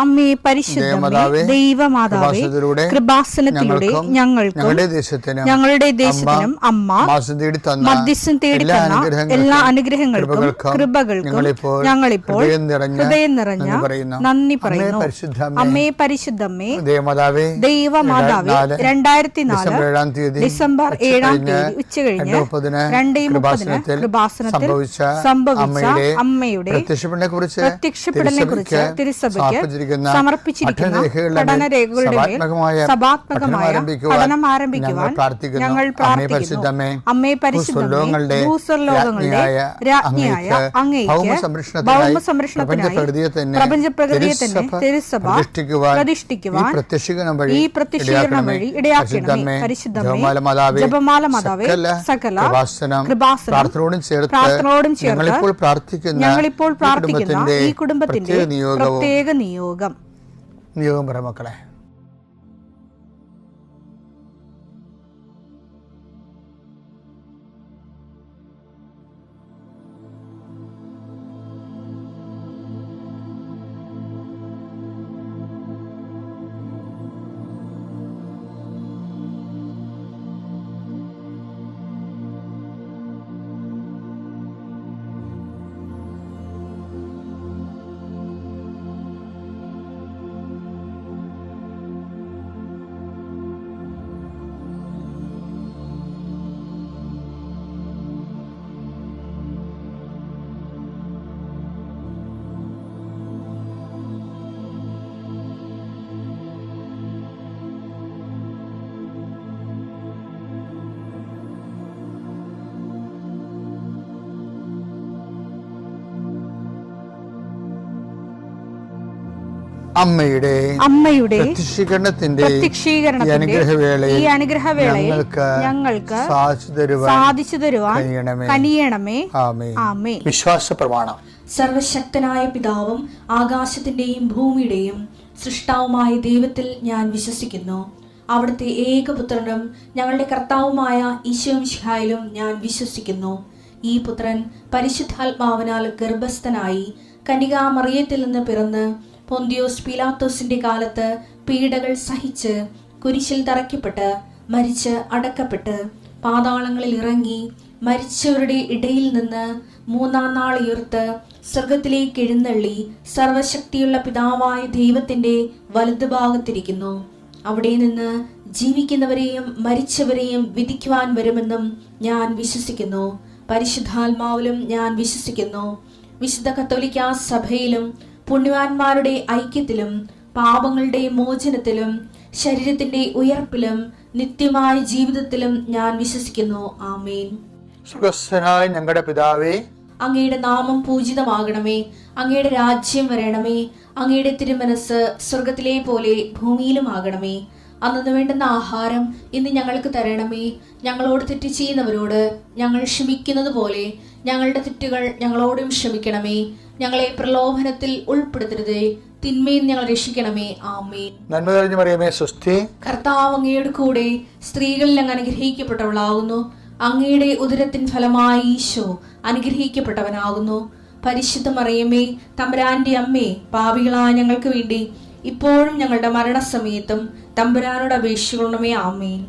അമ്മേ പരിശുദ്ധമേ, ദൈവമാതാവേ, കൃപാസനത്തിലൂടെ ഞങ്ങൾക്കും ഞങ്ങളുടെ ദേശത്തിനും അമ്മ മധ്യസ്ഥം തേടിത്തന്ന എല്ലാ അനുഗ്രഹങ്ങൾക്കും കൃപകൾക്കും ഞങ്ങളിപ്പോൾ ഹൃദയം നിറഞ്ഞ നന്ദി പറയുന്നു. അമ്മേ പരിശുദ്ധമേ, ദൈവമാതാവേ, 2004 ഡിസംബർ 7 ഉച്ചകഴിഞ്ഞ് 2:30 കൃപാസനത്തിൽ സംഭവിച്ച അമ്മയുടെ പ്രത്യക്ഷപ്പെടലിനെ കുറിച്ച് തിരുസഭയ്ക്ക് സമർപ്പിച്ചിരിക്കുന്ന പഠനരേഖകളുടെ മേൽ സഭാത്മകമായ പഠനം ആരംഭിക്കുവാൻ ഞങ്ങൾ പ്രാർത്ഥിക്കുന്നു. അമ്മേ പരിശുദ്ധമേ, ഭൂസ്വർലോകങ്ങളുടെ രാജ്ഞിയായ അങ്ങേയ്ക്ക് ഭൗമ സംരക്ഷണത്തിനായി പ്രപഞ്ചപ്രകൃതിയെ തന്നെ തിരുസഭ പ്രതിഷ്ഠിക്കുവാൻ ഈ പ്രത്യക്ഷീകരണം വഴി ഇടയാക്കണമേ. പരിശുദ്ധമേ, ജപമാല മാതാവേ, സകല കൃപാസനം പ്രാർത്ഥനയോടും ചേർത്ത് ഞങ്ങളിപ്പോൾ പ്രാർത്ഥിക്കുന്ന ഈ കുടുംബത്തിന്റെ പ്രത്യേക നിയോഗം പറ മക്കളെ. അമ്മയുടെ പ്രത്യക്ഷീകരണത്തിന്റെ ഈ അനുഗ്രഹവേളയിൽ ഞങ്ങൾക്ക് സാധിച്ചു തരുവാൻ കനിയണമേ. ആമേൻ. വിശ്വാസ പ്രമാണം. സർവശക്തനായ പിതാവും ആകാശത്തിന്റെയും ഭൂമിയുടെയും സൃഷ്ടാവുമായ ദൈവത്തിൽ ഞാൻ വിശ്വസിക്കുന്നു. അവിടുത്തെ ഏകപുത്രനും ഞങ്ങളുടെ കർത്താവുമായ ഈശോമിശിഹായിലും ഞാൻ വിശ്വസിക്കുന്നു. ഈ പുത്രൻ പരിശുദ്ധാത്മാവിനാൽ ഗർഭസ്ഥനായി കന്യകാമറിയത്തിൽ നിന്ന് പിറന്ന് പൊന്തിയോസ് പീലാത്തോസിന്റെ കാലത്ത് പീഡകൾ സഹിച്ച് കുരിശിൽ തറയ്ക്കപ്പെട്ട് മരിച്ച് അടക്കപ്പെട്ട് പാതാളങ്ങളിൽ ഇറങ്ങി മരിച്ചവരുടെ ഇടയിൽ നിന്ന് 3-ാം നാൾ ഉയർത്ത് സ്വർഗത്തിലേക്ക് എഴുന്നള്ളി സർവശക്തിയുള്ള പിതാവായ ദൈവത്തിന്റെ വലതുഭാഗത്തിരിക്കുന്നു. അവിടെ നിന്ന് ജീവിക്കുന്നവരെയും മരിച്ചവരെയും വിധിക്കുവാൻ വരുമെന്നും ഞാൻ വിശ്വസിക്കുന്നു. പരിശുദ്ധാത്മാവിലും ഞാൻ വിശ്വസിക്കുന്നു. വിശുദ്ധ കത്തോലിക്കാ സഭയിലും പുണ്യവാന്മാരുടെ ഐക്യത്തിലും പാപങ്ങളുടെ മോചനത്തിലും ശരീരത്തിന്റെ ഉയർപ്പിലും നിത്യമായ ജീവിതത്തിലും ഞാൻ വിശ്വസിക്കുന്നു. ആമേൻ. സ്വർഗ്ഗസ്ഥനായ ഞങ്ങളുടെ പിതാവേ, അങ്ങയുടെ നാമം പൂജിതമാകണമേ. അങ്ങയുടെ രാജ്യം വരണമേ. അങ്ങയുടെ തിരുമനസ് സ്വർഗത്തിലെ പോലെ ഭൂമിയിലും ആകണമേ. അന്നു വേണ്ടുന്ന ആഹാരം ഇന്ന് ഞങ്ങൾക്ക് തരണമേ. ഞങ്ങളോട് തെറ്റ് ചെയ്യുന്നവരോട് ഞങ്ങൾ ക്ഷമിക്കുന്നത് പോലെ ഞങ്ങളുടെ തെറ്റുകൾ ഞങ്ങളോടും ക്ഷമിക്കണമേ. ഞങ്ങളെ പ്രലോഭനത്തിൽ ഉൾപ്പെടുത്തരുതേ, തിന്മയിൽ ഞങ്ങൾ രക്ഷിക്കണമേ. ആമേൻ. നന്മ നിറഞ്ഞ മറിയമേ, സ്വസ്തി. കർത്താവ് അങ്ങയുടെ കൂടെ സ്ത്രീകളിൽ അങ്ങ് അനുഗ്രഹിക്കപ്പെട്ടവളാകുന്നു. അങ്ങയുടെ ഉദരത്തിൻ ഫലമായി ഈശോ അനുഗ്രഹിക്കപ്പെട്ടവനാകുന്നു. പരിശുദ്ധ മറിയമേ, തമ്പുരാന്റെ അമ്മേ, പാപികളായ ഞങ്ങൾക്ക് വേണ്ടി ഇപ്പോഴും ഞങ്ങളുടെ മരണസമയത്തും തമ്പുരാനോട് അപേക്ഷിക്കണമേ. ആമേൻ.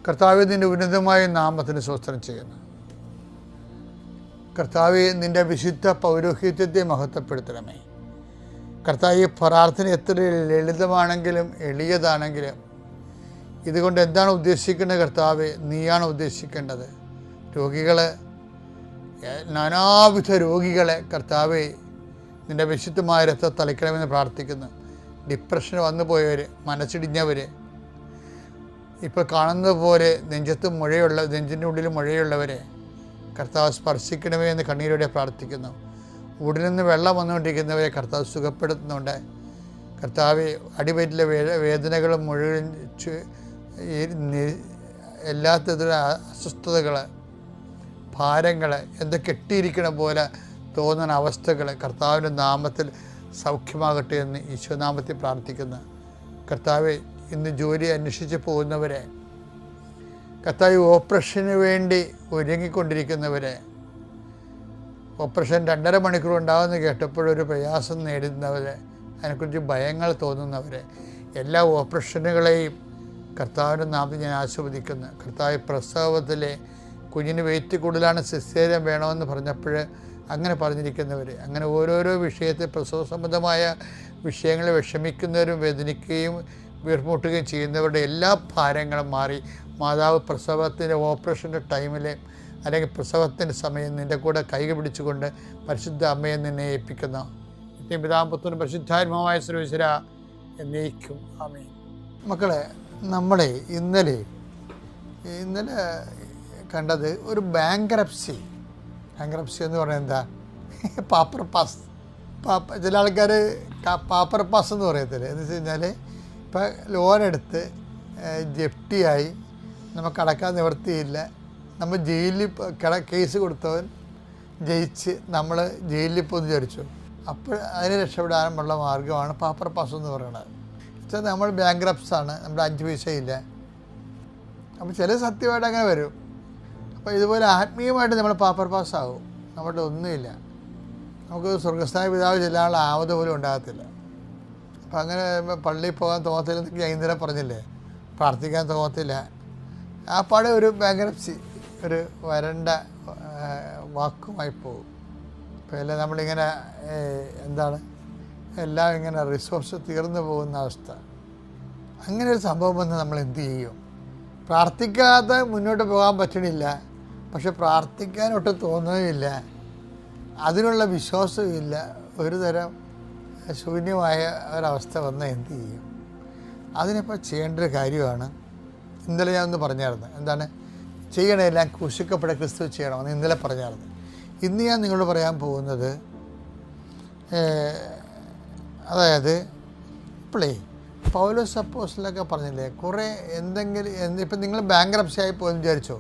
കർത്താവേ, നിന്റെ ഉന്നതമായ നാമത്തിന് സ്തോത്രം ചെയ്യുന്നു. കർത്താവേ, നിന്റെ വിശുദ്ധ പൗരോഹിത്യത്തെ മഹത്വപ്പെടുത്തണമേ. കർത്താവേ, പ്രാർത്ഥന എത്ര ലളിതമാണെങ്കിലും എളിയതാണെങ്കിലും ഇതുകൊണ്ട് എന്താണ് ഉദ്ദേശിക്കേണ്ടത്? കർത്താവേ, നീയാണ് ഉദ്ദേശിക്കേണ്ടത്. നാനാവിധ രോഗികളെ കർത്താവേ നിന്റെ വിശുദ്ധമായ രക്തം തളിക്കണമെന്ന് പ്രാർത്ഥിക്കുന്നു. ഡിപ്രഷൻ വന്നു പോയവർ, മനസ്സിടിഞ്ഞവർ, ഇപ്പോൾ കാണുന്നത് പോലെ നെഞ്ചിൻ്റെ ഉള്ളിൽ മുഴയുള്ളവരെ കർത്താവ് സ്പർശിക്കണമേ എന്ന് കണ്ണീരോടെ പ്രാർത്ഥിക്കുന്നു. ഉള്ളിൽ നിന്ന് വെള്ളം വന്നുകൊണ്ടിരിക്കുന്നവരെ കർത്താവ് സുഖപ്പെടുത്തുന്നുണ്ട്. കർത്താവ് അടിവയറ്റിലെ വേദനകളും മുഴുവൻ എല്ലാത്തരം അസ്വസ്ഥതകൾ, ഭാരങ്ങൾ, എന്തോ കെട്ടിയിരിക്കണ പോലെ തോന്നുന്ന അവസ്ഥകൾ കർത്താവിൻ്റെ നാമത്തിൽ സൗഖ്യമാകട്ടെ എന്ന് ഈശോനാമത്തിൽ പ്രാർത്ഥിക്കുന്നു. കർത്താവ്, ഇന്ന് ജോലി അന്വേഷിച്ച് പോകുന്നവരെ, കർത്താവ് ഓപ്പറേഷന് വേണ്ടി ഒരുങ്ങിക്കൊണ്ടിരിക്കുന്നവരെ, ഓപ്പറേഷൻ 2.5 മണിക്കൂർ ഉണ്ടാകുമെന്ന് കേട്ടപ്പോഴൊരു പ്രയാസം നേരിടുന്നവരെ അതിനെക്കുറിച്ച് ഭയങ്ങൾ തോന്നുന്നവരെ എല്ലാ ഓപ്പറേഷനുകളെയും കർത്താവിൻ്റെ നാമത്തിൽ ഞാൻ ആശീർവദിക്കുന്നു. കർത്താവ് പ്രസവത്തിലെ കുഞ്ഞിന് വെയിറ്റ് കൂടുതലാണ്, സിസേറിയൻ വേണമെന്ന് പറഞ്ഞപ്പോൾ അങ്ങനെ പറഞ്ഞിരിക്കുന്നവർ, അങ്ങനെ ഓരോരോ വിഷയത്തിൽ പ്രസവ സംബന്ധമായ വിഷയങ്ങളെ വിഷമിക്കുന്നവരും വേദനിക്കുകയും വീർമുട്ടുകയും ചെയ്യുന്നവരുടെ എല്ലാ ഭാരങ്ങളും മാറി മാതാവ് പ്രസവത്തിൻ്റെ ഓപ്പറേഷൻ്റെ ടൈമിൽ അല്ലെങ്കിൽ പ്രസവത്തിൻ്റെ സമയം നിൻ്റെ കൂടെ കൈകൾ പിടിച്ചുകൊണ്ട് പരിശുദ്ധ അമ്മയെ നിന്നെ ഏൽപ്പിക്കുന്ന പിതാപുത്രനും പരിശുദ്ധാത്മാവായ സർവീശ്വര എന്നേക്കും ആമേൻ. മക്കളെ, നമ്മളെ ഇന്നലെ കണ്ടത് ഒരു ബാങ്ക്രപ്സി എന്ന് പറഞ്ഞാൽ എന്താ, പാപ്പർ പാസ്. ചില ആൾക്കാർ പാപ്പർ പാസ് എന്ന് പറയത്തില്ല. എന്ന് വെച്ച് കഴിഞ്ഞാൽ ഇപ്പം ലോണെടുത്ത് ജപ്തിയായി നമുക്ക് അടക്കാൻ നിവൃത്തിയില്ല, നമ്മൾ ജയിലിൽ കേസ് കൊടുത്തവൻ ജയിച്ച് നമ്മൾ ജയിലിൽ പോകുന്നു വിചാരിച്ചു. അപ്പോൾ അതിനെ രക്ഷപ്പെടാനുള്ള മാർഗ്ഗമാണ് പാപ്പർ പാസ് എന്ന് പറയുന്നത്. വെച്ചാൽ നമ്മൾ ബാങ്ക്രപ്സാണ്, നമ്മുടെ 5 പൈസയില്ല. അപ്പോൾ ചില സത്യമായിട്ട് അങ്ങനെ വരും. അപ്പോൾ ഇതുപോലെ ആത്മീയമായിട്ട് നമ്മൾ പാപ്പർ പാസ്സാവും, നമ്മുടെ ഒന്നുമില്ല, നമുക്ക് സ്വർഗസ്ഥാന പിതാവ് ചെല്ലാനുള്ള ആവത് പോലും ഉണ്ടാകത്തില്ല. അപ്പം അങ്ങനെ പള്ളിയിൽ പോകാൻ തോന്നത്തില്ലെന്നൊക്കെ ഞാൻ ഇന്നലെ പറഞ്ഞില്ലേ, പ്രാർത്ഥിക്കാൻ തോന്നത്തില്ല. ആ പാടെ ഒരു ബാങ്ക്രപ്സി, ഒരു വരണ്ട വാക്കുമായി പോകും. അപ്പോൾ എല്ലാം നമ്മളിങ്ങനെ എല്ലാം ഇങ്ങനെ റിസോഴ്സ് തീർന്നു പോകുന്ന അവസ്ഥ. അങ്ങനെ ഒരു സംഭവം വന്ന് നമ്മൾ എന്ത് ചെയ്യും? പ്രാർത്ഥിക്കാതെ മുന്നോട്ട് പോകാൻ പറ്റണില്ല, പക്ഷെ പ്രാർത്ഥിക്കാനൊട്ടും തോന്നുകയില്ല, അതിനുള്ള വിശ്വാസമില്ല, ഒരു തരം ശൂന്യമായ ഒരവസ്ഥ വന്നാൽ എന്ത് ചെയ്യും? അതിനിപ്പോൾ ചെയ്യേണ്ട ഒരു കാര്യമാണ്. ഇന്നലെ ഞാൻ ഒന്ന് പറഞ്ഞായിരുന്നു, എന്താണ് ചെയ്യണമെല്ലാം ക്രൂശിക്കപ്പെട്ട ക്രിസ്തു ചെയ്യണമെന്ന് ഇന്നലെ പറഞ്ഞായിരുന്നു. ഇന്ന് ഞാൻ നിങ്ങളോട് പറയാൻ പോകുന്നത്, അതായത് ഇപ്പോഴേ പൗലോസ് അപ്പോസ്തലനൊക്കെ പറഞ്ഞില്ലേ, കുറേ എന്തെങ്കിലും ഇപ്പം നിങ്ങൾ ബാങ്ക്രപ്സി ആയി പോയെന്ന് വിചാരിച്ചോ,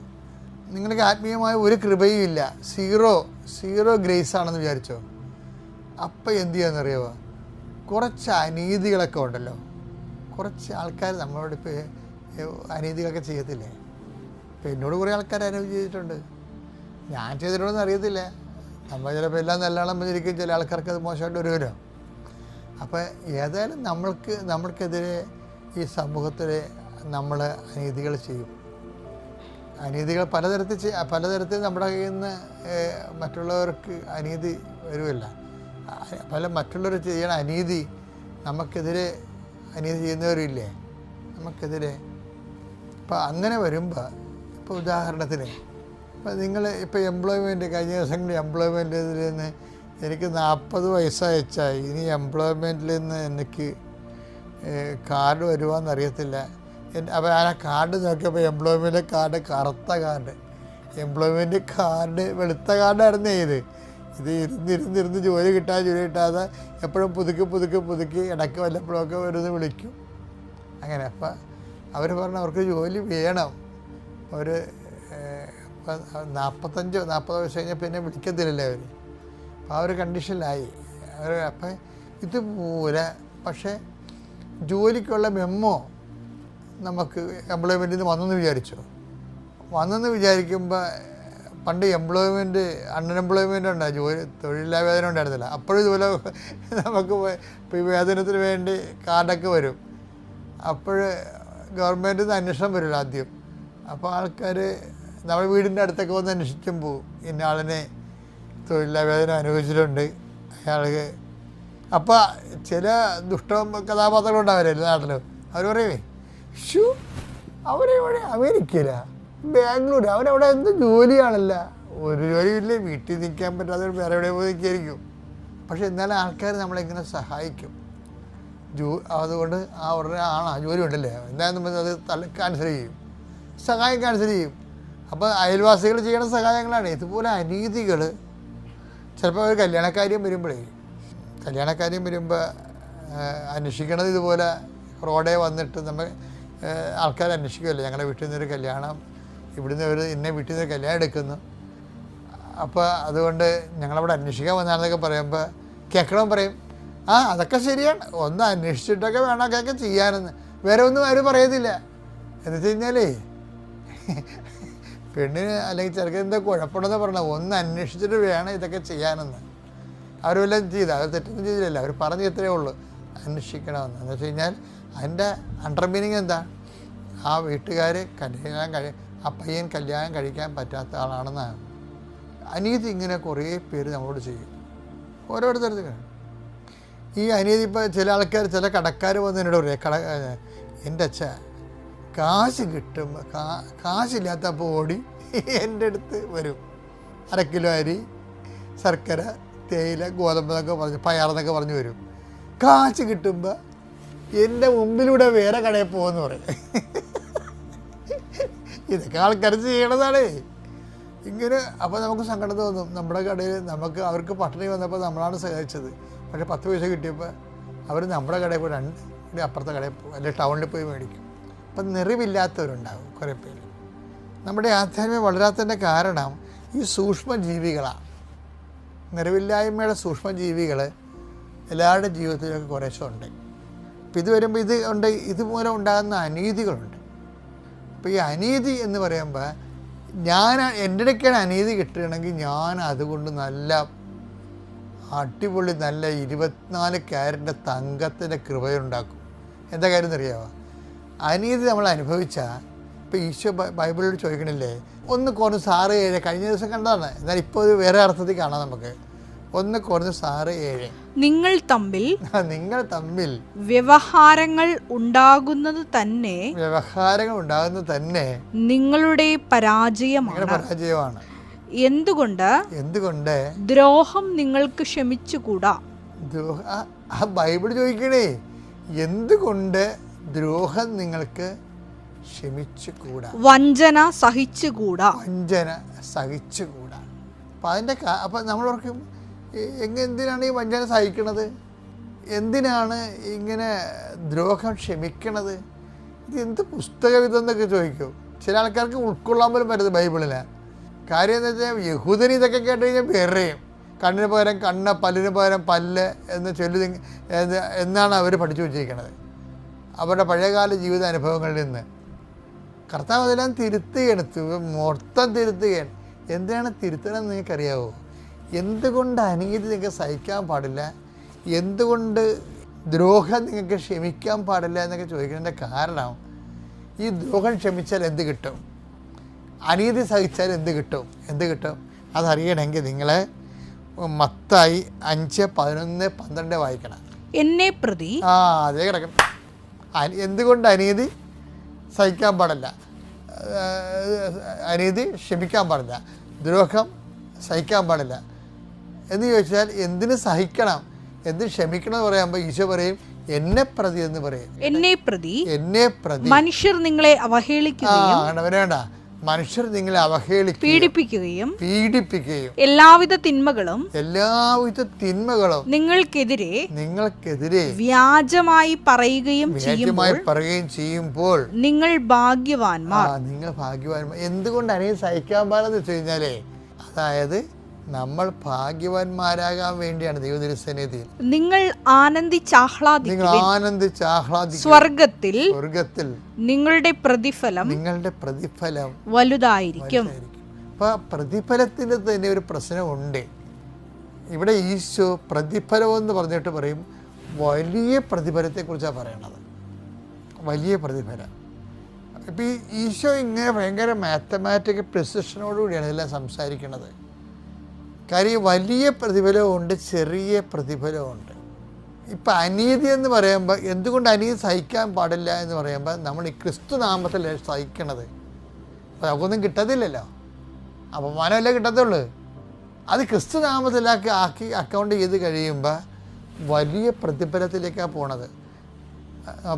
നിങ്ങൾക്ക് ആത്മീയമായ ഒരു കൃപയും ഇല്ല, സീറോ ഗ്രേസ് ആണെന്ന് വിചാരിച്ചോ, അപ്പം എന്ത് ചെയ്യാമെന്നറിയാമോ? കുറച്ച് അനീതികളൊക്കെ ഉണ്ടല്ലോ, കുറച്ച് ആൾക്കാർ നമ്മളോട് ഇപ്പോൾ അനീതികളൊക്കെ ചെയ്യത്തില്ലേ? ഇപ്പം എന്നോട് കുറേ ആൾക്കാർ അനീതി ചെയ്തിട്ടുണ്ട്, ഞാൻ ചെയ്തിട്ടുണ്ടെന്ന് അറിയത്തില്ല. നമ്മൾ ചിലപ്പോൾ എല്ലാം നല്ലോണം പറഞ്ഞിരിക്കും, ചില ആൾക്കാർക്ക് അത് മോശമായിട്ട് വരുമല്ലോ. അപ്പോൾ ഏതായാലും നമ്മൾക്കെതിരെ ഈ സമൂഹത്തിൽ നമ്മൾ അനീതികൾ ചെയ്യും. അനീതികൾ പലതരത്തിൽ നമ്മുടെ കയ്യിൽ നിന്ന് മറ്റുള്ളവർക്ക് അനീതി വരുമല്ല. മറ്റുള്ളവർ ചെയ്യണ അനീതി നമുക്കെതിരെ അനീതി ചെയ്യുന്നവരില്ലേ നമുക്കെതിരെ. അപ്പോൾ അങ്ങനെ വരുമ്പോൾ, ഇപ്പോൾ ഉദാഹരണത്തിന് ഇപ്പോൾ നിങ്ങൾ ഇപ്പോൾ എംപ്ലോയ്മെൻറ്റ് കഴിഞ്ഞ ദിവസങ്ങളിൽ എംപ്ലോയ്മെൻറ്റിൽ നിന്ന് എനിക്ക് 40 വയസ്സായിച്ചായി, ഇനി എംപ്ലോയ്മെൻറ്റിൽ നിന്ന് എനിക്ക് കാർഡ് വരുവാന്നറിയത്തില്ല. അപ്പോൾ ആ കാർഡ് നോക്കിയപ്പോൾ എംപ്ലോയ്മെൻ്റ് കാർഡ് കറുത്ത കാർഡ്, എംപ്ലോയ്മെൻറ്റ് കാർഡ് വെളുത്ത കാർഡായിരുന്നു. ഇത് ഇരുന്നിരുന്ന് ജോലി കിട്ടാതെ എപ്പോഴും പുതുക്കി ഇടയ്ക്ക് വല്ലപ്പോഴൊക്കെ വരുന്ന് വിളിക്കും. അങ്ങനെ അപ്പം അവർ പറഞ്ഞു അവർക്ക് ജോലി വേണം. ഒരു 40 വയസ്സ് കഴിഞ്ഞാൽ പിന്നെ വിളിക്കത്തില്ലല്ലേ അവർ. അപ്പോൾ ആ ഒരു കണ്ടീഷനിലായി അവർ. അപ്പം ഇതുപോലെ പക്ഷേ ജോലിക്കുള്ള മെമ്മോ നമുക്ക് എംപ്ലോയ്മെൻറ്റിൽ നിന്ന് വന്നെന്ന് വിചാരിക്കുമ്പോൾ പണ്ട് അൺഎംപ്ലോയ്മെൻ്റ് ഉണ്ടായി, തൊഴിലില്ലായ്മ ഉണ്ടായിരുന്നില്ല. അപ്പോഴും ഇതുപോലെ നമുക്ക് ഇപ്പോൾ ഈ വേതനത്തിന് വേണ്ടി കാർഡൊക്കെ വരും. അപ്പോൾ ഗവൺമെൻറ്റിൽ നിന്ന് അന്വേഷണം വരുമല്ലോ ആദ്യം. അപ്പോൾ ആൾക്കാർ നമ്മുടെ വീടിൻ്റെ അടുത്തൊക്കെ വന്ന് അന്വേഷിച്ചും പോവും, ഇന്ന ആളിനെ തൊഴിലില്ലാവേദനം അനുഭവിച്ചിട്ടുണ്ട് അയാൾക്ക്. അപ്പോൾ ചില കഥാപാത്രങ്ങളുണ്ടാവില്ല എല്ലാ നാട്ടിലും. അവർ പറയേ അവരെവിടെ അമേരിക്കയില, ബാംഗ്ലൂർ, അവരവിടെ എന്ത് ജോലിയാണല്ല, ഒരു ജോലിയില്ലേ, വീട്ടിൽ നിൽക്കാൻ പറ്റാതെ വേറെ എവിടെ പോയി നിൽക്കായിരിക്കും. പക്ഷെ എന്നാലും ആൾക്കാർ നമ്മളെങ്ങനെ സഹായിക്കും. അതുകൊണ്ട് അവരുടെ ജോലി ഉണ്ടല്ലേ, എന്താണെന്ന് അത് ക്യാൻസൽ ചെയ്യും, സഹായം ക്യാൻസൽ ചെയ്യും. അപ്പോൾ അയൽവാസികൾ ചെയ്യണ സഹായങ്ങളാണ്. ഇതുപോലെ അനീതികൾ ചിലപ്പോൾ ഒരു കല്യാണക്കാര്യം വരുമ്പോൾ അന്വേഷിക്കണത് ഇതുപോലെ റോഡേ വന്നിട്ട് നമ്മൾ ആൾക്കാർ അന്വേഷിക്കുമല്ലോ, ഞങ്ങളുടെ വീട്ടിൽ നിന്നൊരു കല്യാണം, ഇവിടുന്ന് ഇന്ന വീട്ടിൽ നിന്ന് കല്യാണം എടുക്കുന്നു, അപ്പോൾ അതുകൊണ്ട് ഞങ്ങളവിടെ അന്വേഷിക്കാൻ വന്നാണെന്നൊക്കെ പറയുമ്പോൾ കേൾക്കണം പറയും, അതൊക്കെ ശരിയാണ്, ഒന്ന് അന്വേഷിച്ചിട്ടൊക്കെ വേണം ഒക്കെ ചെയ്യാനെന്ന്. വേറെ ഒന്നും ആരും പറയത്തില്ല. എന്ന് വെച്ച് കഴിഞ്ഞാലേ പെണ്ണിന് അല്ലെങ്കിൽ ചെറുക്കൻ എന്താ കുഴപ്പമുണ്ടെന്ന് പറഞ്ഞാൽ ഒന്ന് അന്വേഷിച്ചിട്ട് വേണം ഇതൊക്കെ ചെയ്യാനെന്ന്. അവർ വല്ലതും ചെയ്താൽ അവർ തെറ്റൊന്നും ചെയ്തില്ലല്ലോ, അവർ പറഞ്ഞ് എത്രയേ ഉള്ളൂ. അന്വേഷിക്കണമെന്ന്. എന്ന് വെച്ച് കഴിഞ്ഞാൽ അതിൻ്റെ അണ്ടർ മീനിങ് എന്താ? ആ വീട്ടുകാർ ആ പയ്യൻ കല്യാണം കഴിക്കാൻ പറ്റാത്ത ആളാണെന്നാണ്. അനീതി ഇങ്ങനെ കുറേ പേര് നമ്മളോട് ചെയ്യും, ഓരോരുത്തരത്തിൽ. ഈ അനീതി ഇപ്പോൾ ചില ആൾക്കാർ, ചില കടക്കാർ വന്ന് എന്നോട് പറയും, എൻ്റെ അച്ഛ കാശ് കിട്ടുമ്പോൾ കാശില്ലാത്തപ്പോൾ ഓടി എൻ്റെ അടുത്ത് വരും. 1/2 കിലോ അരി, ശർക്കര, തേയില, ഗോതമ്പെന്നൊക്കെ പറഞ്ഞ്, പയറെന്നൊക്കെ പറഞ്ഞ് വരും. കാശ് കിട്ടുമ്പോൾ എൻ്റെ മുമ്പിലൂടെ വേറെ കടയിൽ പോകുമെന്ന് പറയും. ഇതൊക്കെ ആൾക്കാർ ചെയ്യണതാണ് ഇങ്ങനെ. അപ്പോൾ നമുക്ക് സങ്കടം തോന്നും. നമ്മുടെ കടയിൽ അവർക്ക് പട്ടിണി വന്നപ്പോൾ നമ്മളാണ് സഹായിച്ചത്. പക്ഷേ 10 പൈസ കിട്ടിയപ്പോൾ അവർ നമ്മുടെ കടയിൽ പോയി 2 അപ്പുറത്തെ കടയിൽ പോകും, അല്ലെങ്കിൽ ടൗണിൽ പോയി മേടിക്കും. അപ്പം നിറവില്ലാത്തവരുണ്ടാകും കുറേ പേര്. നമ്മുടെ ആധ്യാത്മികം വളരാത്തതിൻ്റെ കാരണം ഈ സൂക്ഷ്മജീവികളാണ്. നിറവില്ലായ്മയുടെ സൂക്ഷ്മജീവികൾ എല്ലാവരുടെ ജീവിതത്തിലൊക്കെ കുറേശ്ശെ ഉണ്ട്. അപ്പം ഇത് വരുമ്പോൾ ഇതുമൂലം ഉണ്ടാകുന്ന അനീതികളുണ്ട്. അപ്പോൾ ഈ അനീതി എന്ന് പറയുമ്പോൾ എൻ്റെ ഇടയ്ക്കാണ് അനീതി കിട്ടുകയാണെങ്കിൽ ഞാൻ അതുകൊണ്ട് നല്ല അടിപൊളി നല്ല 24 ക്യാരറ്റിൻ്റെ തങ്കത്തിൻ്റെ കൃപയുണ്ടാക്കും. എന്താ കാര്യം എന്നറിയാമോ? അനീതി നമ്മൾ അനുഭവിച്ചാൽ, ഇപ്പോൾ ഈശോ ബൈബിളിൽ ചോദിക്കണില്ലേ, 1 കോരിന്ത്യർ 6:7 കഴിഞ്ഞ ദിവസം കണ്ടതാണ്, എന്നാൽ ഇപ്പോൾ ഒരു വേറെ അർത്ഥത്തിൽ കാണാം നമുക്ക്. 1 കോരിന്ത്യർ 6:7 നിങ്ങൾ തമ്മിൽ വ്യവഹാരങ്ങൾ ഉണ്ടാകുന്നത് തന്നെ നിങ്ങളുടെ പരാജയമാണ്. എന്തുകൊണ്ട് ദ്രോഹം നിങ്ങൾക്ക് ക്ഷമിച്ചുകൂടാ? ബൈബിൾ ചോദിക്കണേ, എന്തുകൊണ്ട് ദ്രോഹം നിങ്ങൾക്ക് ക്ഷമിച്ചുകൂടാ? വഞ്ചന സഹിച്ചുകൂടാ. അപ്പം നമ്മളോർക്കും, എന്തിനാണ് ഈ വഞ്ചന സഹിക്കണത്? എന്തിനാണ് ഇങ്ങനെ ദ്രോഹം ക്ഷമിക്കണത്? ഇത് എന്ത് പുസ്തകവിധം എന്നൊക്കെ ചോദിക്കും. ചില ആൾക്കാർക്ക് ഉൾക്കൊള്ളാൻ പോലും പറ്റുന്നത് ബൈബിളിന്. കാര്യം എന്താ വെച്ചാൽ, യഹൂദന് ഇതൊക്കെ കേട്ട് കഴിഞ്ഞാൽ വേറെയും കണ്ണിന് പകരം കണ്ണ്, പല്ലിന് പകരം പല്ല് എന്ന് എന്നാണ് അവർ പഠിച്ചു വച്ചിരിക്കുന്നത് അവരുടെ പഴയകാല ജീവിത അനുഭവങ്ങളിൽ നിന്ന്. കർത്താവ് അതെല്ലാം തിരുത്തുകയാണ്, മൊത്തം തിരുത്തുകയാണ്. എന്തിനാണ് തിരുത്തണമെന്ന് നിങ്ങൾക്കറിയാവോ? എന്തുകൊണ്ട് അനീതി നിങ്ങൾക്ക് സഹിക്കാൻ പാടില്ല, എന്തുകൊണ്ട് ദ്രോഹം നിങ്ങൾക്ക് ക്ഷമിക്കാൻ പാടില്ല എന്നൊക്കെ ചോദിക്കുന്നതിൻ്റെ കാരണം, ഈ ദ്രോഹം ക്ഷമിച്ചാൽ എന്ത് കിട്ടും, അനീതി സഹിച്ചാൽ എന്ത് കിട്ടും അതറിയണമെങ്കിൽ നിങ്ങൾ മത്തായി 5:11-12 വായിക്കണം. എന്നെ പ്രതി അതേ കിടക്കണം. എന്തുകൊണ്ട് അനീതി സഹിക്കാൻ പാടില്ല, അനീതി ക്ഷമിക്കാൻ പാടില്ല, ദ്രോഹം സഹിക്കാൻ പാടില്ല എന്ന് ചോദിച്ചാൽ എന്തിന് സഹിക്കണം, എന്തിന് ക്ഷമിക്കണം എന്ന് പറയുമ്പോൾ ഈശോ പറയും എന്നെ പ്രതി എന്ന് പറയും. എന്നെ പ്രതി മനുഷ്യർ നിങ്ങളെ അവഹേളിക്കുകയും വേണ്ട, മനുഷ്യർ നിങ്ങളെ അവഹേളിക്കുകയും പീഡിപ്പിക്കുകയും എല്ലാവിധ തിന്മകളും നിങ്ങൾക്കെതിരെ വ്യാജമായി പറയുകയും ചെയ്യുമ്പോൾ നിങ്ങൾ ഭാഗ്യവാന്മാർ. എന്തുകൊണ്ട് അനീതി സഹിക്കാൻ പാടില്ലെന്ന് വെച്ച് കഴിഞ്ഞാലേ, അതായത് നമ്മൾ ഭാഗ്യവാന്മാരാകാൻ വേണ്ടിയാണ് ദൈവതിരുസന്നിധിയിൽ നിങ്ങൾ ആനന്ദിച്ചാഹ്ലാദിക്കും. സ്വർഗത്തിൽ നിങ്ങളുടെ പ്രതിഫലം വലുതായിരിക്കും. അപ്പൊ പ്രതിഫലത്തിന് തന്നെ ഒരു പ്രശ്നമുണ്ട്. ഇവിടെ ഈശോ പ്രതിഫലം എന്ന് പറഞ്ഞിട്ട് പറയും, വലിയ പ്രതിഫലത്തെക്കുറിച്ചാണ് പറയണത്, വലിയ പ്രതിഫലം. ഇപ്പം ഈ ഈശോ ഇങ്ങനെ ഭയങ്കര മാത്തമാറ്റിക്കൽ പ്രിസിഷനോടുകൂടിയാണ് ഇതെല്ലാം സംസാരിക്കുന്നത്. കാര്യം വലിയ പ്രതിഫലമുണ്ട്, ചെറിയ പ്രതിഫലമുണ്ട്. ഇപ്പം അനീതി എന്ന് പറയുമ്പോൾ, എന്തുകൊണ്ട് അനീതി സഹിക്കാൻ പാടില്ല എന്ന് പറയുമ്പോൾ, നമ്മൾ ഈ ക്രിസ്തു നാമത്തിൽ സഹിക്കണത്. അപ്പോൾ നമുക്കൊന്നും കിട്ടത്തില്ലല്ലോ, അപമാനമല്ലേ കിട്ടത്തുള്ളൂ. അത് ക്രിസ്തു നാമത്തിലാക്കി അക്കൗണ്ട് ചെയ്ത് കഴിയുമ്പോൾ വലിയ പ്രതിഫലത്തിലേക്കാണ് പോണത്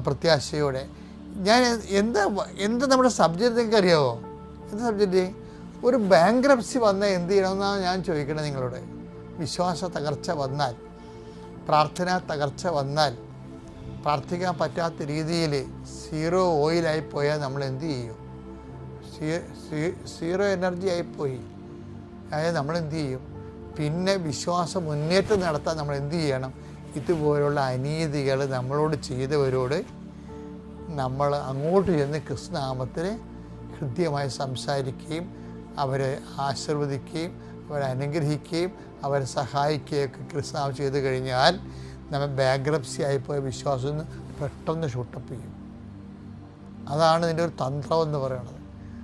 പ്രത്യാശയോടെ. ഞാൻ എന്താ നമ്മുടെ സബ്ജക്റ്റ് നിങ്ങൾക്ക് അറിയാമോ? എന്താ സബ്ജക്റ്റ്? ഒരു ബാങ്ക്രപ്സി വന്നാൽ എന്ത് ചെയ്യണമെന്നാണ് ഞാൻ ചോദിക്കണത് നിങ്ങളോട്. വിശ്വാസ തകർച്ച വന്നാൽ, പ്രാർത്ഥന തകർച്ച വന്നാൽ, പ്രാർത്ഥിക്കാൻ പറ്റാത്ത രീതിയിൽ 0 ഓയിലായിപ്പോയാൽ നമ്മൾ എന്ത് ചെയ്യും? 0 എനർജി ആയിപ്പോയി. അതായത് നമ്മൾ എന്ത് ചെയ്യും? പിന്നെ വിശ്വാസ മുന്നേറ്റം നടത്താൻ നമ്മൾ എന്ത് ചെയ്യണം? ഇതുപോലുള്ള അനീതികൾ നമ്മളോട് ചെയ്തവരോട് നമ്മൾ അങ്ങോട്ട് ചെന്ന് ക്രിസ്തുനാമത്തിൽ ഹൃദ്യമായി സംസാരിക്കുകയും അവരെ ആശീർവദിക്കുകയും അവരെ അനുഗ്രഹിക്കുകയും അവരെ സഹായിക്കുകയൊക്കെ ക്രിസ്തുനാമം ചെയ്തു കഴിഞ്ഞാൽ നമ്മൾ ബാങ്ക്രപ്സി ആയിപ്പോയ വിശ്വാസം നിന്ന് പെട്ടെന്ന് ഷൂട്ടപ്പ് ചെയ്യും. അതാണ് ഇതിൻ്റെ ഒരു തന്ത്രം എന്ന് പറയുന്നത്.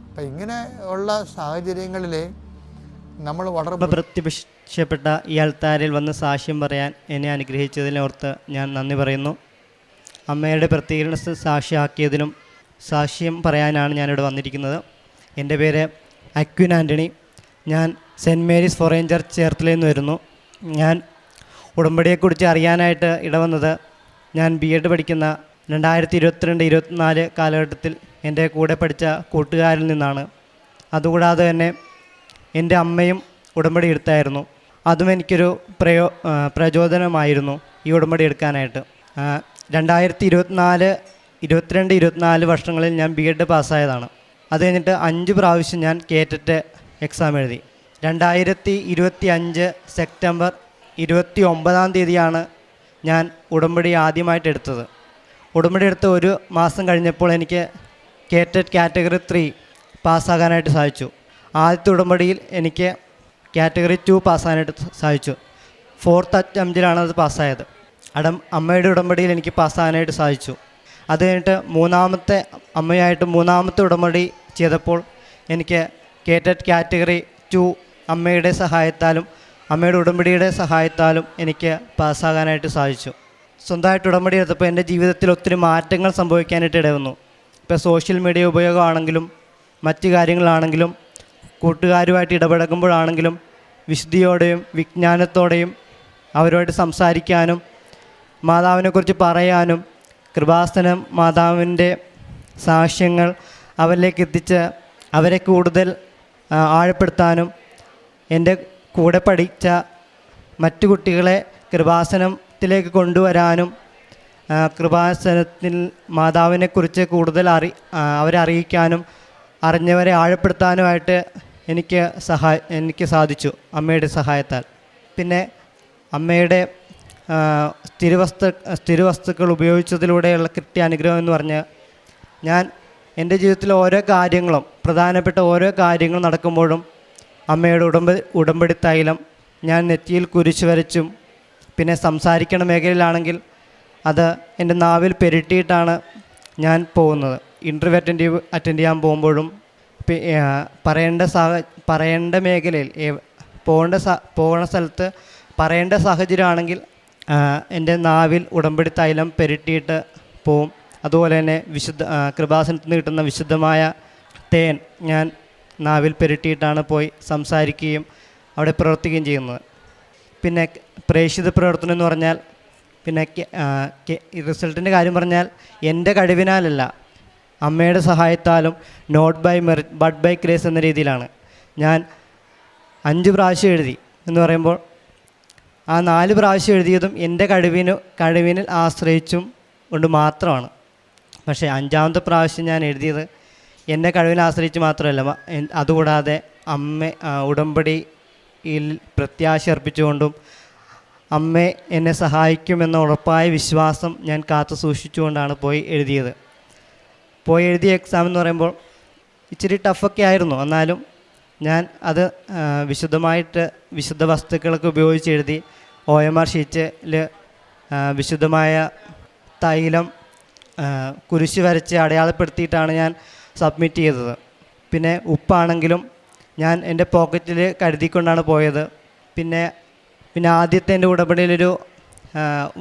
അപ്പം ഇങ്ങനെ ഉള്ള സാഹചര്യങ്ങളിൽ നമ്മൾ വളരെ പ്രത്യക്ഷപ്പെട്ട ഈ അൾത്താരിൽ വന്ന് സാക്ഷ്യം പറയാൻ എന്നെ അനുഗ്രഹിച്ചതിനോർത്ത് ഞാൻ നന്ദി പറയുന്നു. അമ്മയുടെ പ്രതികരണ സാക്ഷിയാക്കിയതിനും സാക്ഷ്യം പറയാനാണ് ഞാനിവിടെ വന്നിരിക്കുന്നത്. എൻ്റെ പേര് അക്വിൻ ആൻ്റണി. ഞാൻ സെൻറ്റ് മേരീസ് ഫോറേൻ ചർച്ച് ചേർത്തലയിൽ നിന്ന് വരുന്നു. ഞാൻ ഉടമ്പടിയെക്കുറിച്ച് അറിയാനായിട്ട് ഇടവന്നത് ഞാൻ BEd പഠിക്കുന്ന 2022-24 കാലഘട്ടത്തിൽ എൻ്റെ കൂടെ പഠിച്ച കൂട്ടുകാരിൽ നിന്നാണ്. അതുകൂടാതെ തന്നെ എൻ്റെ അമ്മയും ഉടമ്പടി എടുത്തായിരുന്നു. അതും എനിക്കൊരു പ്രചോദനമായിരുന്നു ഈ ഉടമ്പടി എടുക്കാനായിട്ട്. 2022-24 വർഷങ്ങളിൽ ഞാൻ BEd പാസ്സായതാണ്. അത് കഴിഞ്ഞിട്ട് 5 പ്രാവശ്യം ഞാൻ കേറ്ററ്റ് എക്സാം എഴുതി. 2025 സെപ്റ്റംബർ 29-ാം തീയതിയാണ് ഞാൻ ഉടമ്പടി ആദ്യമായിട്ട് എടുത്തത്. ഉടമ്പടി എടുത്ത് 1 മാസം കഴിഞ്ഞപ്പോൾ എനിക്ക് കേറ്ററ്റ് കാറ്റഗറി 3 പാസ്സാകാനായിട്ട് സാധിച്ചു. ആദ്യത്തെ ഉടമ്പടിയിൽ എനിക്ക് കാറ്റഗറി 2 പാസ്സാകാനായിട്ട് സാധിച്ചു. 4th അറ്റംപ്റ്റിലാണ് അത് പാസ്സായത്. അമ്മയുടെ ഉടമ്പടിയിൽ എനിക്ക് പാസ്സാകാനായിട്ട് സാധിച്ചു. അത് കഴിഞ്ഞിട്ട് അമ്മയായിട്ട് മൂന്നാമത്തെ ഉടമ്പടി ചെയ്തപ്പോൾ എനിക്ക് കേറ്ററ്റ് കാറ്റഗറി 2 അമ്മയുടെ സഹായത്താലും അമ്മയുടെ ഉടമ്പടിയുടെ സഹായത്താലും എനിക്ക് പാസ്സാകാനായിട്ട് സാധിച്ചു. സ്വന്തമായിട്ട് ഉടമ്പടി എടുത്തപ്പോൾ എൻ്റെ ജീവിതത്തിൽ ഒത്തിരി മാറ്റങ്ങൾ സംഭവിക്കാനായിട്ട് ഇടവന്നു. ഇപ്പോൾ സോഷ്യൽ മീഡിയ ഉപയോഗമാണെങ്കിലും മറ്റു കാര്യങ്ങളാണെങ്കിലും കൂട്ടുകാരുമായിട്ട് ഇടപഴകുമ്പോഴാണെങ്കിലും വിശുദ്ധിയോടെയും വിജ്ഞാനത്തോടെയും അവരുമായിട്ട് സംസാരിക്കാനും മാതാവിനെക്കുറിച്ച് പറയാനും കൃപാസനം മാതാവിൻ്റെ സാക്ഷ്യങ്ങൾ അവരിലേക്ക് എത്തിച്ച് അവരെ കൂടുതൽ ആഴപ്പെടുത്താനും എൻ്റെ കൂടെ പഠിച്ച മറ്റു കുട്ടികളെ കൃപാസനത്തിലേക്ക് കൊണ്ടുവരാനും കൃപാസനത്തിൽ മാതാവിനെക്കുറിച്ച് കൂടുതൽ അവരെ അറിയിക്കാനും അറിഞ്ഞവരെ ആഴപ്പെടുത്താനുമായിട്ട് എനിക്ക് സാധിച്ചു അമ്മയുടെ സഹായത്താൽ. പിന്നെ അമ്മയുടെ സ്ഥിരവസ്തുക്കൾ ഉപയോഗിച്ചതിലൂടെയുള്ള കിട്ടിയ അനുഗ്രഹം എന്ന് പറഞ്ഞാൽ ഞാൻ എൻ്റെ ജീവിതത്തിൽ ഓരോ കാര്യങ്ങളും പ്രധാനപ്പെട്ട ഓരോ കാര്യങ്ങളും നടക്കുമ്പോഴും അമ്മയുടെ ഉടമ്പടി തൈലം ഞാൻ നെറ്റിയിൽ കുരിശ് വരച്ചും പിന്നെ സംസാരിക്കണ മേഖലയിലാണെങ്കിൽ അത് എൻ്റെ നാവിൽ പെരുട്ടിയിട്ടാണ് ഞാൻ പോകുന്നത്. ഇൻ്റർവ്യൂ അറ്റൻഡ് ചെയ്യാൻ പോകുമ്പോഴും പറയേണ്ട മേഖലയിൽ പോകുന്ന സ്ഥലത്ത് പറയേണ്ട സാഹചര്യമാണെങ്കിൽ എൻ്റെ നാവിൽ ഉടമ്പടി തൈലം പെരുട്ടിയിട്ട് പോവും. അതുപോലെ തന്നെ കൃപാസനത്തിൽ നിന്ന് കിട്ടുന്ന വിശുദ്ധമായ തേൻ ഞാൻ നാവിൽ പെരുട്ടിയിട്ടാണ് പോയി സംസാരിക്കുകയും അവിടെ പ്രവർത്തിക്കുകയും ചെയ്യുന്നത്. പിന്നെ പ്രേക്ഷിത പ്രവർത്തനം എന്ന് പറഞ്ഞാൽ പിന്നെ റിസൾട്ടിൻ്റെ കാര്യം പറഞ്ഞാൽ എൻ്റെ കഴിവിനാലല്ല അമ്മയുടെ സഹായത്താലും not by merit but by grace എന്ന രീതിയിലാണ്. ഞാൻ 5 പ്രാവശ്യം എഴുതി എന്ന് പറയുമ്പോൾ ആ 4 പ്രാവശ്യം എഴുതിയതും എൻ്റെ കഴിവിനിൽ ആശ്രയിച്ചും കൊണ്ട് മാത്രമാണ്. പക്ഷേ 5ാമത്തെ പ്രാവശ്യം ഞാൻ എഴുതിയത് എൻ്റെ കഴിവിനെ ആശ്രയിച്ച് മാത്രമല്ല, അതുകൂടാതെ ഉടമ്പടിയിൽ പ്രത്യാശ അർപ്പിച്ചുകൊണ്ടും അമ്മ എന്നെ സഹായിക്കുമെന്ന ഉറപ്പായ വിശ്വാസം ഞാൻ കാത്തു സൂക്ഷിച്ചുകൊണ്ടാണ് പോയി എഴുതിയത്. പോയി എഴുതിയ എക്സാം എന്ന് പറയുമ്പോൾ ഇച്ചിരി ടഫൊക്കെ ആയിരുന്നു. എന്നാലും ഞാൻ അത് വിശുദ്ധ വസ്തുക്കളൊക്കെ ഉപയോഗിച്ച് എഴുതി. OMR ഷീറ്റിൽ വിശുദ്ധമായ തൈലം കുരിശ് വരച്ച് അടയാളപ്പെടുത്തിയിട്ടാണ് ഞാൻ സബ്മിറ്റ് ചെയ്തത്. പിന്നെ ഉപ്പാണെങ്കിലും ഞാൻ എൻ്റെ പോക്കറ്റിൽ കരുതിക്കൊണ്ടാണ് പോയത്. പിന്നെ ആദ്യത്തെ എൻ്റെ ഉടമ്പടിയിലൊരു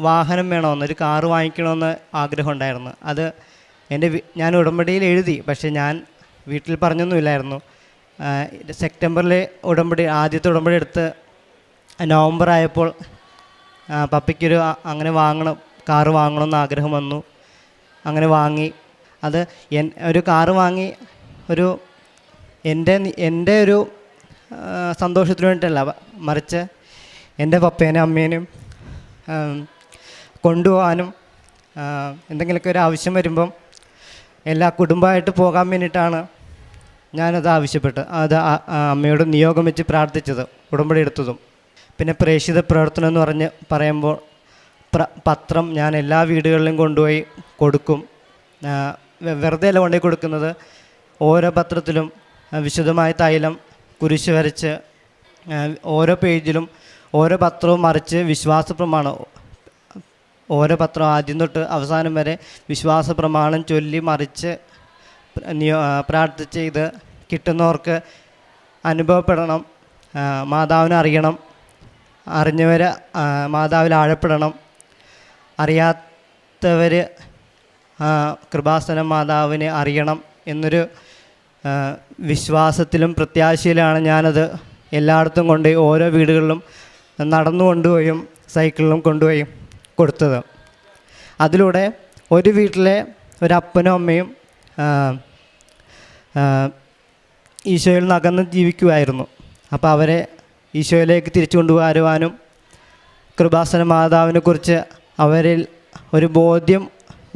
വാഹനം വേണമെന്ന്, ഒരു കാറ് വാങ്ങിക്കണമെന്ന് ആഗ്രഹമുണ്ടായിരുന്നു. അത് ഞാൻ ഉടമ്പടിയിൽ എഴുതി, പക്ഷേ ഞാൻ വീട്ടിൽ പറഞ്ഞൊന്നുമില്ലായിരുന്നു. സെപ്റ്റംബറിൽ ആദ്യത്തെ ഉടമ്പടി എടുത്ത് നവംബർ ആയപ്പോൾ പപ്പയ്ക്കൊരു കാറ് വാങ്ങണമെന്ന് ആഗ്രഹം വന്നു. അങ്ങനെ വാങ്ങി. അത് ഒരു കാറ് വാങ്ങി എൻ്റെ ഒരു സന്തോഷത്തിന് വേണ്ടിയിട്ടല്ല, മറിച്ച് എൻ്റെ പപ്പേനെയും അമ്മേനെയും കൊണ്ടുപോകാനും എന്തെങ്കിലുമൊക്കെ ഒരു ആവശ്യം വരുമ്പം എല്ലാ കുടുംബമായിട്ട് പോകാൻ വേണ്ടിയിട്ടാണ് ഞാനത് ആവശ്യപ്പെട്ടത്. അത് അമ്മയോട് നിയോഗം വെച്ച് പ്രാർത്ഥിച്ചത്, ഉടമ്പടി എടുത്തതും. പിന്നെ പ്രേക്ഷിത പ്രവർത്തനം എന്ന് പറയുമ്പോൾ പത്രം ഞാൻ എല്ലാ വീടുകളിലും കൊണ്ടുപോയി കൊടുക്കും. വെറുതെ അല്ല കൊണ്ടുപോയി കൊടുക്കുന്നത്. ഓരോ പത്രത്തിലും വിശുദ്ധമായ തൈലം കുരിശ് വരച്ച് ഓരോ പേജിലും ഓരോ പത്രവും മറിച്ച് വിശ്വാസ പ്രമാണം ഓരോ പത്രം ആദ്യം തൊട്ട് അവസാനം വരെ വിശ്വാസ പ്രമാണം ചൊല്ലി മറിച്ച് പ്രാർത്ഥിച്ച് ഇത് കിട്ടുന്നവർക്ക് അനുഭവപ്പെടണം, മാതാവിനെ അറിയണം, അറിഞ്ഞവർ മാതാവിൽ ആഴപ്പെടണം, അറിയാത്തവർ കൃപാസനം മാതാവിനെ അറിയണം എന്നൊരു വിശ്വാസത്തിലും പ്രത്യാശയിലാണ് ഞാനത് എല്ലായിടത്തും കൊണ്ടുപോയി ഓരോ വീടുകളിലും നടന്നു കൊണ്ടുപോയും സൈക്കിളിലും കൊണ്ടുപോയി കൊടുത്തത്. അതിലൂടെ ഒരു വീട്ടിലെ ഒരപ്പനും അമ്മയും ഈശോയിൽ നിന്ന് അകന്ന് ജീവിക്കുമായിരുന്നു. അപ്പോൾ അവരെ ഈശോയിലേക്ക് തിരിച്ചു കൊണ്ടുവരുവാനും കൃപാസന മാതാവിനെക്കുറിച്ച് അവരിൽ ഒരു ബോധ്യം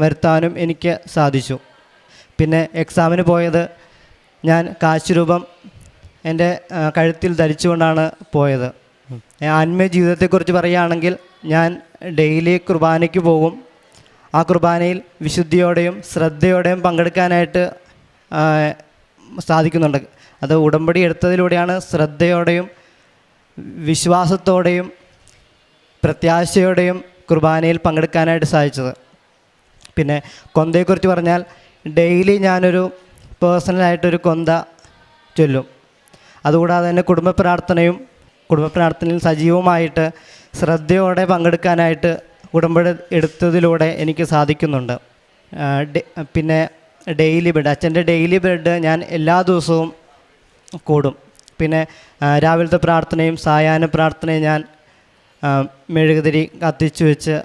വരുത്താനും എനിക്ക് സാധിച്ചു. പിന്നെ എക്സാമിന് പോയത് ഞാൻ കാശുരൂപം എൻ്റെ കഴുത്തിൽ ധരിച്ചുകൊണ്ടാണ് പോയത്. ആത്മീയ ജീവിതത്തെക്കുറിച്ച് പറയുകയാണെങ്കിൽ ഞാൻ ഡെയിലി കുർബാനയ്ക്ക് പോകും. ആ കുർബാനയിൽ വിശുദ്ധിയോടെയും ശ്രദ്ധയോടെയും പങ്കെടുക്കാനായിട്ട് സാധിക്കുന്നുണ്ട്. അത് ഉടമ്പടി എടുത്തതിലൂടെയാണ് ശ്രദ്ധയോടെയും വിശ്വാസത്തോടെയും പ്രത്യാശയോടെയും കുർബാനയിൽ പങ്കെടുക്കാനായിട്ട് സാധിച്ചത്. പിന്നെ കൊന്തയെക്കുറിച്ച് പറഞ്ഞാൽ ഡെയിലി ഞാനൊരു പേഴ്സണലായിട്ടൊരു കൊന്ത ചൊല്ലും. അതുകൂടാതെ തന്നെ കുടുംബ പ്രാർത്ഥനയിൽ സജീവമായിട്ട് ശ്രദ്ധയോടെ പങ്കെടുക്കാനായിട്ട് ഉടമ്പടി എടുത്തതിലൂടെ എനിക്ക് സാധിക്കുന്നുണ്ട്. പിന്നെ ഡെയിലി ബ്രെഡ്, അച്ഛൻ്റെ ഡെയിലി ബ്രെഡ് ഞാൻ എല്ലാ ദിവസവും കൂടും. പിന്നെ രാവിലത്തെ പ്രാർത്ഥനയും സായാഹ്ന പ്രാർത്ഥനയും ഞാൻ മെഴുകുതിരി കത്തിച്ചു വെച്ച്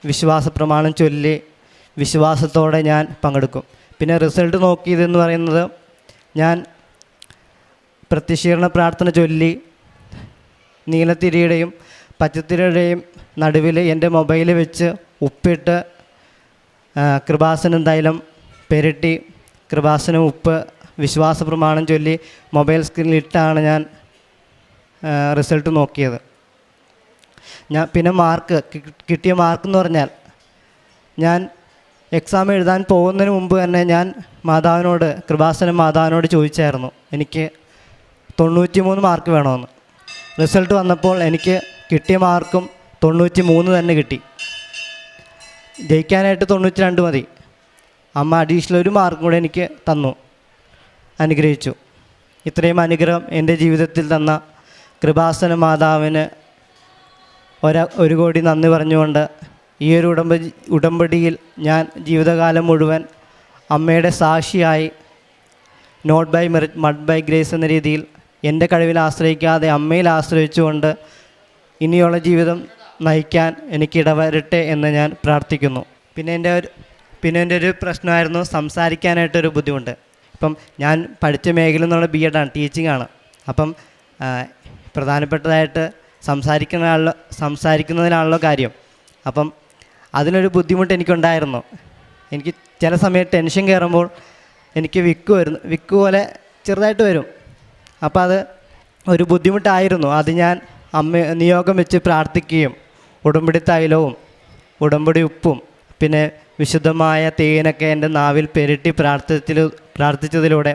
വിശ്വാസ പ്രമാണം ചൊല്ലി വിശ്വാസത്തോടെ ഞാൻ പങ്കെടുക്കും. പിന്നെ റിസൾട്ട് നോക്കിയതെന്ന് പറയുന്നത് ഞാൻ പ്രത്യക്ഷീകരണ പ്രാർത്ഥന ചൊല്ലി നീലത്തിരിയുടെയും പച്ചത്തിരിയുടെയും നടുവിൽ എൻ്റെ മൊബൈൽ വെച്ച് ഉപ്പിട്ട് കൃപാസനം തൈലം പെരട്ടി കൃപാസനം ഉപ്പ് വിശ്വാസ പ്രമാണം ചൊല്ലി മൊബൈൽ സ്ക്രീനിലിട്ടാണ് ഞാൻ റിസൾട്ട് നോക്കിയത്. പിന്നെ കിട്ടിയ മാർക്കെന്ന് പറഞ്ഞാൽ ഞാൻ എക്സാം എഴുതാൻ പോകുന്നതിന് മുമ്പ് തന്നെ ഞാൻ കൃപാസനം മാതാവിനോട് ചോദിച്ചായിരുന്നു എനിക്ക് 93 മാർക്ക് വേണമെന്ന്. റിസൾട്ട് വന്നപ്പോൾ എനിക്ക് കിട്ടിയ മാർക്കും 93 തന്നെ കിട്ടി. ജയിക്കാനായിട്ട് 92 മതി. അമ്മ അഡീഷണൽ ഒരു മാർക്കും കൂടെ എനിക്ക് തന്നു, അനുഗ്രഹിച്ചു. ഇത്രയും അനുഗ്രഹം എൻ്റെ ജീവിതത്തിൽ തന്ന കൃപാസന മാതാവിന് ഒരു കോടി നന്ദി പറഞ്ഞുകൊണ്ട് ഈ ഒരു ഉടമ്പടിയിൽ ഞാൻ ജീവിതകാലം മുഴുവൻ അമ്മയുടെ സാക്ഷിയായി not by merit but by grace എന്ന രീതിയിൽ എൻ്റെ കഴിവിൽ ആശ്രയിക്കാതെ അമ്മയിൽ ആശ്രയിച്ചുകൊണ്ട് ഇനിയുള്ള ജീവിതം നയിക്കാൻ എനിക്കിടവരട്ടെ എന്ന് ഞാൻ പ്രാർത്ഥിക്കുന്നു. പിന്നെ എൻ്റെ ഒരു പ്രശ്നമായിരുന്നു സംസാരിക്കാനായിട്ടൊരു ബുദ്ധിമുട്ട്. ഇപ്പം ഞാൻ പഠിച്ച മേഖല എന്നുള്ള BEd ആണ്, ടീച്ചിങ് ആണ്. അപ്പം പ്രധാനപ്പെട്ടതായിട്ട് സംസാരിക്കുന്നതിനാണല്ലോ കാര്യം. അപ്പം അതിനൊരു ബുദ്ധിമുട്ട് എനിക്കുണ്ടായിരുന്നു. എനിക്ക് ചില സമയം ടെൻഷൻ കയറുമ്പോൾ എനിക്ക് വിക്ക് പോലെ ചെറുതായിട്ട് വരും. അപ്പോൾ അത് ഒരു ബുദ്ധിമുട്ടായിരുന്നു. അത് ഞാൻ നിയോഗം വെച്ച് പ്രാർത്ഥിക്കുകയും ഉടമ്പടി തൈലവും ഉടമ്പടി ഉപ്പും പിന്നെ വിശുദ്ധമായ തേനൊക്കെ എൻ്റെ നാവിൽ പെരട്ടി പ്രാർത്ഥിച്ചതിലൂടെ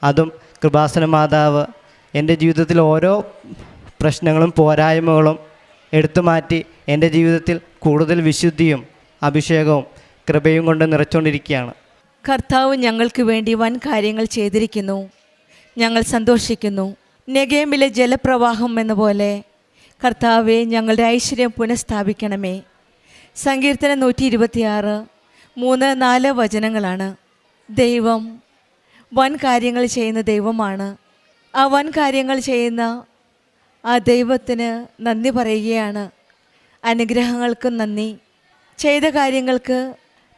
അതും കൃപാസന മാതാവ് എൻ്റെ ജീവിതത്തിൽ ഓരോ പ്രശ്നങ്ങളും പോരായ്മകളും എടുത്തു മാറ്റി എൻ്റെ ജീവിതത്തിൽ കൂടുതൽ വിശുദ്ധിയും അഭിഷേകവും കൃപയും കൊണ്ട് നിറച്ചുകൊണ്ടിരിക്കുകയാണ്. കർത്താവ് ഞങ്ങൾക്ക് വേണ്ടി വൻ കാര്യങ്ങൾ ചെയ്തിരിക്കുന്നു. ഞങ്ങൾ സന്തോഷിക്കുന്നു. നെഗേമിലെ ജലപ്രവാഹം എന്ന പോലെ കർത്താവെ ഞങ്ങളുടെ ഐശ്വര്യം പുനഃസ്ഥാപിക്കണമേ. സങ്കീർത്തനം 126 3-4 വചനങ്ങളാണ്. ദൈവം വൻ കാര്യങ്ങൾ ചെയ്യുന്ന ദൈവമാണ്. ആ വൻ കാര്യങ്ങൾ ചെയ്യുന്ന ആ ദൈവത്തിന് നന്ദി പറയുകയാണ്. അനുഗ്രഹങ്ങൾക്കും നന്ദി. ചെയ്ത കാര്യങ്ങൾക്ക്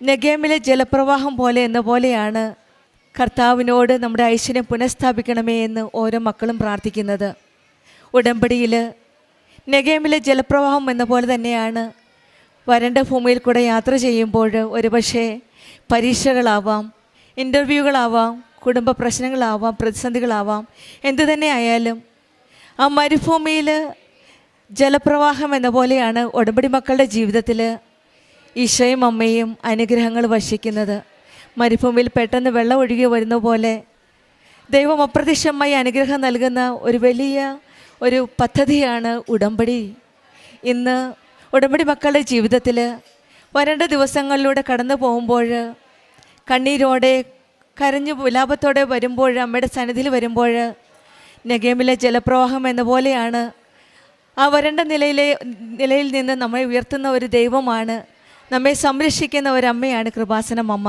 നെഗേമിലെ ജലപ്രവാഹം പോലെ എന്ന പോലെയാണ് കർത്താവിനോട് നമ്മുടെ ഐശ്വര്യം പുനഃസ്ഥാപിക്കണമേ എന്ന് ഓരോ മക്കളും പ്രാർത്ഥിക്കുന്നത്. ഉടമ്പടിയിൽ നെഗേമിലെ ജലപ്രവാഹം എന്ന പോലെ തന്നെയാണ് വരണ്ട ഭൂമിയിൽ കൂടെ യാത്ര ചെയ്യുമ്പോൾ ഒരുപക്ഷെ പരീക്ഷകളാവാം, ഇൻ്റർവ്യൂകളാവാം, കുടുംബ പ്രശ്നങ്ങളാവാം, പ്രതിസന്ധികളാവാം, എന്തു തന്നെ ആയാലും ആ മരുഭൂമിയിൽ ജലപ്രവാഹം എന്ന പോലെയാണ് ഉടമ്പടി മക്കളുടെ ജീവിതത്തിൽ ഈശോയും അമ്മയും അനുഗ്രഹങ്ങൾ വർഷിക്കുന്നത്. മരുഭൂമിയിൽ പെട്ടെന്ന് വെള്ളം ഒഴുകി വരുന്ന പോലെ ദൈവം അപ്രത്യക്ഷമായി അനുഗ്രഹം നൽകുന്ന ഒരു വലിയ ഒരു പദ്ധതിയാണ് ഉടമ്പടി. ഇന്ന് ഉടമ്പടി മക്കളുടെ ജീവിതത്തിൽ വരേണ്ട ദിവസങ്ങളിലൂടെ കടന്നു പോകുമ്പോൾ കണ്ണീരോടെ കരഞ്ഞു വിലാപത്തോടെ വരുമ്പോൾ, അമ്മയുടെ സന്നിധിയിൽ വരുമ്പോൾ നെഗേമിലെ ജലപ്രവാഹം എന്ന പോലെയാണ് ആ വരണ്ട നിലയിൽ നിന്ന് നമ്മെ ഉയർത്തുന്ന ഒരു ദൈവമാണ്, നമ്മെ സംരക്ഷിക്കുന്ന ഒരമ്മയാണ് കൃപാസനം അമ്മ.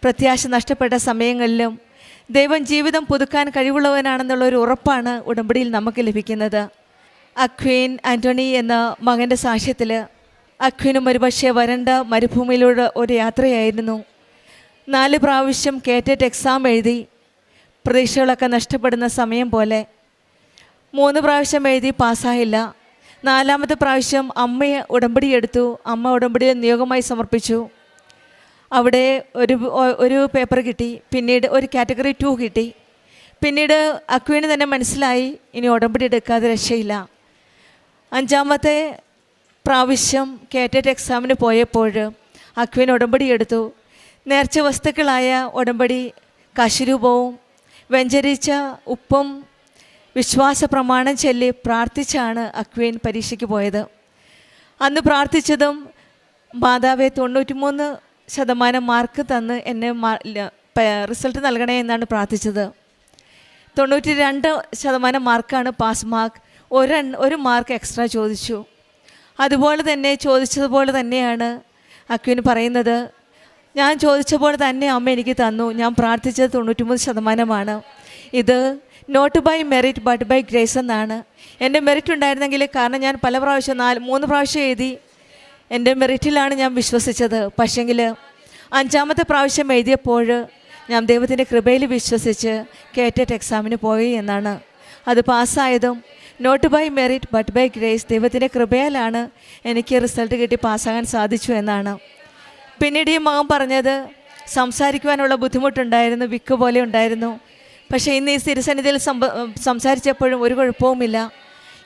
പ്രത്യാശ നഷ്ടപ്പെട്ട സമയങ്ങളിലും ദൈവം ജീവിതം പുതുക്കാൻ കഴിവുള്ളവനാണെന്നുള്ള ഒരു ഉറപ്പാണ് ഉടമ്പടിയിൽ നമുക്ക് ലഭിക്കുന്നത്. അക്വീൻ ആൻ്റണി എന്ന മകൻ്റെ സാക്ഷ്യത്തിൽ അക്വീനും ഒരുപക്ഷെ വരണ്ട മരുഭൂമിയിലൂടെ ഒരു യാത്രയായിരുന്നു. 4 പ്രാവശ്യം കേറ്ററ്റ് എക്സാം എഴുതി, പ്രതീക്ഷകളൊക്കെ നഷ്ടപ്പെടുന്ന സമയം പോലെ 3 പ്രാവശ്യം എഴുതി പാസ്സായില്ല. 4ാമത്തെ പ്രാവശ്യം അമ്മയെ ഉടമ്പടി എടുത്തു. അമ്മ ഉടമ്പടിയിൽ നിയോഗമായി സമർപ്പിച്ചു. അവിടെ ഒരു പേപ്പർ കിട്ടി, പിന്നീട് ഒരു കാറ്റഗറി 2 കിട്ടി. പിന്നീട് അക്വീന് തന്നെ മനസ്സിലായി ഇനി ഉടമ്പടി എടുക്കാതെ രക്ഷയില്ല. 5ാമത്തെ പ്രാവശ്യം കേറ്ററ്റ് എക്സാമിന് പോയപ്പോൾ അക്വീൻ ഉടമ്പടി എടുത്തു. നേർച്ച വസ്തുക്കളായ ഉടമ്പടി കാശിരൂപവും വെഞ്ചരിച്ച ഉപ്പും വിശ്വാസ പ്രമാണം ചൊല്ലി പ്രാർത്ഥിച്ചാണ് അക്വീൻ പരീക്ഷയ്ക്ക് പോയത്. അന്ന് പ്രാർത്ഥിച്ചതും മാതാവെ 93% മാർക്ക് തന്ന് എന്നെ റിസൾട്ട് നൽകണേ എന്നാണ് പ്രാർത്ഥിച്ചത്. 92% മാർക്കാണ് പാസ് മാർക്ക്. ഒരു മാർക്ക് എക്സ്ട്രാ ചോദിച്ചു. അതുപോലെ തന്നെ ചോദിച്ചതുപോലെ തന്നെയാണ് അക്വീൻ പറയുന്നത്, ഞാൻ ചോദിച്ചപ്പോൾ തന്നെ അമ്മ എനിക്ക് തന്നു. ഞാൻ പ്രാർത്ഥിച്ചത് 93%. ഇത് not by merit but by grace എന്നാണ്. എൻ്റെ മെറിറ്റ് ഉണ്ടായിരുന്നെങ്കിൽ, കാരണം ഞാൻ പല പ്രാവശ്യം 3 പ്രാവശ്യം എഴുതി, എൻ്റെ മെറിറ്റിലാണ് ഞാൻ വിശ്വസിച്ചത്. പക്ഷെങ്കിൽ 5ാമത്തെ പ്രാവശ്യം എഴുതിയപ്പോൾ ഞാൻ ദൈവത്തിൻ്റെ കൃപയിൽ വിശ്വസിച്ച് കേറ്ററ്റ് എക്സാമിന് പോയി എന്നാണ്. അത് പാസ്സായതും not by merit but by grace, ദൈവത്തിൻ്റെ കൃപയാലാണ് എനിക്ക് റിസൾട്ട് കിട്ടി പാസ്സാകാൻ സാധിച്ചു എന്നാണ്. പിന്നീട് ഈ മകൻ പറഞ്ഞത് സംസാരിക്കുവാനുള്ള ബുദ്ധിമുട്ടുണ്ടായിരുന്നു, വിക്ക് പോലെ ഉണ്ടായിരുന്നു. പക്ഷേ ഇന്ന് ഈ തിരുസന്നിധിയിൽ സംസാരിച്ചപ്പോഴും ഒരു കുഴപ്പവുമില്ല.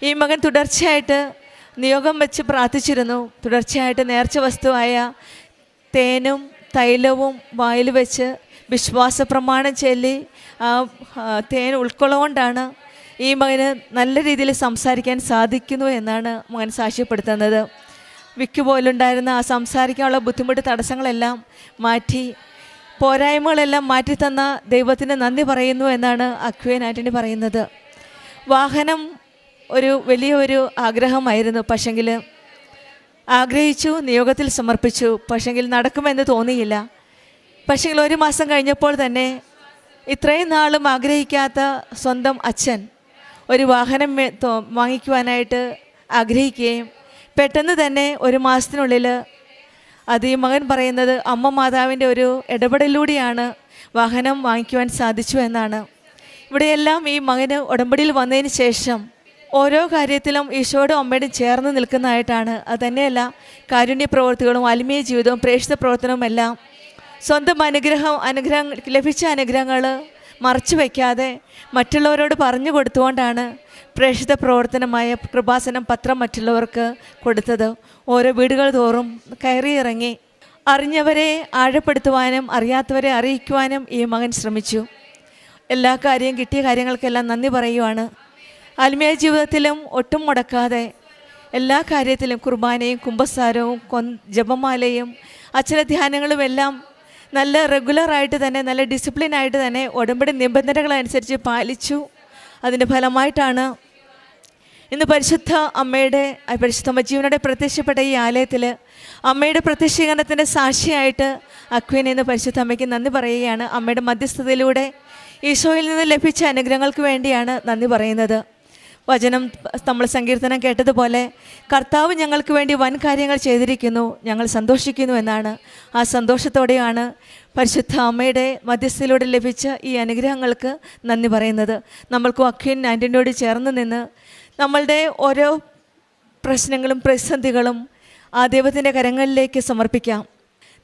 ഈ മകൻ തുടർച്ചയായിട്ട് നിയോഗം വെച്ച് പ്രാർത്ഥിച്ചിരുന്നു. തുടർച്ചയായിട്ട് നേർച്ച വസ്തുവായ തേനും തൈലവും വായിൽ വെച്ച് വിശ്വാസ പ്രമാണം ചൊല്ലി തേൻ ഉൾക്കൊള്ളുകൊണ്ടാണ് ഈ മകന് നല്ല രീതിയിൽ സംസാരിക്കാൻ സാധിക്കുന്നു എന്നാണ് മകൻ സാക്ഷ്യപ്പെടുത്തുന്നത്. വിക്ക് പോലുണ്ടായിരുന്ന ആ സംസാരിക്കാനുള്ള ബുദ്ധിമുട്ട്, തടസ്സങ്ങളെല്ലാം മാറ്റി, പോരായ്മകളെല്ലാം മാറ്റിത്തന്ന ദൈവത്തിന് നന്ദി പറയുന്നു എന്നാണ് അക്വീൻ ആൻ്റണി പറയുന്നത്. വാഹനം വലിയൊരു ആഗ്രഹമായിരുന്നു. പക്ഷെങ്കിൽ ആഗ്രഹിച്ചു, നിയോഗത്തിൽ സമർപ്പിച്ചു. പക്ഷെങ്കിൽ നടക്കുമെന്ന് തോന്നിയില്ല. പക്ഷെങ്കിൽ 1 മാസം കഴിഞ്ഞപ്പോൾ തന്നെ ഇത്രയും നാളും ആഗ്രഹിക്കാത്ത സ്വന്തം അച്ഛൻ ഒരു വാഹനം വാങ്ങിക്കുവാനായിട്ട് ആഗ്രഹിക്കുകയും പെട്ടെന്ന് തന്നെ 1 മാസത്തിനുള്ളിൽ, അത് ഈ മകൻ പറയുന്നത് അമ്മ മാതാവിൻ്റെ ഒരു ഇടപെടലിലൂടെയാണ് വാഹനം വാങ്ങിക്കുവാൻ സാധിച്ചു എന്നാണ്. ഇവിടെയെല്ലാം ഈ മകന് ഉടമ്പടിയിൽ വന്നതിന് ശേഷം ഓരോ കാര്യത്തിലും ഈശോയോടും അമ്മയോടും ചേർന്ന് നിൽക്കുന്നതായിട്ടാണ്. അത് തന്നെയല്ല, കാരുണ്യ പ്രവർത്തികളും ആത്മീയ ജീവിതവും പ്രേക്ഷിത പ്രവർത്തനവും എല്ലാം സ്വന്തം അനുഗ്രഹം ലഭിച്ച അനുഗ്രഹങ്ങൾ മറച്ചു വയ്ക്കാതെ മറ്റുള്ളവരോട് പറഞ്ഞു കൊടുത്തുകൊണ്ടാണ് പ്രേക്ഷിത പ്രവർത്തനമായ കൃപാസനം പത്രം മറ്റുള്ളവർക്ക് കൊടുത്തത്. ഓരോ വീടുകൾ തോറും കയറിയിറങ്ങി അറിഞ്ഞവരെ ആഴപ്പെടുത്തുവാനും അറിയാത്തവരെ അറിയിക്കുവാനും ഈ മകൻ ശ്രമിച്ചു. എല്ലാ കിട്ടിയ കാര്യങ്ങൾക്കെല്ലാം നന്ദി പറയുവാണ്. ആത്മീയ ജീവിതത്തിലും ഒട്ടും മുടക്കാതെ എല്ലാ കാര്യത്തിലും കുർബാനയും കുമ്പസാരവും ജപമാലയും അച്ഛന ധ്യാനങ്ങളും എല്ലാം നല്ല റെഗുലറായിട്ട് തന്നെ, നല്ല ഡിസിപ്ലിനായിട്ട് തന്നെ ഉടമ്പടി നിബന്ധനകളനുസരിച്ച് പാലിച്ചു. അതിൻ്റെ ഫലമായിട്ടാണ് ഇന്ന് പരിശുദ്ധ അമ്മജീവനോടെ പ്രത്യക്ഷപ്പെട്ട ഈ ആലയത്തിൽ അമ്മയുടെ പ്രത്യക്ഷീകരണത്തിൻ്റെ സാക്ഷിയായിട്ട് അക്വീൻ ഇന്ന് പരിശുദ്ധ അമ്മയ്ക്ക് നന്ദി പറയുകയാണ്. അമ്മയുടെ മധ്യസ്ഥതയിലൂടെ ഈശോയിൽ നിന്ന് ലഭിച്ച അനുഗ്രഹങ്ങൾക്ക് വേണ്ടിയാണ് നന്ദി പറയുന്നത്. വചനം നമ്മൾ സങ്കീർത്തനം കേട്ടതുപോലെ കർത്താവ് ഞങ്ങൾക്ക് വേണ്ടി വൻ കാര്യങ്ങൾ ചെയ്തിരിക്കുന്നു, ഞങ്ങൾ സന്തോഷിക്കുന്നു എന്നാണ്. ആ സന്തോഷത്തോടെയാണ് പരിശുദ്ധ അമ്മയുടെ മധ്യസ്ഥയിലൂടെ ലഭിച്ച ഈ അനുഗ്രഹങ്ങൾക്ക് നന്ദി പറയുന്നത്. നമ്മൾക്കും അക്വീൻ ആൻ്റണിയോട് ചേർന്ന് നിന്ന് നമ്മളുടെ ഓരോ പ്രശ്നങ്ങളും പ്രതിസന്ധികളും ആ ദൈവത്തിൻ്റെ കരങ്ങളിലേക്ക് സമർപ്പിക്കാം.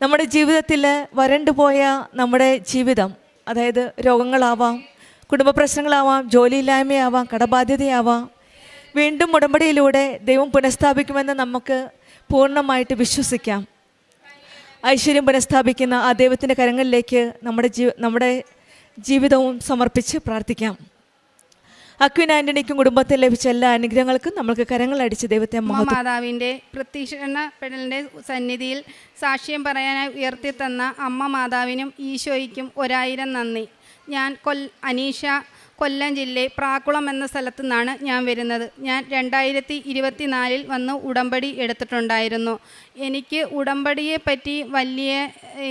നമ്മുടെ ജീവിതത്തിൽ വരണ്ടുപോയ നമ്മുടെ ജീവിതം, അതായത് രോഗങ്ങളാവാം, കുടുംബ പ്രശ്നങ്ങളാവാം, ജോലിയില്ലായ്മയാവാം, കടബാധ്യതയാവാം, വീണ്ടും ഉടമ്പടിയിലൂടെ ദൈവം പുനഃസ്ഥാപിക്കുമെന്ന് നമുക്ക് പൂർണ്ണമായിട്ട് വിശ്വസിക്കാം. ഐശ്വര്യം പുനഃസ്ഥാപിക്കുന്ന ആ ദൈവത്തിൻ്റെ കരങ്ങളിലേക്ക് നമ്മുടെ ജീവിതവും സമർപ്പിച്ച് പ്രാർത്ഥിക്കാം. അക്വിൻ ആൻ്റണിക്കും കുടുംബത്തിൽ ലഭിച്ച എല്ലാ അനുഗ്രഹങ്ങൾക്കും നമ്മൾക്ക് കരങ്ങളടിച്ച് ദൈവത്തെ മാതാവിൻ്റെ പ്രത്യക്ഷപ്പെടലിൻ്റെ സന്നിധിയിൽ സാക്ഷ്യം പറയാനായി ഉയർത്തിത്തന്ന അമ്മ മാതാവിനും ഈശോയ്ക്കും 1000 നന്ദി. ഞാൻ അനീഷ, കൊല്ലം ജില്ലയിൽ പ്രാക്കുളം എന്ന സ്ഥലത്തു നിന്നാണ് ഞാൻ വരുന്നത്. ഞാൻ 2024 വന്ന് ഉടമ്പടി എടുത്തിട്ടുണ്ടായിരുന്നു. എനിക്ക് ഉടമ്പടിയെ പറ്റി വലിയ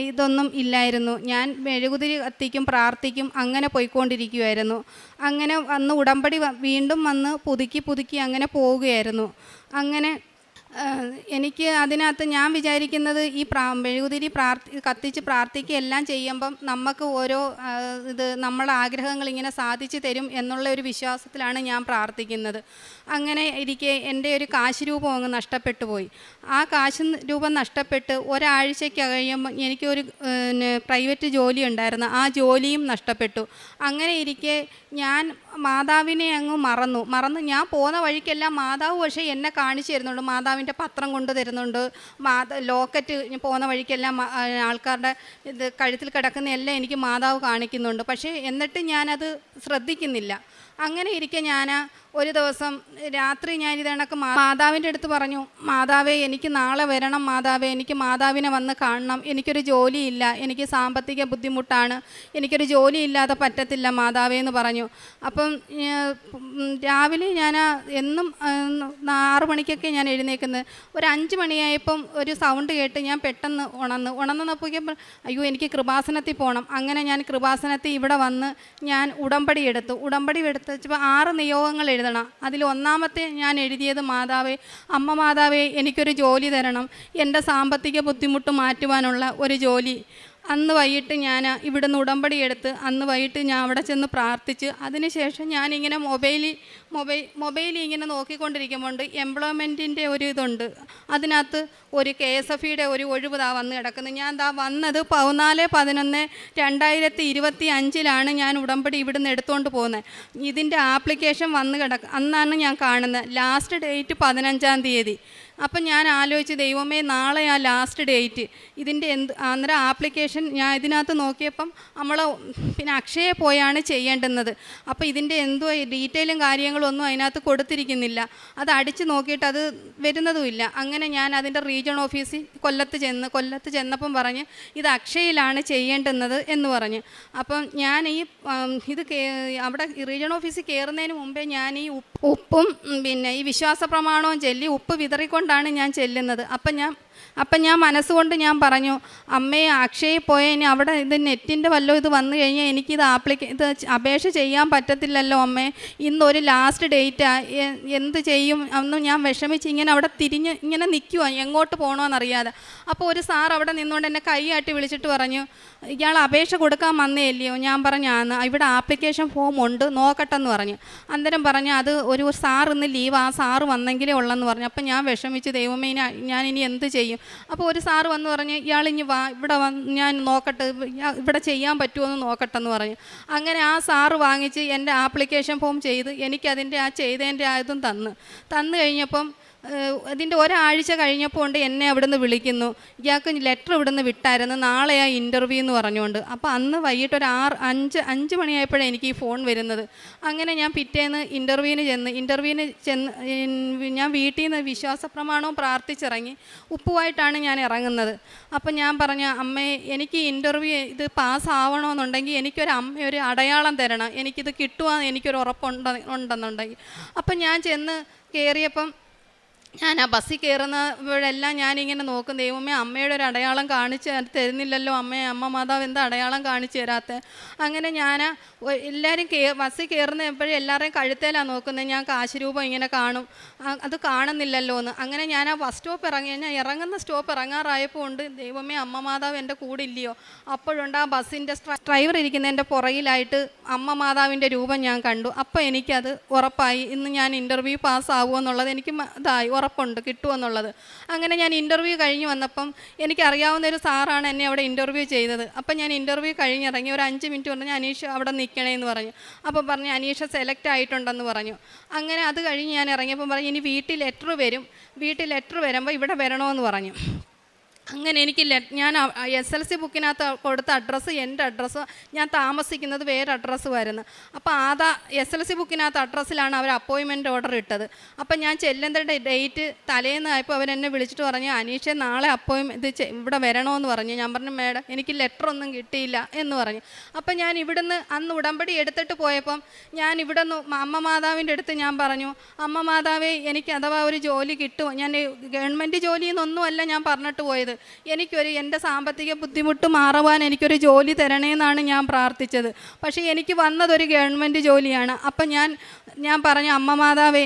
ഇതൊന്നും ഇല്ലായിരുന്നു. ഞാൻ മെഴുകുതിരി കത്തിക്കും, പ്രാർത്ഥിക്കും, അങ്ങനെ പോയിക്കൊണ്ടിരിക്കുമായിരുന്നു. അങ്ങനെ വന്ന് ഉടമ്പടി വീണ്ടും വന്ന് പുതുക്കി അങ്ങനെ പോവുകയായിരുന്നു. അങ്ങനെ എനിക്ക് അതിനകത്ത് ഞാൻ വിചാരിക്കുന്നത് ഈ മെഴുകുതിരി കത്തിച്ച് പ്രാർത്ഥിക്കുക എല്ലാം ചെയ്യുമ്പം നമുക്ക് ഓരോ നമ്മളെ ആഗ്രഹങ്ങൾ ഇങ്ങനെ സാധിച്ചു തരും എന്നുള്ള ഒരു വിശ്വാസത്തിലാണ് ഞാൻ പ്രാർത്ഥിക്കുന്നത്. അങ്ങനെ ഇരിക്കെ എൻ്റെ ഒരു കാശ് രൂപം അങ്ങ് നഷ്ടപ്പെട്ടു പോയി. ആ കാശ് രൂപം നഷ്ടപ്പെട്ട് ഒരാഴ്ചയ്ക്ക് കഴിയുമ്പോൾ എനിക്കൊരു പ്രൈവറ്റ് ജോലി ഉണ്ടായിരുന്നു, ആ ജോലിയും നഷ്ടപ്പെട്ടു. അങ്ങനെ ഇരിക്കെ ഞാൻ മാതാവിനെ അങ്ങ് മറന്നു. ഞാൻ പോകുന്ന വഴിക്കെല്ലാം മാതാവ് പക്ഷേ എന്നെ കാണിച്ചു തരുന്നുണ്ട്, മാതാവിൻ്റെ പത്രം കൊണ്ട് തരുന്നുണ്ട്, ലോക്കറ്റ് പോകുന്ന വഴിക്കെല്ലാം ആൾക്കാരുടെ ഇത് കഴുത്തിൽ കിടക്കുന്ന എല്ലാം എനിക്ക് മാതാവ് കാണിക്കുന്നുണ്ട്. പക്ഷേ എന്നിട്ട് ഞാനത് ശ്രദ്ധിക്കുന്നില്ല. അങ്ങനെ ഇരിക്കെ ഞാൻ ഒരു ദിവസം രാത്രി ഞാൻ ഇത് കണക്ക് മാതാവിൻ്റെ അടുത്ത് പറഞ്ഞു, മാതാവേ എനിക്ക് നാളെ വരണം, മാതാവേ എനിക്ക് മാതാവിനെ വന്ന് കാണണം, എനിക്കൊരു ജോലിയില്ല, എനിക്ക് സാമ്പത്തിക ബുദ്ധിമുട്ടാണ്, എനിക്കൊരു ജോലി ഇല്ലാതെ പറ്റത്തില്ല മാതാവേ എന്ന് പറഞ്ഞു. അപ്പം രാവിലെ ഞാൻ എന്നും 6 മണിക്കൊക്കെ ഞാൻ എഴുന്നേക്കുന്നത്. ഒരു 5 മണിയായപ്പം ഒരു സൗണ്ട് കേട്ട് ഞാൻ പെട്ടെന്ന് ഉണന്ന് നോക്കിയപ്പോൾ അയ്യോ എനിക്ക് കൃപാസനത്തിൽ പോകണം. അങ്ങനെ ഞാൻ കൃപാസനത്തിൽ ഇവിടെ വന്ന് ഞാൻ ഉടമ്പടി എടുത്തു വെച്ചപ്പോൾ 6 നിയോഗങ്ങൾ എഴുതണം. അതിൽ ഒന്നാമത്തെ ഞാൻ എഴുതിയത്, മാതാവേ, അമ്മ മാതാവേ, എനിക്കൊരു ജോലി തരണം, എൻ്റെ സാമ്പത്തിക ബുദ്ധിമുട്ട് മാറ്റുവാനുള്ള ഒരു ജോലി. അന്ന് വൈകിട്ട് ഞാൻ ഇവിടുന്ന് ഉടമ്പടി എടുത്ത് അന്ന് വൈകിട്ട് ഞാൻ അവിടെ ചെന്ന് പ്രാർത്ഥിച്ച് അതിനുശേഷം ഞാനിങ്ങനെ മൊബൈൽ ഇങ്ങനെ നോക്കിക്കൊണ്ടിരിക്കുമ്പോൾ എംപ്ലോയ്മെൻറ്റിൻ്റെ ഒരു ഇതുണ്ട്, അതിനകത്ത് ഒരു KSFE-യുടെ ഒരു ഒഴിവ് വന്ന് കിടക്കുന്നത്. ഞാൻ വന്നത് 14/11/2025 ഞാൻ ഉടമ്പടി ഇവിടുന്ന് എടുത്തുകൊണ്ട് പോകുന്നത്. ഇതിൻ്റെ ആപ്ലിക്കേഷൻ അന്നാണ് ഞാൻ കാണുന്നത്. ലാസ്റ്റ് ഡേറ്റ് 15-ാം തീയതി. അപ്പം ഞാൻ ആലോചിച്ച്, ദൈവമേ നാളെ ആ ലാസ്റ്റ് ഡേറ്റ്, ഇതിൻ്റെ അന്നേരം ആപ്ലിക്കേഷൻ ഞാൻ ഇതിനകത്ത് നോക്കിയപ്പം നമ്മൾ പിന്നെ അക്ഷയ പോയാണ് ചെയ്യേണ്ടുന്നത്. അപ്പോൾ ഇതിൻ്റെ ഡീറ്റെയിലും കാര്യങ്ങളും ഒന്നും അതിനകത്ത് കൊടുത്തിരിക്കുന്നില്ല. അത് അടിച്ച് നോക്കിയിട്ട് അത് വരുന്നതുമില്ല. അങ്ങനെ ഞാൻ അതിൻ്റെ റീജിയൺ ഓഫീസിൽ കൊല്ലത്ത് ചെന്നപ്പം പറഞ്ഞ് ഇത് അക്ഷയയിലാണ് ചെയ്യേണ്ടുന്നത് എന്ന് പറഞ്ഞ്. അപ്പം ഞാൻ അവിടെ റീജിയൺ ഓഫീസിൽ കയറുന്നതിന് മുമ്പേ ഞാൻ ഈ ഉപ്പും പിന്നെ ഈ വിശ്വാസ പ്രമാണവും ചൊല്ലി ഉപ്പ് വിതറിക്കൊണ്ടാണ് ഞാൻ ചെല്ലുന്നത്. അപ്പം ഞാൻ മനസ്സുകൊണ്ട് ഞാൻ പറഞ്ഞു, അമ്മയെ അക്ഷയയിൽ പോയതിന് അവിടെ ഇത് നെറ്റിൻ്റെ വല്ലതും ഇത് വന്നു കഴിഞ്ഞാൽ എനിക്കിത് ഇത് അപേക്ഷ ചെയ്യാൻ പറ്റത്തില്ലല്ലോ അമ്മേ, ഇന്നൊരു ലാസ്റ്റ് ഡേറ്റാണ്, എന്ത് ചെയ്യും അന്ന് ഞാൻ വിഷമിച്ച് ഇങ്ങനെ അവിടെ തിരിഞ്ഞ് ഇങ്ങനെ നിൽക്കുവാ, എങ്ങോട്ട് പോകണമെന്നറിയാതെ. അപ്പോൾ ഒരു സാർ അവിടെ നിന്നുകൊണ്ട് എന്നെ കൈയാട്ടി വിളിച്ചിട്ട് പറഞ്ഞു, ഇയാൾ അപേക്ഷ കൊടുക്കാൻ വന്നേ അല്ലയോ? ഞാൻ പറഞ്ഞു ഇവിടെ ആപ്ലിക്കേഷൻ ഫോം ഉണ്ട്, നോക്കട്ടെന്ന് പറഞ്ഞു. അന്നേരം പറഞ്ഞു അത് ഒരു സാർ ഇന്ന് ലീവ്, ആ സാറ് വന്നെങ്കിലേ ഉള്ളെന്ന് പറഞ്ഞു. അപ്പം ഞാൻ വിഷമിച്ച്, ദൈവമേ ഞാൻ ഇനി എന്ത് ചെയ്യും? അപ്പോൾ ഒരു സാറ് വന്ന് പറഞ്ഞ് ഇയാളിഞ്ഞ് വാ, ഇവിടെ ഞാൻ നോക്കട്ടെ, ഇവിടെ ചെയ്യാൻ പറ്റുമോ നോക്കട്ടെന്ന് പറഞ്ഞു. അങ്ങനെ ആ സാറ് വാങ്ങിച്ച് എൻ്റെ ആപ്ലിക്കേഷൻ ഫോം ചെയ്ത് എനിക്കതിൻ്റെ ചെയ്തതിൻ്റെ ഇതും തന്നു കഴിഞ്ഞപ്പം ഇതിൻ്റെ ഒരാഴ്ച കഴിഞ്ഞപ്പോൾ കൊണ്ട് എന്നെ അവിടുന്ന് വിളിക്കുന്നു, ഇയാൾക്ക് ലെറ്റർ ഇവിടുന്ന് വിട്ടായിരുന്നു, നാളെ ആ ഇൻ്റർവ്യൂ എന്ന് പറഞ്ഞുകൊണ്ട്. അപ്പോൾ അന്ന് വൈകിട്ട് ഒരു 5 മണിയായപ്പോഴാണ് എനിക്ക് ഈ ഫോൺ വരുന്നത്. അങ്ങനെ ഞാൻ പിറ്റേന്ന് ഇൻ്റർവ്യൂവിന് ചെന്ന് ഞാൻ വീട്ടിൽ നിന്ന് വിശ്വാസ പ്രമാണവും പ്രാർത്ഥിച്ചിറങ്ങി ഉപ്പുമായിട്ടാണ് ഞാൻ ഇറങ്ങുന്നത്. അപ്പം ഞാൻ പറഞ്ഞ, അമ്മേ എനിക്ക് ഇൻ്റർവ്യൂ ഇത് പാസ്സാവണമെന്നുണ്ടെങ്കിൽ ഒരു അടയാളം തരണം, എനിക്കിത് കിട്ടുവാന്ന് എനിക്കൊരു ഉറപ്പുണ്ടെന്നുണ്ടെങ്കിൽ. അപ്പം ഞാൻ ചെന്ന് കയറിയപ്പം ഞാൻ ആ ബസ്സിൽ കയറുന്നവരെല്ലാം ഞാനിങ്ങനെ നോക്കും, ദൈവമേ അമ്മയുടെ ഒരു അടയാളം കാണിച്ച് തരുന്നില്ലല്ലോ അമ്മ മാതാവ് എന്താ അടയാളം കാണിച്ചു തരാത്ത. അങ്ങനെ ഞാൻ എല്ലാവരും ബസ്സിൽ കയറുന്ന എപ്പോഴും എല്ലാവരെയും കഴുത്തേലാണ് നോക്കുന്നത്. ഞാൻ കാശ് രൂപം ഇങ്ങനെ കാണും, അത് കാണുന്നില്ലല്ലോ എന്ന്. അങ്ങനെ ഞാൻ ആ ബസ് സ്റ്റോപ്പ് ഞാൻ ഇറങ്ങുന്ന സ്റ്റോപ്പ് ഇറങ്ങാറായപ്പോൾ ഉണ്ട്, ദൈവമേ അമ്മ മാതാവ് എൻ്റെ കൂടെ ഇല്ലയോ? അപ്പോഴുണ്ട് ആ ബസ്സിൻ്റെ ഡ്രൈവർ ഇരിക്കുന്നതിൻ്റെ പുറകിലായിട്ട് അമ്മ മാതാവിൻ്റെ രൂപം ഞാൻ കണ്ടു. അപ്പോൾ എനിക്കത് ഉറപ്പായി, ഇന്ന് ഞാൻ ഇൻ്റർവ്യൂ പാസ്സാവുമോ എന്നുള്ളത് എനിക്ക് ഉറപ്പുണ്ട്, കിട്ടുമെന്നുള്ളത്. അങ്ങനെ ഞാൻ ഇൻ്റർവ്യൂ കഴിഞ്ഞ് വന്നപ്പം എനിക്കറിയാവുന്ന ഒരു സാറാണ് എന്നെ അവിടെ ഇൻ്റർവ്യൂ ചെയ്തത്. അപ്പം ഞാൻ ഇൻ്റർവ്യൂ കഴിഞ്ഞിറങ്ങി ഒരു 5 മിനിറ്റ് കൊണ്ട് ഞാൻ അനീഷ അവിടെ നിൽക്കണേന്ന് പറഞ്ഞു. അപ്പോൾ പറഞ്ഞു അനീഷ സെലക്ട് ആയിട്ടുണ്ടെന്ന് പറഞ്ഞു. അങ്ങനെ അത് കഴിഞ്ഞ് ഞാൻ ഇറങ്ങിയപ്പം പറഞ്ഞു, ഇനി വീട്ടിൽ ലെറ്റർ വരുമ്പോൾ ഇവിടെ വരണമെന്ന് പറഞ്ഞു. അങ്ങനെ എനിക്ക് ഞാൻ SLC ബുക്കിനകത്ത് കൊടുത്ത അഡ്രസ്സ് എൻ്റെ അഡ്രസ്സ്, ഞാൻ താമസിക്കുന്നത് വേറെ അഡ്രസ്സ് വരുന്നു. അപ്പോൾ SLC ബുക്കിനകത്ത് അഡ്രസ്സിലാണ് അവർ അപ്പോയിൻമെൻറ്റ് ഓർഡർ ഇട്ടത്. അപ്പം ഞാൻ ചെല്ലേണ്ട ഡേറ്റ് തലേന്നായപ്പോൾ അവരെന്നെ വിളിച്ചിട്ട് പറഞ്ഞു, അനീഷെ നാളെ ഇവിടെ വരണമെന്ന് പറഞ്ഞു. ഞാൻ പറഞ്ഞു മേഡം എനിക്ക് ലെറ്ററൊന്നും കിട്ടിയില്ല എന്ന് പറഞ്ഞു. അപ്പം ഞാൻ ഇവിടുന്ന് അന്ന് ഉടമ്പടി എടുത്തിട്ട് പോയപ്പം ഞാൻ ഇവിടുന്ന് അമ്മ മാതാവിൻ്റെ അടുത്ത് ഞാൻ പറഞ്ഞു, അമ്മ മാതാവേ എനിക്ക് അഥവാ ഒരു ജോലി കിട്ടുമോ? ഞാൻ ഗവൺമെൻറ് ജോലിയെന്നൊന്നുമല്ല ഞാൻ പറഞ്ഞിട്ട് പോയത്, എൻ്റെ സാമ്പത്തിക ബുദ്ധിമുട്ട് മാറുവാൻ എനിക്കൊരു ജോലി തരണേന്നാണ് ഞാൻ പ്രാർത്ഥിച്ചത്. പക്ഷേ എനിക്ക് വന്നതൊരു ഗവൺമെൻറ് ജോലിയാണ്. അപ്പം ഞാൻ പറഞ്ഞു, അമ്മ മാതാവേ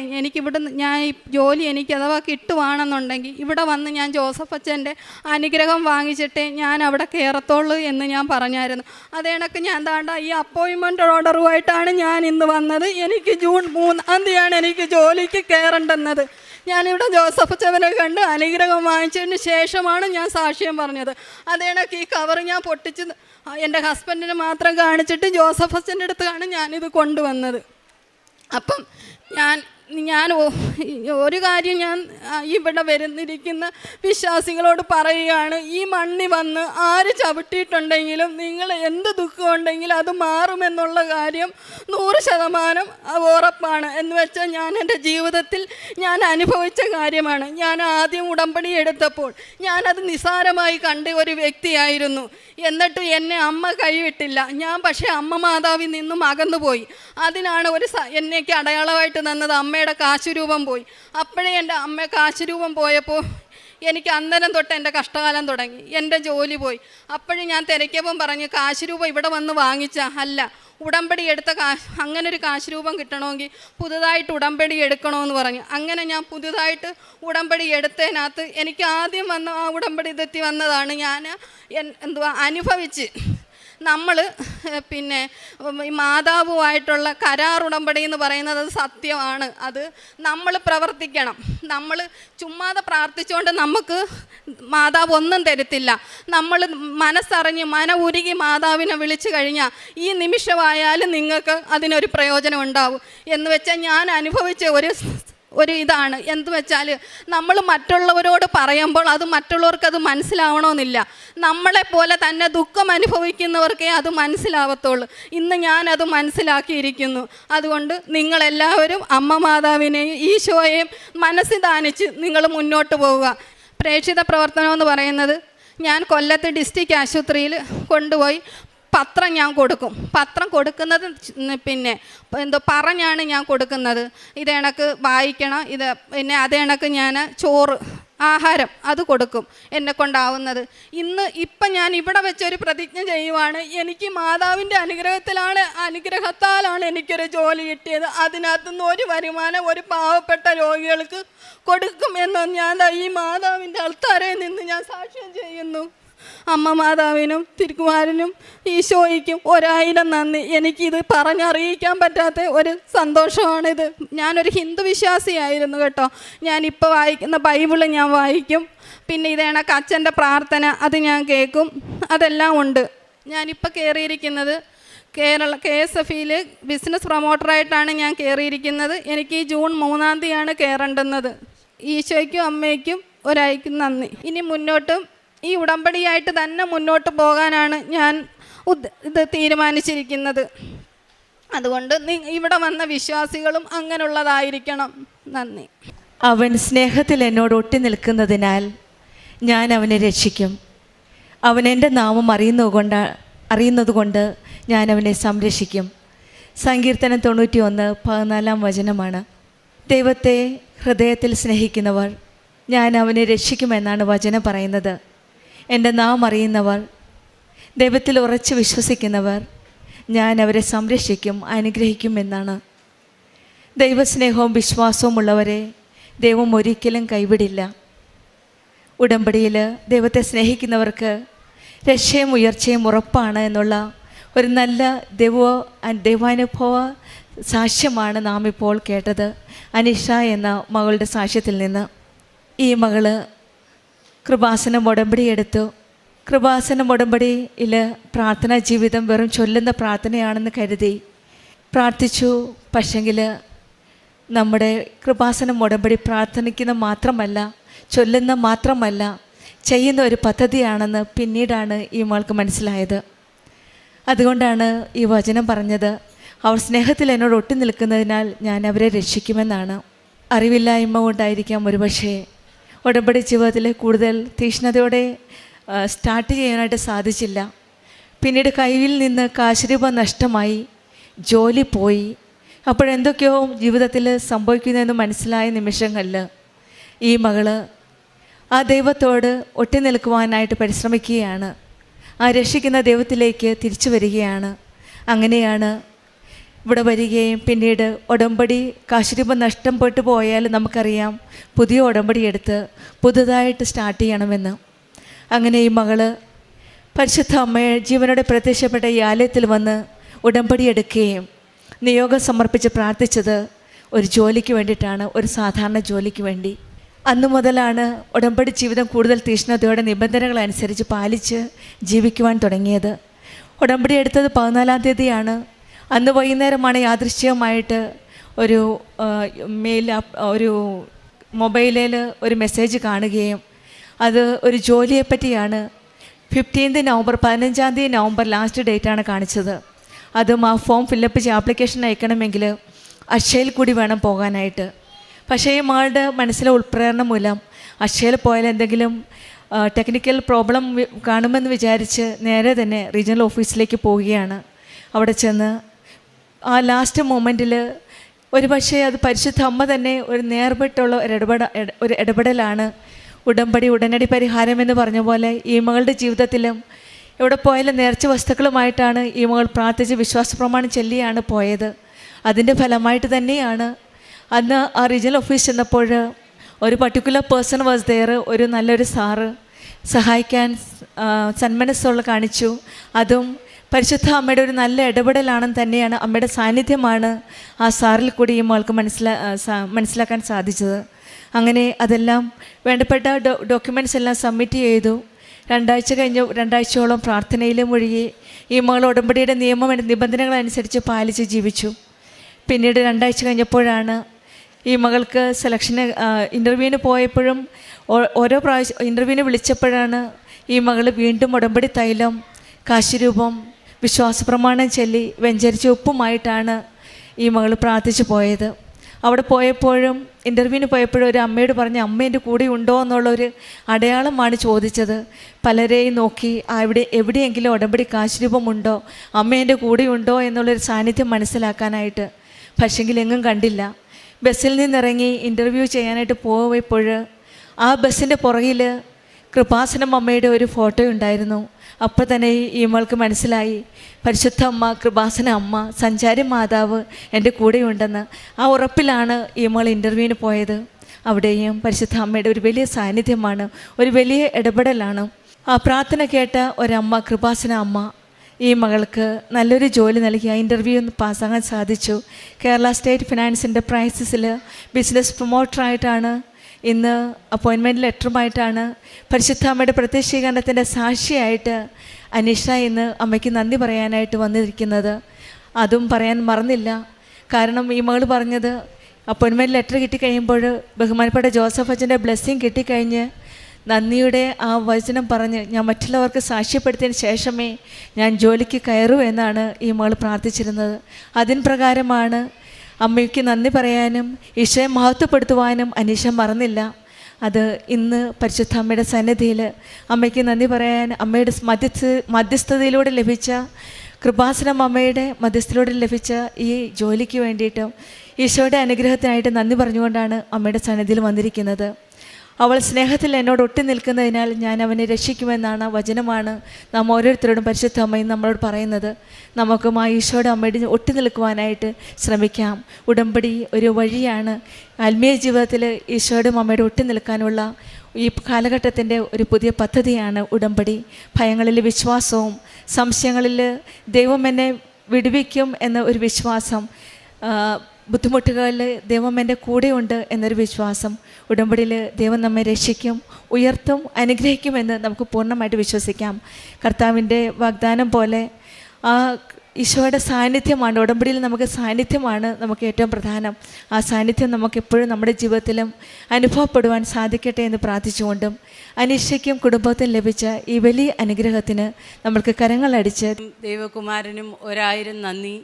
ഞാൻ ഈ ജോലി എനിക്ക് അഥവാ കിട്ടുവാണെന്നുണ്ടെങ്കിൽ ഇവിടെ വന്ന് ഞാൻ ജോസഫ് അച്ഛൻ്റെ അനുഗ്രഹം വാങ്ങിച്ചിട്ടേ ഞാൻ അവിടെ കയറത്തുള്ളൂ എന്ന് ഞാൻ പറഞ്ഞായിരുന്നു. അതേ കണക്ക് ഞാൻ ഈ അപ്പോയിൻമെൻറ്റ് ഓർഡറുമായിട്ടാണ് ഞാൻ ഇന്ന് വന്നത്. എനിക്ക് ജൂൺ 3 എനിക്ക് ജോലിക്ക് കയറേണ്ടുന്നത്. ഞാനിവിടെ ജോസഫ് അച്ഛനെ കണ്ട് അനുഗ്രഹം വാങ്ങിച്ചതിന് ശേഷമാണ് ഞാൻ സാക്ഷ്യം പറഞ്ഞത്. അതേ കണക്ക് ഈ കവർ ഞാൻ പൊട്ടിച്ച് എൻ്റെ ഹസ്ബൻഡിനെ മാത്രം കാണിച്ചിട്ട് ജോസഫ് അച്ഛൻ്റെ അടുത്താണ് ഞാനിത് കൊണ്ടുവന്നത്. അപ്പം ഞാൻ ഒരു കാര്യം ഞാൻ ഇവിടെ വരുന്നിരിക്കുന്ന വിശ്വാസികളോട് പറയുകയാണ്, ഈ മണ്ണിൽ വന്ന് ആര് ചവിട്ടിയിട്ടുണ്ടെങ്കിലും നിങ്ങൾ എന്ത് ദുഃഖമുണ്ടെങ്കിലും അത് മാറുമെന്നുള്ള കാര്യം 100% ഉറപ്പാണ്. എന്ന് വെച്ചാൽ ഞാൻ എൻ്റെ ജീവിതത്തിൽ ഞാൻ അനുഭവിച്ച കാര്യമാണ്. ഞാൻ ആദ്യം ഉടമ്പടി എടുത്തപ്പോൾ ഞാനത് നിസ്സാരമായി കണ്ട ഒരു വ്യക്തിയായിരുന്നു. എന്നിട്ട് എന്നെ അമ്മ കൈവിട്ടില്ല. ഞാൻ പക്ഷേ അമ്മ മാതാവിൽ നിന്നും അകന്നുപോയി. അതിനാണ് എന്നേക്ക് അടയാളമായിട്ട് തന്നത് അമ്മയുടെ കാശുരൂപം പോയി. അപ്പോഴേ എൻ്റെ അമ്മ കാശുരൂപം പോയപ്പോൾ എനിക്ക് അന്നേരം തൊട്ട് എൻ്റെ കഷ്ടകാലം തുടങ്ങി. എൻ്റെ ജോലി പോയി. അപ്പോഴും ഞാൻ തിരക്കിയപ്പം പറഞ്ഞു, കാശുരൂപം ഇവിടെ വന്ന് അല്ല, ഉടമ്പടി എടുത്ത അങ്ങനൊരു കാശുരൂപം കിട്ടണമെങ്കിൽ പുതുതായിട്ട് ഉടമ്പടി എടുക്കണമെന്ന് പറഞ്ഞു. അങ്ങനെ ഞാൻ പുതുതായിട്ട് ഉടമ്പടി എടുത്തതിനകത്ത് എനിക്ക് ആദ്യം വന്ന ആ ഉടമ്പടി തെറ്റി വന്നതാണ് ഞാൻ അനുഭവിച്ച്. നമ്മൾ പിന്നെ മാതാവുമായിട്ടുള്ള കരാർ ഉടമ്പടി എന്ന് പറയുന്നത് സത്യമാണ്. അത് നമ്മൾ പ്രവർത്തിക്കണം. നമ്മൾ ചുമ്മാതെ പ്രാർത്ഥിച്ചുകൊണ്ട് നമുക്ക് മാതാവ് ഒന്നും തരത്തില്ല. നമ്മൾ മനസ്സറിഞ്ഞ് ഉരുകി മാതാവിനെ വിളിച്ചു കഴിഞ്ഞാൽ ഈ നിമിഷമായാലും നിങ്ങൾക്ക് അതിനൊരു പ്രയോജനം ഉണ്ടാവും. എന്ന് വെച്ചാൽ ഞാൻ അനുഭവിച്ച ഒരു ഇതാണ്. എന്ത് വെച്ചാൽ നമ്മൾ മറ്റുള്ളവരോട് പറയുമ്പോൾ അത് മറ്റുള്ളവർക്ക് മനസ്സിലാവണമെന്നില്ല. നമ്മളെപ്പോലെ തന്നെ ദുഃഖം അനുഭവിക്കുന്നവർക്കേ അത് മനസ്സിലാവത്തുള്ളൂ. ഇന്ന് ഞാനത് മനസ്സിലാക്കിയിരിക്കുന്നു. അതുകൊണ്ട് നിങ്ങളെല്ലാവരും അമ്മ മാതാവിനെയും ഈശോയെയും മനസ്സിൽ ധാനിച്ച് നിങ്ങൾ മുന്നോട്ട് പോവുക. പ്രേക്ഷിത പ്രവർത്തനം എന്ന് പറയുന്നത് ഞാൻ കൊല്ലത്ത് ഡിസ്ട്രിക്ട് ആശുപത്രിയിൽ കൊണ്ടുപോയി പത്രം ഞാൻ കൊടുക്കും. പത്രം കൊടുക്കുന്നത് പിന്നെ പറഞ്ഞാണ് ഞാൻ കൊടുക്കുന്നത്. ഇത് കണക്ക് വായിക്കണം, പിന്നെ അതേ കണക്ക് ഞാൻ ചോറ് ആഹാരം അത് കൊടുക്കും എന്നെ കൊണ്ടാവുന്നത്. ഇപ്പം ഞാൻ ഇവിടെ വെച്ചൊരു പ്രതിജ്ഞ ചെയ്യുവാണ്, എനിക്ക് മാതാവിൻ്റെ അനുഗ്രഹത്താലാണ് എനിക്കൊരു ജോലി കിട്ടിയത്. അതിനകത്തുനിന്ന് ഒരു വരുമാനം ഒരു പാവപ്പെട്ട രോഗികൾക്ക് കൊടുക്കും എന്ന് ഞാൻ ഈ മാതാവിൻ്റെ അൾത്താരയിൽ നിന്ന് ഞാൻ സാക്ഷ്യം ചെയ്യുന്നു. അമ്മ മാതാവിനും തിരുക്കുമാരനും ഈശോയ്ക്കും 1000 നന്ദി. എനിക്കിത് പറഞ്ഞറിയിക്കാൻ പറ്റാത്ത ഒരു സന്തോഷമാണിത്. ഞാനൊരു ഹിന്ദു വിശ്വാസിയായിരുന്നു കേട്ടോ. ഞാനിപ്പോൾ വായിക്കുന്ന ബൈബിള് ഞാൻ വായിക്കും. പിന്നെ ഇതേണക്ക് അച്ഛൻ്റെ പ്രാർത്ഥന അത് ഞാൻ കേൾക്കും. അതെല്ലാം ഉണ്ട്. ഞാനിപ്പോൾ കയറിയിരിക്കുന്നത് KSFയിൽ ബിസിനസ് പ്രൊമോട്ടറായിട്ടാണ് ഞാൻ കയറിയിരിക്കുന്നത്. എനിക്ക് ഈ ജൂൺ 3 കയറേണ്ടുന്നത്. ഈശോയ്ക്കും അമ്മയ്ക്കും ഒരായിക്കും നന്ദി. ഇനി മുന്നോട്ടും ഈ ഉടമ്പടിയായിട്ട് തന്നെ മുന്നോട്ട് പോകാനാണ് ഞാൻ ഇത് തീരുമാനിച്ചിരിക്കുന്നത്. അതുകൊണ്ട് ഇവിടെ വന്ന വിശ്വാസികളും അങ്ങനെയുള്ളതായിരിക്കണം. നന്ദി. അവൻ സ്നേഹത്തിൽ എന്നോട് ഒട്ടി നിൽക്കുന്നതിനാൽ ഞാൻ അവനെ രക്ഷിക്കും. അവൻ എൻ്റെ നാമം അറിയുന്നതുകൊണ്ട് ഞാൻ അവനെ സംരക്ഷിക്കും. സങ്കീർത്തനം 91:14 ദൈവത്തെ ഹൃദയത്തിൽ സ്നേഹിക്കുന്നവർ ഞാൻ അവനെ രക്ഷിക്കുമെന്നാണ് വചനം പറയുന്നത്. എൻ്റെ നാം അറിയുന്നവർ, ദൈവത്തിൽ ഉറച്ച് വിശ്വസിക്കുന്നവർ ഞാൻ അവരെ സംരക്ഷിക്കും, അനുഗ്രഹിക്കും എന്നാണ്. ദൈവസ്നേഹവും വിശ്വാസവും ഉള്ളവരെ ദൈവം ഒരിക്കലും കൈവിടില്ല. ഉടമ്പടിയിൽ ദൈവത്തെ സ്നേഹിക്കുന്നവർക്ക് രക്ഷയും ഉയർച്ചയും ഉറപ്പാണ് എന്നുള്ള ഒരു നല്ല ദൈവാനുഭവ സാക്ഷ്യമാണ് നാം ഇപ്പോൾ കേട്ടത് അനീഷ എന്ന മകളുടെ സാക്ഷ്യത്തിൽ നിന്ന്. ഈ മകള് കൃപാസനം ഉടമ്പടി എടുത്തു. കൃപാസനം ഉടമ്പടിയിൽ പ്രാർത്ഥനാ ജീവിതം വെറും ചൊല്ലുന്ന പ്രാർത്ഥനയാണെന്ന് കരുതി പ്രാർത്ഥിച്ചു. പക്ഷെങ്കിൽ നമ്മുടെ കൃപാസനം ഉടമ്പടി പ്രാർത്ഥനിക്കുന്ന മാത്രമല്ല, ചൊല്ലുന്ന മാത്രമല്ല, ചെയ്യുന്ന ഒരു പദ്ധതിയാണെന്ന് പിന്നീടാണ് ഈ മകൾക്ക് മനസ്സിലായത്. അതുകൊണ്ടാണ് ഈ വചനം പറഞ്ഞത്, അവർ സ്നേഹത്തിൽ എന്നോട് ഒട്ടി നിൽക്കുന്നതിനാൽ ഞാൻ അവരെ രക്ഷിക്കുമെന്നാണ്. അറിവില്ലായ്മ കൊണ്ടായിരിക്കാം ഒരുപക്ഷേ ഉടമ്പടി ജീവിതത്തിൽ കൂടുതൽ തീക്ഷ്ണതയോടെ സ്റ്റാർട്ട് ചെയ്യാനായിട്ട് സാധിച്ചില്ല. പിന്നീട് കയ്യിൽ നിന്ന് കാശുരൂപം നഷ്ടമായി, ജോലി പോയി. അപ്പോഴെന്തൊക്കെയോ ജീവിതത്തിൽ സംഭവിക്കുന്നതെന്ന് മനസ്സിലായ നിമിഷങ്ങളിൽ ഈ മകള് ആ ദൈവത്തോട് ഒട്ടി നിൽക്കുവാനായിട്ട് പരിശ്രമിക്കുകയാണ്. ആ രക്ഷിക്കുന്ന ദൈവത്തിലേക്ക് തിരിച്ചു വരികയാണ്. അങ്ങനെയാണ് ഇവിടെ വരികയും പിന്നീട് ഉടമ്പടി കാശുരൂപം നഷ്ടപ്പെട്ടു പോയാൽ നമുക്കറിയാം പുതിയ ഉടമ്പടി എടുത്ത് പുതുതായിട്ട് സ്റ്റാർട്ട് ചെയ്യണമെന്ന്. അങ്ങനെ ഈ മകള് പരിശുദ്ധ അമ്മയെ ജീവനോടെ പ്രത്യക്ഷപ്പെട്ട ഈ ആലയത്തിൽ വന്ന് ഉടമ്പടി എടുക്കുകയും നിയോഗം സമർപ്പിച്ച് പ്രാർത്ഥിച്ചത് ഒരു ജോലിക്ക് വേണ്ടിയിട്ടാണ്, ഒരു സാധാരണ ജോലിക്ക് വേണ്ടി. അന്നു മുതലാണ് ഉടമ്പടി ജീവിതം കൂടുതൽ തീക്ഷ്ണതയോടെ നിബന്ധനകൾ അനുസരിച്ച് പാലിച്ച് ജീവിക്കുവാൻ തുടങ്ങിയത്. ഉടമ്പടി എടുത്തത് 14-ാം തീയതിയാണ്. അന്ന് വൈകുന്നേരമാണ് യാദൃശ്ചികമായിട്ട് ഒരു മൊബൈലിൽ ഒരു മെസ്സേജ് കാണുകയും അത് ഒരു ജോലിയെപ്പറ്റിയാണ്. 15 നവംബർ 15-ാം തീയതി നവംബർ ലാസ്റ്റ് ഡേറ്റാണ് കാണിച്ചത്. അതും ആ ഫോം ഫില്ലപ്പ് ചെയ്ത് ആപ്ലിക്കേഷൻ അയക്കണമെങ്കിൽ അക്ഷയയിൽ കൂടി വേണം പോകാനായിട്ട്. പക്ഷേ ഈ മകളുടെ മനസ്സിലെ ഉൾപ്രേരണ മൂലം അക്ഷയയിൽ പോയാൽ എന്തെങ്കിലും ടെക്നിക്കൽ പ്രോബ്ലം കാണുമെന്ന് വിചാരിച്ച് നേരെ തന്നെ റീജിയണൽ ഓഫീസിലേക്ക് പോവുകയാണ്. അവിടെ ചെന്ന് ആ ലാസ്റ്റ് മൊമെൻറ്റിൽ ഒരു പക്ഷേ അത് പരിശുദ്ധ അമ്മ തന്നെ ഒരു നേർപെട്ടുള്ള ഒരു ഇടപെടലാണ്. ഉടമ്പടി ഉടനടി പരിഹാരം എന്ന് പറഞ്ഞ പോലെ ഈ മകളുടെ ജീവിതത്തിലും എവിടെ പോയാലും നേർച്ച വസ്തുക്കളുമായിട്ടാണ് ഈ മകൾ പ്രാർത്ഥിച്ച് വിശ്വാസ പ്രമാണം ചൊല്ലിയാണ് പോയത്. അതിൻ്റെ ഫലമായിട്ട് തന്നെയാണ് അന്ന് ആ റീജിയണൽ ഓഫീസ് ചെന്നപ്പോൾ ഒരു പർട്ടിക്കുലർ പേഴ്സൺ വാസ് ദെയർ. ഒരു നല്ലൊരു സാറ് സഹായിക്കാൻ സന്മനസ്സുള്ള കാണിച്ചു. അതും പരിശുദ്ധ അമ്മയുടെ ഒരു നല്ല ഇടപെടലാണെന്ന് തന്നെയാണ്, അമ്മയുടെ സാന്നിധ്യമാണ് ആ സാറിൽ കൂടി ഈ മകൾക്ക് മനസ്സിലാക്കാൻ സാധിച്ചത്. അങ്ങനെ അതെല്ലാം വേണ്ടപ്പെട്ട ഡോക്യുമെൻറ്റ്സ് എല്ലാം സബ്മിറ്റ് ചെയ്തു. 2 ആഴ്ചയോളം പ്രാർത്ഥനയിലും മുഴുകി ഈ മകൾ ഉടമ്പടിയുടെ നിബന്ധനകൾ അനുസരിച്ച് പാലിച്ച് ജീവിച്ചു. പിന്നീട് 2 ആഴ്ച കഴിഞ്ഞപ്പോഴാണ് ഈ മകൾക്ക് സെലക്ഷന് ഇൻ്റർവ്യൂവിന് പോയപ്പോഴും ഓരോ പ്രാവശ്യം ഇൻ്റർവ്യൂവിന് വിളിച്ചപ്പോഴാണ് ഈ മകൾ വീണ്ടും ഉടമ്പടി തൈലം, കാശുരൂപം, വിശ്വാസ പ്രമാണം ചൊല്ലി വെഞ്ചരിച്ച ഉപ്പുമായിട്ടാണ് ഈ മകൾ പ്രാർത്ഥിച്ചു പോയത്. അവിടെ പോയപ്പോഴും ഇൻ്റർവ്യൂവിന് പോയപ്പോഴും ഒരു അമ്മയോട് പറഞ്ഞ് അമ്മ എൻ്റെ കൂടെ ഉണ്ടോ എന്നുള്ളൊരു അടയാളമാണ് ചോദിച്ചത്. പലരെയും നോക്കി എവിടെയെങ്കിലും ഉടമ്പടി കാശുരൂപമുണ്ടോ, അമ്മ എൻ്റെ കൂടെ ഉണ്ടോ എന്നുള്ളൊരു സാന്നിധ്യം മനസ്സിലാക്കാനായിട്ട്. പക്ഷെങ്കിൽ എങ്ങും കണ്ടില്ല. ബസ്സിൽ നിന്നിറങ്ങി ഇൻ്റർവ്യൂ ചെയ്യാനായിട്ട് പോയപ്പോൾ ആ ബസ്സിൻ്റെ പുറകിൽ കൃപാസനം അമ്മയുടെ ഒരു ഫോട്ടോ ഉണ്ടായിരുന്നു. അപ്പോൾ തന്നെ ഈ മകൾക്ക് മനസ്സിലായി പരിശുദ്ധ അമ്മ, കൃപാസന അമ്മ, സഞ്ചാരി മാതാവ് എൻ്റെ കൂടെയുണ്ടെന്ന്. ആ ഉറപ്പിലാണ് ഈ മകൾ ഇൻ്റർവ്യൂവിന് പോയത്. അവിടെയും പരിശുദ്ധ അമ്മയുടെ ഒരു വലിയ സാന്നിധ്യമാണ്, ഒരു വലിയ ഇടപെടലാണ്. ആ പ്രാർത്ഥന കേട്ട ഒരമ്മ, കൃപാസന അമ്മ, ഈ മകൾക്ക് നല്ലൊരു ജോലി നൽകി ആ ഇൻ്റർവ്യൂ പാസ്സാകാൻ സാധിച്ചു. കേരള സ്റ്റേറ്റ് ഫിനാൻസ് എൻ്റർപ്രൈസസിൽ ബിസിനസ് പ്രൊമോട്ടറായിട്ടാണ്. ഇന്ന് അപ്പോയിൻമെൻറ്റ് ലെറ്ററുമായിട്ടാണ് പരിശുദ്ധ അമ്മയുടെ പ്രത്യക്ഷീകരണത്തിൻ്റെ സാക്ഷിയായിട്ട് അനീഷ ഇന്ന് അമ്മയ്ക്ക് നന്ദി പറയാനായിട്ട് വന്നിരിക്കുന്നത്. അതും പറയാൻ മറന്നില്ല. കാരണം ഈ മകൾ പറഞ്ഞത് അപ്പോയിൻമെൻറ്റ് ലെറ്റർ കിട്ടിക്കഴിയുമ്പോൾ ബഹുമാനപ്പെട്ട ജോസഫ് അച്ഛൻ്റെ ബ്ലെസ്സിങ് കിട്ടിക്കഴിഞ്ഞ് നന്ദിയുടെ ആ വചനം പറഞ്ഞ് ഞാൻ മറ്റുള്ളവർക്ക് സാക്ഷ്യപ്പെടുത്തിയതിന് ശേഷമേ ഞാൻ ജോലിക്ക് കയറൂ എന്നാണ് ഈ മകൾ പ്രാർത്ഥിച്ചിരുന്നത്. അതിൻ പ്രകാരമാണ് അമ്മയ്ക്ക് നന്ദി പറയാനും ഈശോയെ മഹത്വപ്പെടുത്തുവാനും അനീഷ മറന്നില്ല. അത് ഇന്ന് പരിശുദ്ധ അമ്മയുടെ സന്നിധിയിൽ അമ്മയ്ക്ക് നന്ദി പറയാൻ അമ്മയുടെ മധ്യസ്ഥതയിലൂടെ ലഭിച്ച, കൃപാസനം അമ്മയുടെ മധ്യസ്ഥതയിലൂടെ ലഭിച്ച ഈ ജോലിക്ക് വേണ്ടിയിട്ടും ഈശോയുടെ അനുഗ്രഹത്തിനായിട്ട് നന്ദി പറഞ്ഞുകൊണ്ടാണ് അമ്മയുടെ സന്നിധിയിൽ വന്നിരിക്കുന്നത്. അവൾ സ്നേഹത്തിൽ എന്നോട് ഒട്ടി നിൽക്കുന്നതിനാൽ ഞാൻ അവനെ രക്ഷിക്കുമെന്നാണ് വചനമാണ് നാം ഓരോരുത്തരോടും പരിശുദ്ധ അമ്മയും നമ്മളോട് പറയുന്നത്. നമുക്കും ആ ഈശോയുടെ അമ്മയുടെ ഒട്ടി നിൽക്കുവാനായിട്ട് ശ്രമിക്കാം. ഉടമ്പടി ഒരു വഴിയാണ്. ആത്മീയ ജീവിതത്തിൽ ഈശോയുടെ അമ്മയുടെ ഒട്ടി നിൽക്കാനുള്ള ഈ കാലഘട്ടത്തിൻ്റെ ഒരു പുതിയ പദ്ധതിയാണ് ഉടമ്പടി. ഭയങ്ങളിൽ വിശ്വാസവും സംശയങ്ങളിൽ ദൈവം എന്നെ വിടുവിക്കും എന്ന ഒരു വിശ്വാസം, ബുദ്ധിമുട്ടുകളിൽ ദൈവം എൻ്റെ കൂടെയുണ്ട് എന്നൊരു വിശ്വാസം. ഉടമ്പടിയിൽ ദൈവം നമ്മെ രക്ഷിക്കും, ഉയർത്തും, അനുഗ്രഹിക്കുമെന്ന് നമുക്ക് പൂർണ്ണമായിട്ട് വിശ്വസിക്കാം. കർത്താവിൻ്റെ വാഗ്ദാനം പോലെ ആ ഈശോയുടെ സാന്നിധ്യമാണ്, ഉടമ്പടിയിൽ നമുക്ക് സാന്നിധ്യമാണ് നമുക്ക് ഏറ്റവും പ്രധാനം. ആ സാന്നിധ്യം നമുക്കെപ്പോഴും നമ്മുടെ ജീവിതത്തിലും അനുഭവപ്പെടുവാൻ സാധിക്കട്ടെ എന്ന് പ്രാർത്ഥിച്ചുകൊണ്ടും അനീഷയ്ക്കും കുടുംബത്തിനും ലഭിച്ച ഈ വലിയ അനുഗ്രഹത്തിന് നമ്മൾക്ക് കരങ്ങളടിച്ച് ദൈവകുമാരനും 1000 നന്ദി.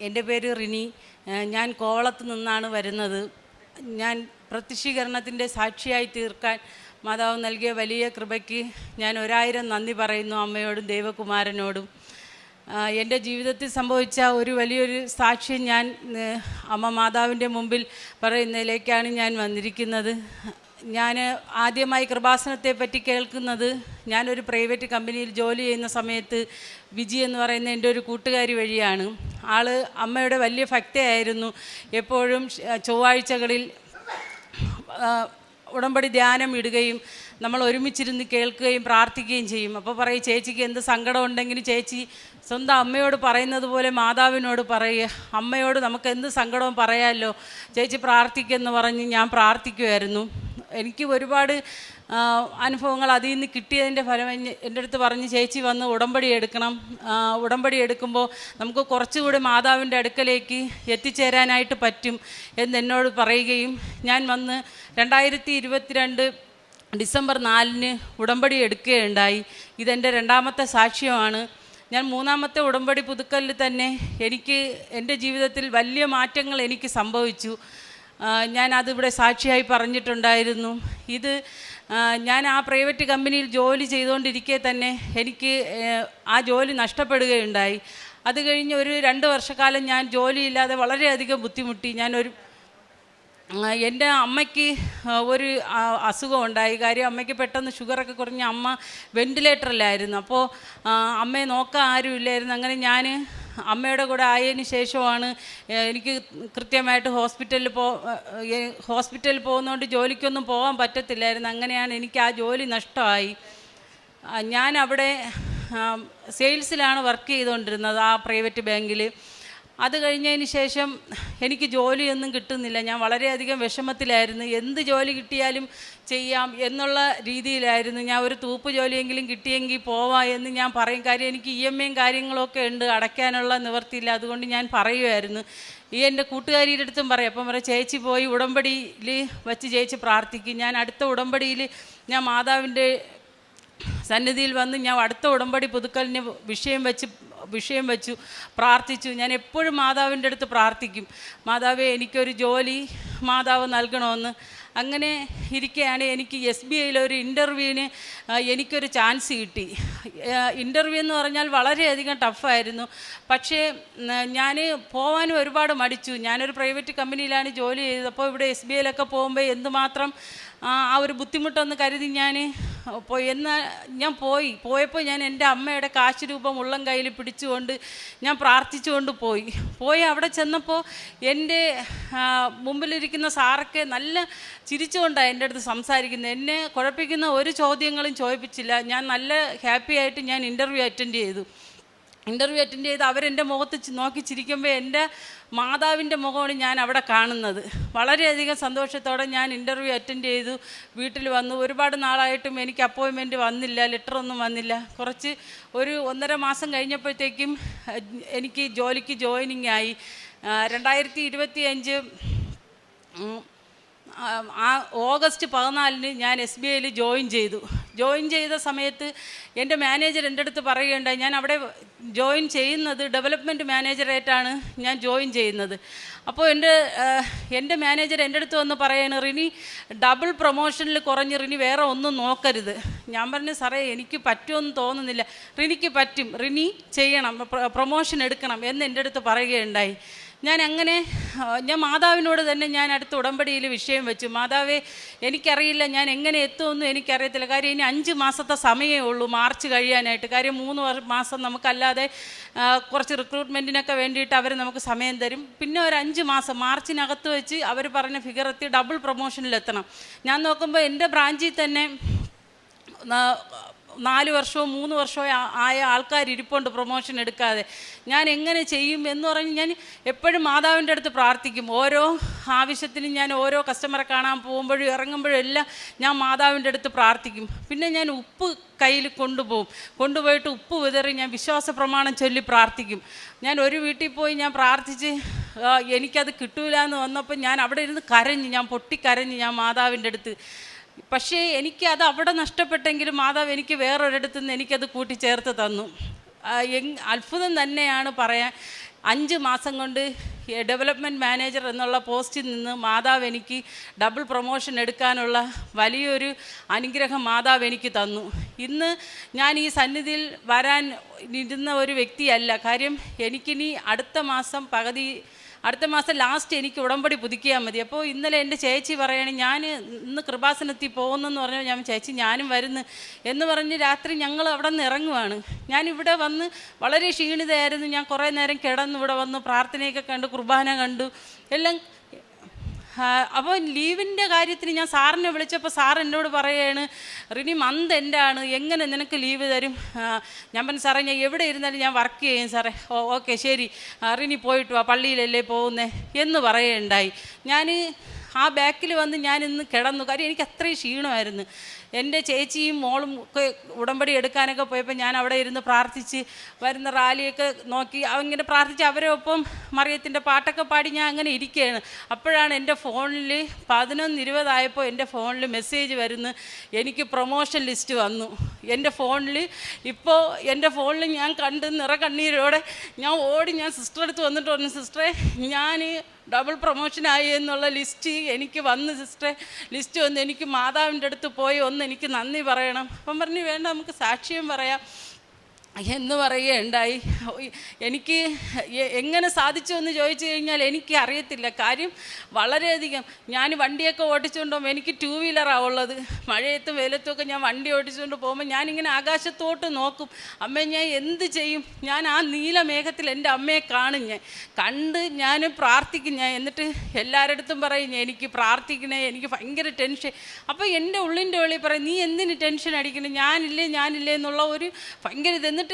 എൻ്റെ പേര് റിനി. ഞാൻ കോവളത്ത് നിന്നാണ് വരുന്നത്. ഞാൻ പ്രത്യക്ഷീകരണത്തിൻ്റെ സാക്ഷിയായി തീർക്കാൻ മാതാവ് നൽകിയ വലിയ കൃപയ്ക്ക് ഞാൻ 1000 നന്ദി പറയുന്നു അമ്മയോടും ദൈവകുമാരനോടും. എൻ്റെ ജീവിതത്തിൽ സംഭവിച്ച ഒരു വലിയൊരു സാക്ഷ്യം ഞാൻ അമ്മ മാതാവിൻ്റെ മുമ്പിൽ പറയുന്നതിലേക്കാണ് ഞാൻ വന്നിരിക്കുന്നത്. ഞാൻ ആദ്യമായി കൃപാസനത്തെ പറ്റി കേൾക്കുന്നത് ഞാനൊരു പ്രൈവറ്റ് കമ്പനിയിൽ ജോലി ചെയ്യുന്ന സമയത്ത് വിജി എന്ന് പറയുന്ന എൻ്റെ ഒരു കൂട്ടുകാരി വഴിയാണ്. ആൾ അമ്മയുടെ വലിയ ഭക്തയായിരുന്നു. എപ്പോഴും ചൊവ്വാഴ്ചകളിൽ ഉടമ്പടി ധ്യാനം ഇടുകയും നമ്മൾ ഒരുമിച്ചിരുന്ന് കേൾക്കുകയും പ്രാർത്ഥിക്കുകയും ചെയ്യും. അപ്പോൾ പറയും, ചേച്ചിക്ക് എന്ത് സങ്കടം ഉണ്ടെങ്കിലും ചേച്ചി സ്വന്തം അമ്മയോട് പറയുന്നത് പോലെ മാതാവിനോട് പറയുക, അമ്മയോട് നമുക്ക് എന്ത് സങ്കടവും പറയാമല്ലോ, ചേച്ചി പ്രാർത്ഥിക്കുമെന്ന് പറഞ്ഞ് ഞാൻ പ്രാർത്ഥിക്കുമായിരുന്നു. എനിക്ക് ഒരുപാട് അനുഭവങ്ങൾ അതിൽ നിന്ന് കിട്ടിയതിൻ്റെ ഫലം എൻ്റെ അടുത്ത് പറഞ്ഞ്, ചേച്ചി വന്ന് ഉടമ്പടി എടുക്കണം, ഉടമ്പടി എടുക്കുമ്പോൾ നമുക്ക് കുറച്ചുകൂടി മാതാവിൻ്റെ അടുക്കലേക്ക് എത്തിച്ചേരാനായിട്ട് പറ്റും എന്നോട് പറയുകയും ഞാൻ വന്ന് 2022 ഡിസംബർ 4 ഉടമ്പടി എടുക്കുകയുണ്ടായി. ഇതെൻ്റെ 2ാമത്തെ സാക്ഷ്യമാണ്. ഞാൻ 3ാമത്തെ ഉടമ്പടി പുതുക്കലിൽ തന്നെ എനിക്ക് എൻ്റെ ജീവിതത്തിൽ വലിയ മാറ്റങ്ങൾ എനിക്ക് സംഭവിച്ചു. ഞാൻ അതിവിടെ സാക്ഷിയായി പറഞ്ഞിട്ടുണ്ടായിരുന്നു. ഇത് ഞാൻ ആ പ്രൈവറ്റ് കമ്പനിയിൽ ജോലി ചെയ്തുകൊണ്ടിരിക്കെ തന്നെ എനിക്ക് ആ ജോലി നഷ്ടപ്പെടുകയുണ്ടായി. അത് കഴിഞ്ഞ് ഒരു 2 വർഷക്കാലം ഞാൻ ജോലിയില്ലാതെ വളരെയധികം ബുദ്ധിമുട്ടി. എൻ്റെ അമ്മയ്ക്ക് ഒരു അസുഖം ഉണ്ടായി. കാര്യം അമ്മയ്ക്ക് പെട്ടെന്ന് ഷുഗറൊക്കെ കുറഞ്ഞ് അമ്മ വെൻറ്റിലേറ്ററിലായിരുന്നു. അപ്പോൾ അമ്മയെ നോക്കാൻ ആരുമില്ലായിരുന്നു. അങ്ങനെ ഞാൻ അമ്മയുടെ കൂടെ ആയതിന് ശേഷമാണ് എനിക്ക് കൃത്യമായിട്ട് ഹോസ്പിറ്റലിൽ പോകുന്നതുകൊണ്ട് ജോലിക്കൊന്നും പോകാൻ പറ്റത്തില്ലായിരുന്നു. അങ്ങനെയാണ് എനിക്ക് ആ ജോലി നഷ്ടമായി. ഞാൻ അവിടെ സെയിൽസിലാണ് വർക്ക് ചെയ്തുകൊണ്ടിരുന്നത് ആ പ്രൈവറ്റ് ബാങ്കിൽ. അത് കഴിഞ്ഞതിന് ശേഷം എനിക്ക് ജോലിയൊന്നും കിട്ടുന്നില്ല. ഞാൻ വളരെയധികം വിഷമത്തിലായിരുന്നു. എന്ത് ജോലി കിട്ടിയാലും ചെയ്യാം എന്നുള്ള രീതിയിലായിരുന്നു. ഞാൻ ഒരു തൂപ്പ് ജോലിയെങ്കിലും കിട്ടിയെങ്കിൽ പോവാം എന്ന് ഞാൻ പറയും. കാര്യം എനിക്ക് EMI കാര്യങ്ങളൊക്കെ ഉണ്ട്, അടയ്ക്കാനുള്ള നിവൃത്തിയില്ല. അതുകൊണ്ട് ഞാൻ പറയുമായിരുന്നു. എൻ്റെ കൂട്ടുകാരിയുടെ അടുത്തും പറയും. അപ്പം പറയും, ചേച്ചി പോയി ഉടമ്പടിയിൽ വച്ച് ചേച്ചി പ്രാർത്ഥിക്കും. ഞാൻ അടുത്ത ഉടമ്പടിയിൽ ഞാൻ മാതാവിൻ്റെ സന്നിധിയിൽ വന്ന് ഞാൻ അടുത്ത ഉടമ്പടി പുതുക്കലിന് വിഷയം വെച്ചു പ്രാർത്ഥിച്ചു. ഞാൻ എപ്പോഴും മാതാവിൻ്റെ അടുത്ത് പ്രാർത്ഥിക്കും, മാതാവേ എനിക്കൊരു ജോലി മാതാവ് നൽകണമെന്ന്. അങ്ങനെ ഇരിക്കുകയാണ് എനിക്ക് SBIയിൽ ഒരു ഇൻ്റർവ്യൂവിന് എനിക്കൊരു ചാൻസ് കിട്ടി. ഇൻ്റർവ്യൂ എന്ന് പറഞ്ഞാൽ വളരെയധികം ടഫായിരുന്നു. പക്ഷേ ഞാൻ പോകാനും ഒരുപാട് മടിച്ചു. ഞാനൊരു പ്രൈവറ്റ് കമ്പനിയിലാണ് ജോലി ചെയ്തത്. അപ്പോൾ ഇവിടെ SBIയിലൊക്കെ പോകുമ്പോൾ എന്തുമാത്രം ആ ഒരു ബുദ്ധിമുട്ടൊന്ന് കരുതി ഞാൻ പോയപ്പോൾ ഞാൻ എൻ്റെ അമ്മയുടെ കാശ് രൂപം ഉള്ളം കയ്യിൽ പിടിച്ചുകൊണ്ട് ഞാൻ പ്രാർത്ഥിച്ചുകൊണ്ട് പോയി അവിടെ ചെന്നപ്പോൾ എൻ്റെ മുമ്പിലിരിക്കുന്ന സാറൊക്കെ നല്ല ചിരിച്ചുകൊണ്ടാണ് എൻ്റെ അടുത്ത് സംസാരിക്കുന്നത്. എന്നെ കുഴപ്പിക്കുന്ന ഒരു ചോദ്യങ്ങളും ചോദിപ്പിച്ചില്ല. ഞാൻ നല്ല ഹാപ്പി ആയിട്ട് ഞാൻ ഇൻ്റർവ്യൂ അറ്റൻഡ് ചെയ്ത് അവരെൻ്റെ മുഖത്ത് നോക്കി ചിരിക്കുമ്പോൾ എൻ്റെ മാതാവിൻ്റെ മുഖമാണ് ഞാൻ അവിടെ കാണുന്നത്. വളരെയധികം സന്തോഷത്തോടെ ഞാൻ ഇൻ്റർവ്യൂ അറ്റൻഡ് ചെയ്തു. വീട്ടിൽ വന്നു. ഒരുപാട് നാളായിട്ടും എനിക്ക് അപ്പോയിൻമെൻറ്റ് വന്നില്ല, ലെറ്ററൊന്നും വന്നില്ല. ഒരു 1.5 മാസം കഴിഞ്ഞപ്പോഴത്തേക്കും എനിക്ക് ജോലിക്ക് ജോയിനിങ് ആയി. 2025 ഓഗസ്റ്റ് 14 ഞാൻ SBIയിൽ ജോയിൻ ചെയ്ത സമയത്ത് എൻ്റെ മാനേജർ എൻ്റെ അടുത്ത് പറയുകയുണ്ടായി. ഞാൻ അവിടെ ജോയിൻ ചെയ്യുന്നത് ഡെവലപ്മെൻറ്റ് മാനേജറായിട്ടാണ് ഞാൻ ജോയിൻ ചെയ്യുന്നത്. അപ്പോൾ എൻ്റെ മാനേജർ എൻ്റെ അടുത്ത് വന്ന് പറയാണ്, റിനി ഡബിൾ പ്രൊമോഷനിൽ കുറഞ്ഞ് റിനി വേറെ ഒന്നും നോക്കരുത്. ഞാൻ പറഞ്ഞു, സാറേ എനിക്ക് പറ്റുമെന്ന് തോന്നുന്നില്ല. റിനിക്ക് പറ്റും, റിനി ചെയ്യണം, പ്രൊമോഷൻ എടുക്കണം എന്ന് എൻ്റെ അടുത്ത് പറയുകയുണ്ടായി. ഞാൻ മാതാവിനോട് തന്നെ ഞാൻ അടുത്ത ഉടമ്പടിയിൽ വിഷയം വെച്ചു. മാതാവേ എനിക്കറിയില്ല ഞാൻ എങ്ങനെ എത്തുമെന്നും എനിക്കറിയത്തില്ല. കാര്യം ഇനി 5 മാസത്തെ സമയമേ ഉള്ളൂ മാർച്ച് കഴിയാനായിട്ട്. കാര്യം 3 മാസം നമുക്കല്ലാതെ കുറച്ച് റിക്രൂട്ട്മെൻറ്റിനൊക്കെ വേണ്ടിയിട്ട് അവർ നമുക്ക് സമയം തരും. പിന്നെ ഒരു 5 മാസം മാർച്ചിനകത്ത് വെച്ച് അവർ പറഞ്ഞ ഫിഗർ എത്തി ഡബിൾ പ്രൊമോഷനിലെത്തണം. ഞാൻ നോക്കുമ്പോൾ എൻ്റെ ബ്രാഞ്ചിൽ തന്നെ 4 വർഷമോ 3 വർഷമോ ആയ ആൾക്കാർ ഇരിപ്പുണ്ട് പ്രൊമോഷൻ എടുക്കാതെ. ഞാൻ എങ്ങനെ ചെയ്യും എന്ന് പറഞ്ഞ് ഞാൻ എപ്പോഴും മാതാവിൻ്റെ അടുത്ത് പ്രാർത്ഥിക്കും. ഓരോ ആവശ്യത്തിനും ഞാൻ ഓരോ കസ്റ്റമറെ കാണാൻ പോകുമ്പോഴും ഇറങ്ങുമ്പോഴും എല്ലാം ഞാൻ മാതാവിൻ്റെ അടുത്ത് പ്രാർത്ഥിക്കും. പിന്നെ ഞാൻ ഉപ്പ് കയ്യിൽ കൊണ്ടുപോയിട്ട് ഉപ്പ് വിതറി ഞാൻ വിശ്വാസ പ്രമാണം ചൊല്ലി പ്രാർത്ഥിക്കും. ഞാൻ ഒരു വീട്ടിൽ പോയി ഞാൻ പ്രാർത്ഥിച്ച് എനിക്കത് കിട്ടൂല എന്ന് വന്നപ്പോൾ ഞാൻ അവിടെ ഇരുന്ന് കരഞ്ഞ്, ഞാൻ പൊട്ടിക്കരഞ്ഞ് ഞാൻ മാതാവിൻ്റെ അടുത്ത്. പക്ഷേ എനിക്കത് അവിടെ നഷ്ടപ്പെട്ടെങ്കിലും മാതാവ് എനിക്ക് വേറൊരിടത്തു നിന്ന് എനിക്കത് കൂട്ടിച്ചേർത്ത് തന്നു. അത്ഭുതം തന്നെയാണ് പറയാൻ. 5 മാസം കൊണ്ട് ഡെവലപ്മെൻറ്റ് മാനേജർ എന്നുള്ള പോസ്റ്റിൽ നിന്ന് മാതാവ് എനിക്ക് ഡബിൾ പ്രൊമോഷൻ എടുക്കാനുള്ള വലിയൊരു അനുഗ്രഹം മാതാവ് എനിക്ക് തന്നു. ഇന്ന് ഞാൻ ഈ സന്നിധിയിൽ വരാൻ ഇരുന്ന ഒരു വ്യക്തിയല്ല. കാര്യം എനിക്കിനി അടുത്ത മാസം ലാസ്റ്റ് എനിക്ക് ഉടമ്പടി പുതുക്കിയാൽ മതി. അപ്പോൾ ഇന്നലെ എൻ്റെ ചേച്ചി പറയണേ, ഞാൻ ഇന്ന് കൃപാസനത്തിൽ പോകുന്നെന്ന് പറഞ്ഞു. ഞാൻ ചേച്ചി ഞാനും വരുന്നു എന്ന് പറഞ്ഞ് രാത്രി ഞങ്ങൾ അവിടെ നിന്ന് ഇറങ്ങുവാണ്. ഞാനിവിടെ വന്ന് വളരെ ക്ഷീണിതയായിരുന്നു. ഞാൻ കുറേ നേരം കിടന്നു ഇവിടെ വന്ന് പ്രാർത്ഥനയൊക്കെ കണ്ടു, കുർബാന കണ്ടു എല്ലാം. അപ്പോൾ ലീവിൻ്റെ കാര്യത്തിന് ഞാൻ സാറിനെ വിളിച്ചപ്പോൾ സാർ എന്നോട് പറയുകയാണ്, റിനി മന്ത് എൻ്റെ ആണ്, എങ്ങനെ നിനക്ക് ലീവ് തരും? ഞാൻ പറഞ്ഞു സാറേ ഞാൻ എവിടെ ഇരുന്നാലും ഞാൻ വർക്ക് ചെയ്യും സാറേ. ഓക്കെ ശരി, റിനി പോയിട്ട് വാ, പള്ളിയിലല്ലേ പോകുന്നേ എന്ന് പറയുകയുണ്ടായി. ഞാൻ ആ ബാക്കിൽ വന്ന് ഞാൻ ഇന്ന് കിടന്നു. കാര്യം എനിക്ക് അത്രയും ക്ഷീണമായിരുന്നു. എൻ്റെ ചേച്ചിയും മോളും ഒക്കെ ഉടമ്പടി എടുക്കാനൊക്കെ പോയപ്പോൾ ഞാൻ അവിടെ ഇരുന്ന് പ്രാർത്ഥിച്ച് വരുന്ന റാലിയൊക്കെ നോക്കി അങ്ങനെ പ്രാർത്ഥിച്ച് അവരെ ഒപ്പം മറിയത്തിൻ്റെ പാട്ടൊക്കെ പാടി ഞാൻ അങ്ങനെ ഇരിക്കുകയാണ്. അപ്പോഴാണ് എൻ്റെ ഫോണിൽ 11:20 ആയപ്പോൾ എൻ്റെ ഫോണിൽ മെസ്സേജ് വരുന്നു, എനിക്ക് പ്രൊമോഷൻ ലിസ്റ്റ് വന്നു. എൻ്റെ ഫോണിൽ ഞാൻ കണ്ട് നിറകണ്ണീരോടെ ഞാൻ ഓടി ഞാൻ സിസ്റ്ററെ അടുത്ത് വന്നിട്ട് പറഞ്ഞു, സിസ്റ്ററെ ഞാൻ ഡബിൾ പ്രൊമോഷനായി എന്നുള്ള ലിസ്റ്റ് എനിക്ക് വന്ന് സിസ്റ്ററെ, ലിസ്റ്റ് വന്ന് എനിക്ക് മാതാവിൻ്റെ അടുത്ത് പോയി ഒന്ന് എനിക്ക് നന്ദി പറയണം. അപ്പം പറഞ്ഞു വേണ്ട, നമുക്ക് സാക്ഷ്യം പറയാം എന്ന് പറയുകയുണ്ടായി. എനിക്ക് എങ്ങനെ സാധിച്ചു എന്ന് ചോദിച്ചു കഴിഞ്ഞാൽ എനിക്ക് അറിയത്തില്ല. കാര്യം വളരെയധികം ഞാൻ വണ്ടിയൊക്കെ ഓടിച്ചുകൊണ്ട് പോകുമ്പോൾ എനിക്ക് 2 വീലറാണ് ഉള്ളത്. മഴയത്തും വെയിലത്തുമൊക്കെ ഞാൻ വണ്ടി ഓടിച്ചുകൊണ്ട് പോകുമ്പോൾ ഞാനിങ്ങനെ ആകാശത്തോട്ട് നോക്കും, അമ്മേ ഞാൻ എന്ത് ചെയ്യും? ഞാൻ ആ നീലമേഘത്തിൽ എൻ്റെ അമ്മയെ കണ്ട് ഞാൻ പ്രാർത്ഥിക്കും. എന്നിട്ട് എല്ലാവരുടെ അടുത്തും പറയും എനിക്ക് പ്രാർത്ഥിക്കണേ, എനിക്ക് ഭയങ്കര ടെൻഷൻ. അപ്പോൾ എൻ്റെ ഉള്ളിൻ്റെ ഉള്ളിൽ പറയും, നീ എന്തിന് ടെൻഷൻ അടിക്കണേ, ഞാനില്ലേ എന്നുള്ള ഒരു ഭയങ്കര ഇത്. എന്നിട്ട്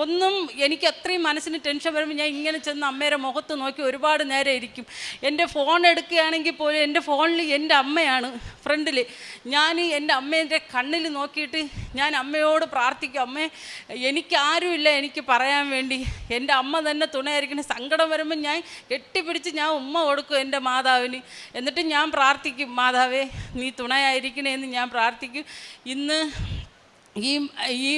ഒന്നും എനിക്ക് അത്രയും മനസ്സിന് ടെൻഷൻ വരുമ്പോൾ ഞാൻ ഇങ്ങനെ ചെന്ന് അമ്മയുടെ മുഖത്ത് നോക്കി ഒരുപാട് നേരം ഇരിക്കും. എൻ്റെ ഫോൺ എടുക്കുകയാണെങ്കിൽ പോലും എൻ്റെ ഫോണിൽ എൻ്റെ അമ്മയാണ് ഫ്രണ്ടിൽ. ഞാൻ എൻ്റെ അമ്മേൻ്റെ കണ്ണിൽ നോക്കിയിട്ട് ഞാൻ അമ്മയോട് പ്രാർത്ഥിക്കും, അമ്മേ എനിക്കാരുമില്ല എനിക്ക് പറയാൻ വേണ്ടി, എൻ്റെ അമ്മ തന്നെ തുണയായിരിക്കണം. സങ്കടം വരുമ്പോൾ ഞാൻ കെട്ടിപ്പിടിച്ച് ഞാൻ ഉമ്മ കൊടുക്കും എൻ്റെ മാതാവിന്. എന്നിട്ട് ഞാൻ പ്രാർത്ഥിക്കും, മാതാവേ നീ തുണയായിരിക്കണേ എന്ന് ഞാൻ പ്രാർത്ഥിക്കും. ഇന്ന് ഈ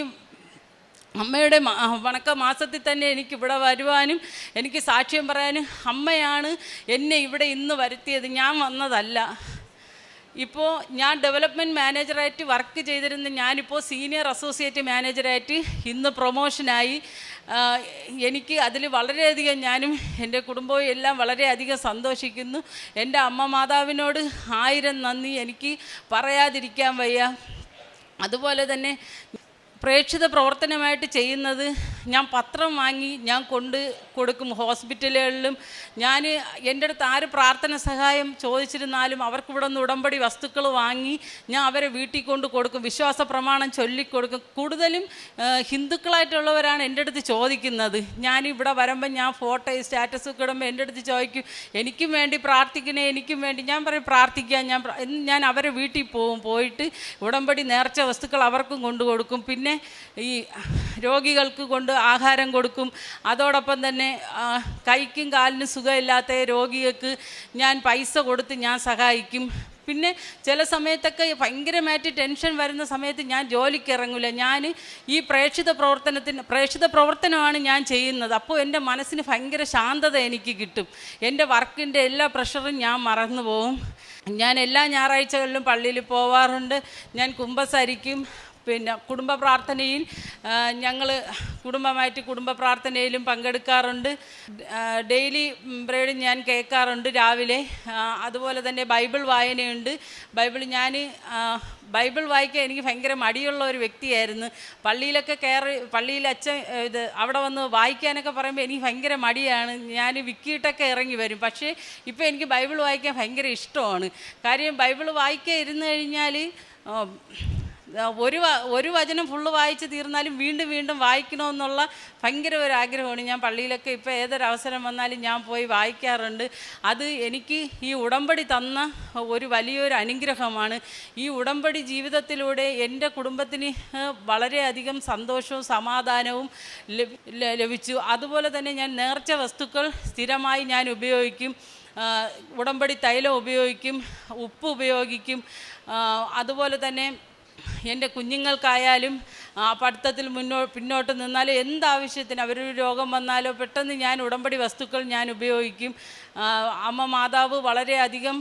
അമ്മയുടെ വണക്ക മാസത്തിൽ തന്നെ എനിക്ക് ഇവിടെ വരുവാനും എനിക്ക് സാക്ഷ്യം പറയാനും അമ്മയാണ് എന്നെ ഇവിടെ ഇന്ന് വരുത്തിയത്, ഞാൻ വന്നതല്ല. ഇപ്പോൾ ഞാൻ ഡെവലപ്മെൻറ്റ് മാനേജറായിട്ട് വർക്ക് ചെയ്തിരുന്ന ഞാനിപ്പോൾ സീനിയർ അസോസിയേറ്റ് മാനേജറായിട്ട് ഇന്ന് പ്രൊമോഷനായി. എനിക്ക് അതിൽ വളരെയധികം ഞാനും എൻ്റെ കുടുംബവും എല്ലാം വളരെയധികം സന്തോഷിക്കുന്നു. എൻ്റെ അമ്മ മാതാവിനോട് 1000 നന്ദി എനിക്ക് പറയാതിരിക്കാൻ വയ്യ. അതുപോലെ തന്നെ പ്രേക്ഷിത പ്രവർത്തനമായിട്ട് ചെയ്യുന്നത്, ഞാൻ പത്രം വാങ്ങി ഞാൻ കൊടുക്കും ഹോസ്പിറ്റലുകളിലും. എൻ്റെ അടുത്ത് ആര് പ്രാർത്ഥന സഹായം ചോദിച്ചിരുന്നാലും അവർക്കിവിടെ നിന്ന് ഉടമ്പടി വസ്തുക്കൾ വാങ്ങി ഞാൻ അവരെ വീട്ടിൽ കൊടുക്കും, വിശ്വാസ പ്രമാണം ചൊല്ലിക്കൊടുക്കും. കൂടുതലും ഹിന്ദുക്കളായിട്ടുള്ളവരാണ് എൻ്റെ അടുത്ത് ചോദിക്കുന്നത്. ഞാനിവിടെ വരുമ്പം ഞാൻ ഫോട്ടോ സ്റ്റാറ്റസൊക്കെ ഇടുമ്പോൾ എൻ്റെ അടുത്ത് ചോദിക്കും, എനിക്കും വേണ്ടി പ്രാർത്ഥിക്കണേ, എനിക്കും വേണ്ടി. ഞാൻ പറയും പ്രാർത്ഥിക്കാൻ. ഞാൻ അവരെ വീട്ടിൽ പോയിട്ട് ഉടമ്പടി നേർച്ച വസ്തുക്കൾ അവർക്കും കൊടുക്കും. പിന്നെ ഈ രോഗികൾക്ക് ആഹാരം കൊടുക്കും. അതോടൊപ്പം തന്നെ കൈക്കും കാലിനും സുഖമില്ലാത്ത രോഗികൾക്ക് ഞാൻ പൈസ കൊടുത്ത് ഞാൻ സഹായിക്കും. പിന്നെ ചില സമയത്തൊക്കെ ഭയങ്കരമായിട്ട് ടെൻഷൻ വരുന്ന സമയത്ത് ഞാൻ ജോലിക്ക് ഇറങ്ങില്ല. ഞാൻ ഈ പ്രേക്ഷിത പ്രവർത്തനമാണ് ഞാൻ ചെയ്യുന്നത്. അപ്പോൾ എൻ്റെ മനസ്സിന് ഭയങ്കര ശാന്തത എനിക്ക് കിട്ടും. എൻ്റെ വർക്കിൻ്റെ എല്ലാ പ്രഷറും ഞാൻ മറന്നു പോകും. ഞാൻ എല്ലാ ഞായറാഴ്ചകളിലും പള്ളിയിൽ പോവാറുണ്ട്. ഞാൻ കുമ്പസാരിക്കും. പിന്നെ കുടുംബ പ്രാർത്ഥനയിൽ ഞങ്ങൾ കുടുംബമായിട്ട് കുടുംബ പ്രാർത്ഥനയിലും പങ്കെടുക്കാറുണ്ട്. ഡെയിലി ബ്രേഡ് ഞാൻ കേൾക്കാറുണ്ട് രാവിലെ. അതുപോലെ തന്നെ ബൈബിൾ വായനയുണ്ട്. ബൈബിൾ വായിക്കാൻ എനിക്ക് ഭയങ്കര മടിയുള്ള ഒരു വ്യക്തിയായിരുന്നു. പള്ളിയിൽ അച്ഛൻ അവിടെ വന്ന് വായിക്കാനൊക്കെ പറയുമ്പോൾ എനിക്ക് ഭയങ്കര മടിയാണ്. ഞാൻ വിക്കിയിട്ടൊക്കെ ഇറങ്ങി വരും. പക്ഷേ ഇപ്പോൾ എനിക്ക് ബൈബിൾ വായിക്കാൻ ഭയങ്കര ഇഷ്ടമാണ്. കാര്യം ബൈബിൾ വായിക്കാൻ ഇരുന്ന് കഴിഞ്ഞാൽ ഒരു വചനം ഫുള്ള് വായിച്ച് തീർന്നാലും വീണ്ടും വീണ്ടും വായിക്കണമെന്നുള്ള ഭയങ്കര ഒരു ആഗ്രഹമാണ്. ഞാൻ പള്ളിയിലൊക്കെ ഇപ്പോൾ ഏതൊരവസരം വന്നാലും ഞാൻ പോയി വായിക്കാറുണ്ട്. അത് എനിക്ക് ഈ ഉടമ്പടി തന്ന ഒരു വലിയൊരു അനുഗ്രഹമാണ്. ഈ ഉടമ്പടി ജീവിതത്തിലൂടെ എൻ്റെ കുടുംബത്തിന് വളരെയധികം സന്തോഷവും സമാധാനവും ലഭിച്ചു. അതുപോലെ തന്നെ ഞാൻ നേർച്ച വസ്തുക്കൾ സ്ഥിരമായി ഞാൻ ഉപയോഗിക്കും. ഉടമ്പടി തൈലം ഉപയോഗിക്കും, ഉപ്പ് ഉപയോഗിക്കും. അതുപോലെ തന്നെ എൻ്റെ കുഞ്ഞുങ്ങൾക്കായാലും പഠിത്തത്തിൽ പിന്നോട്ട് നിന്നാലോ എന്താവശ്യത്തിന് അവരൊരു രോഗം വന്നാലോ പെട്ടെന്ന് ഞാൻ ഉടമ്പടി വസ്തുക്കൾ ഞാൻ ഉപയോഗിക്കും. അമ്മ മാതാവ് വളരെയധികം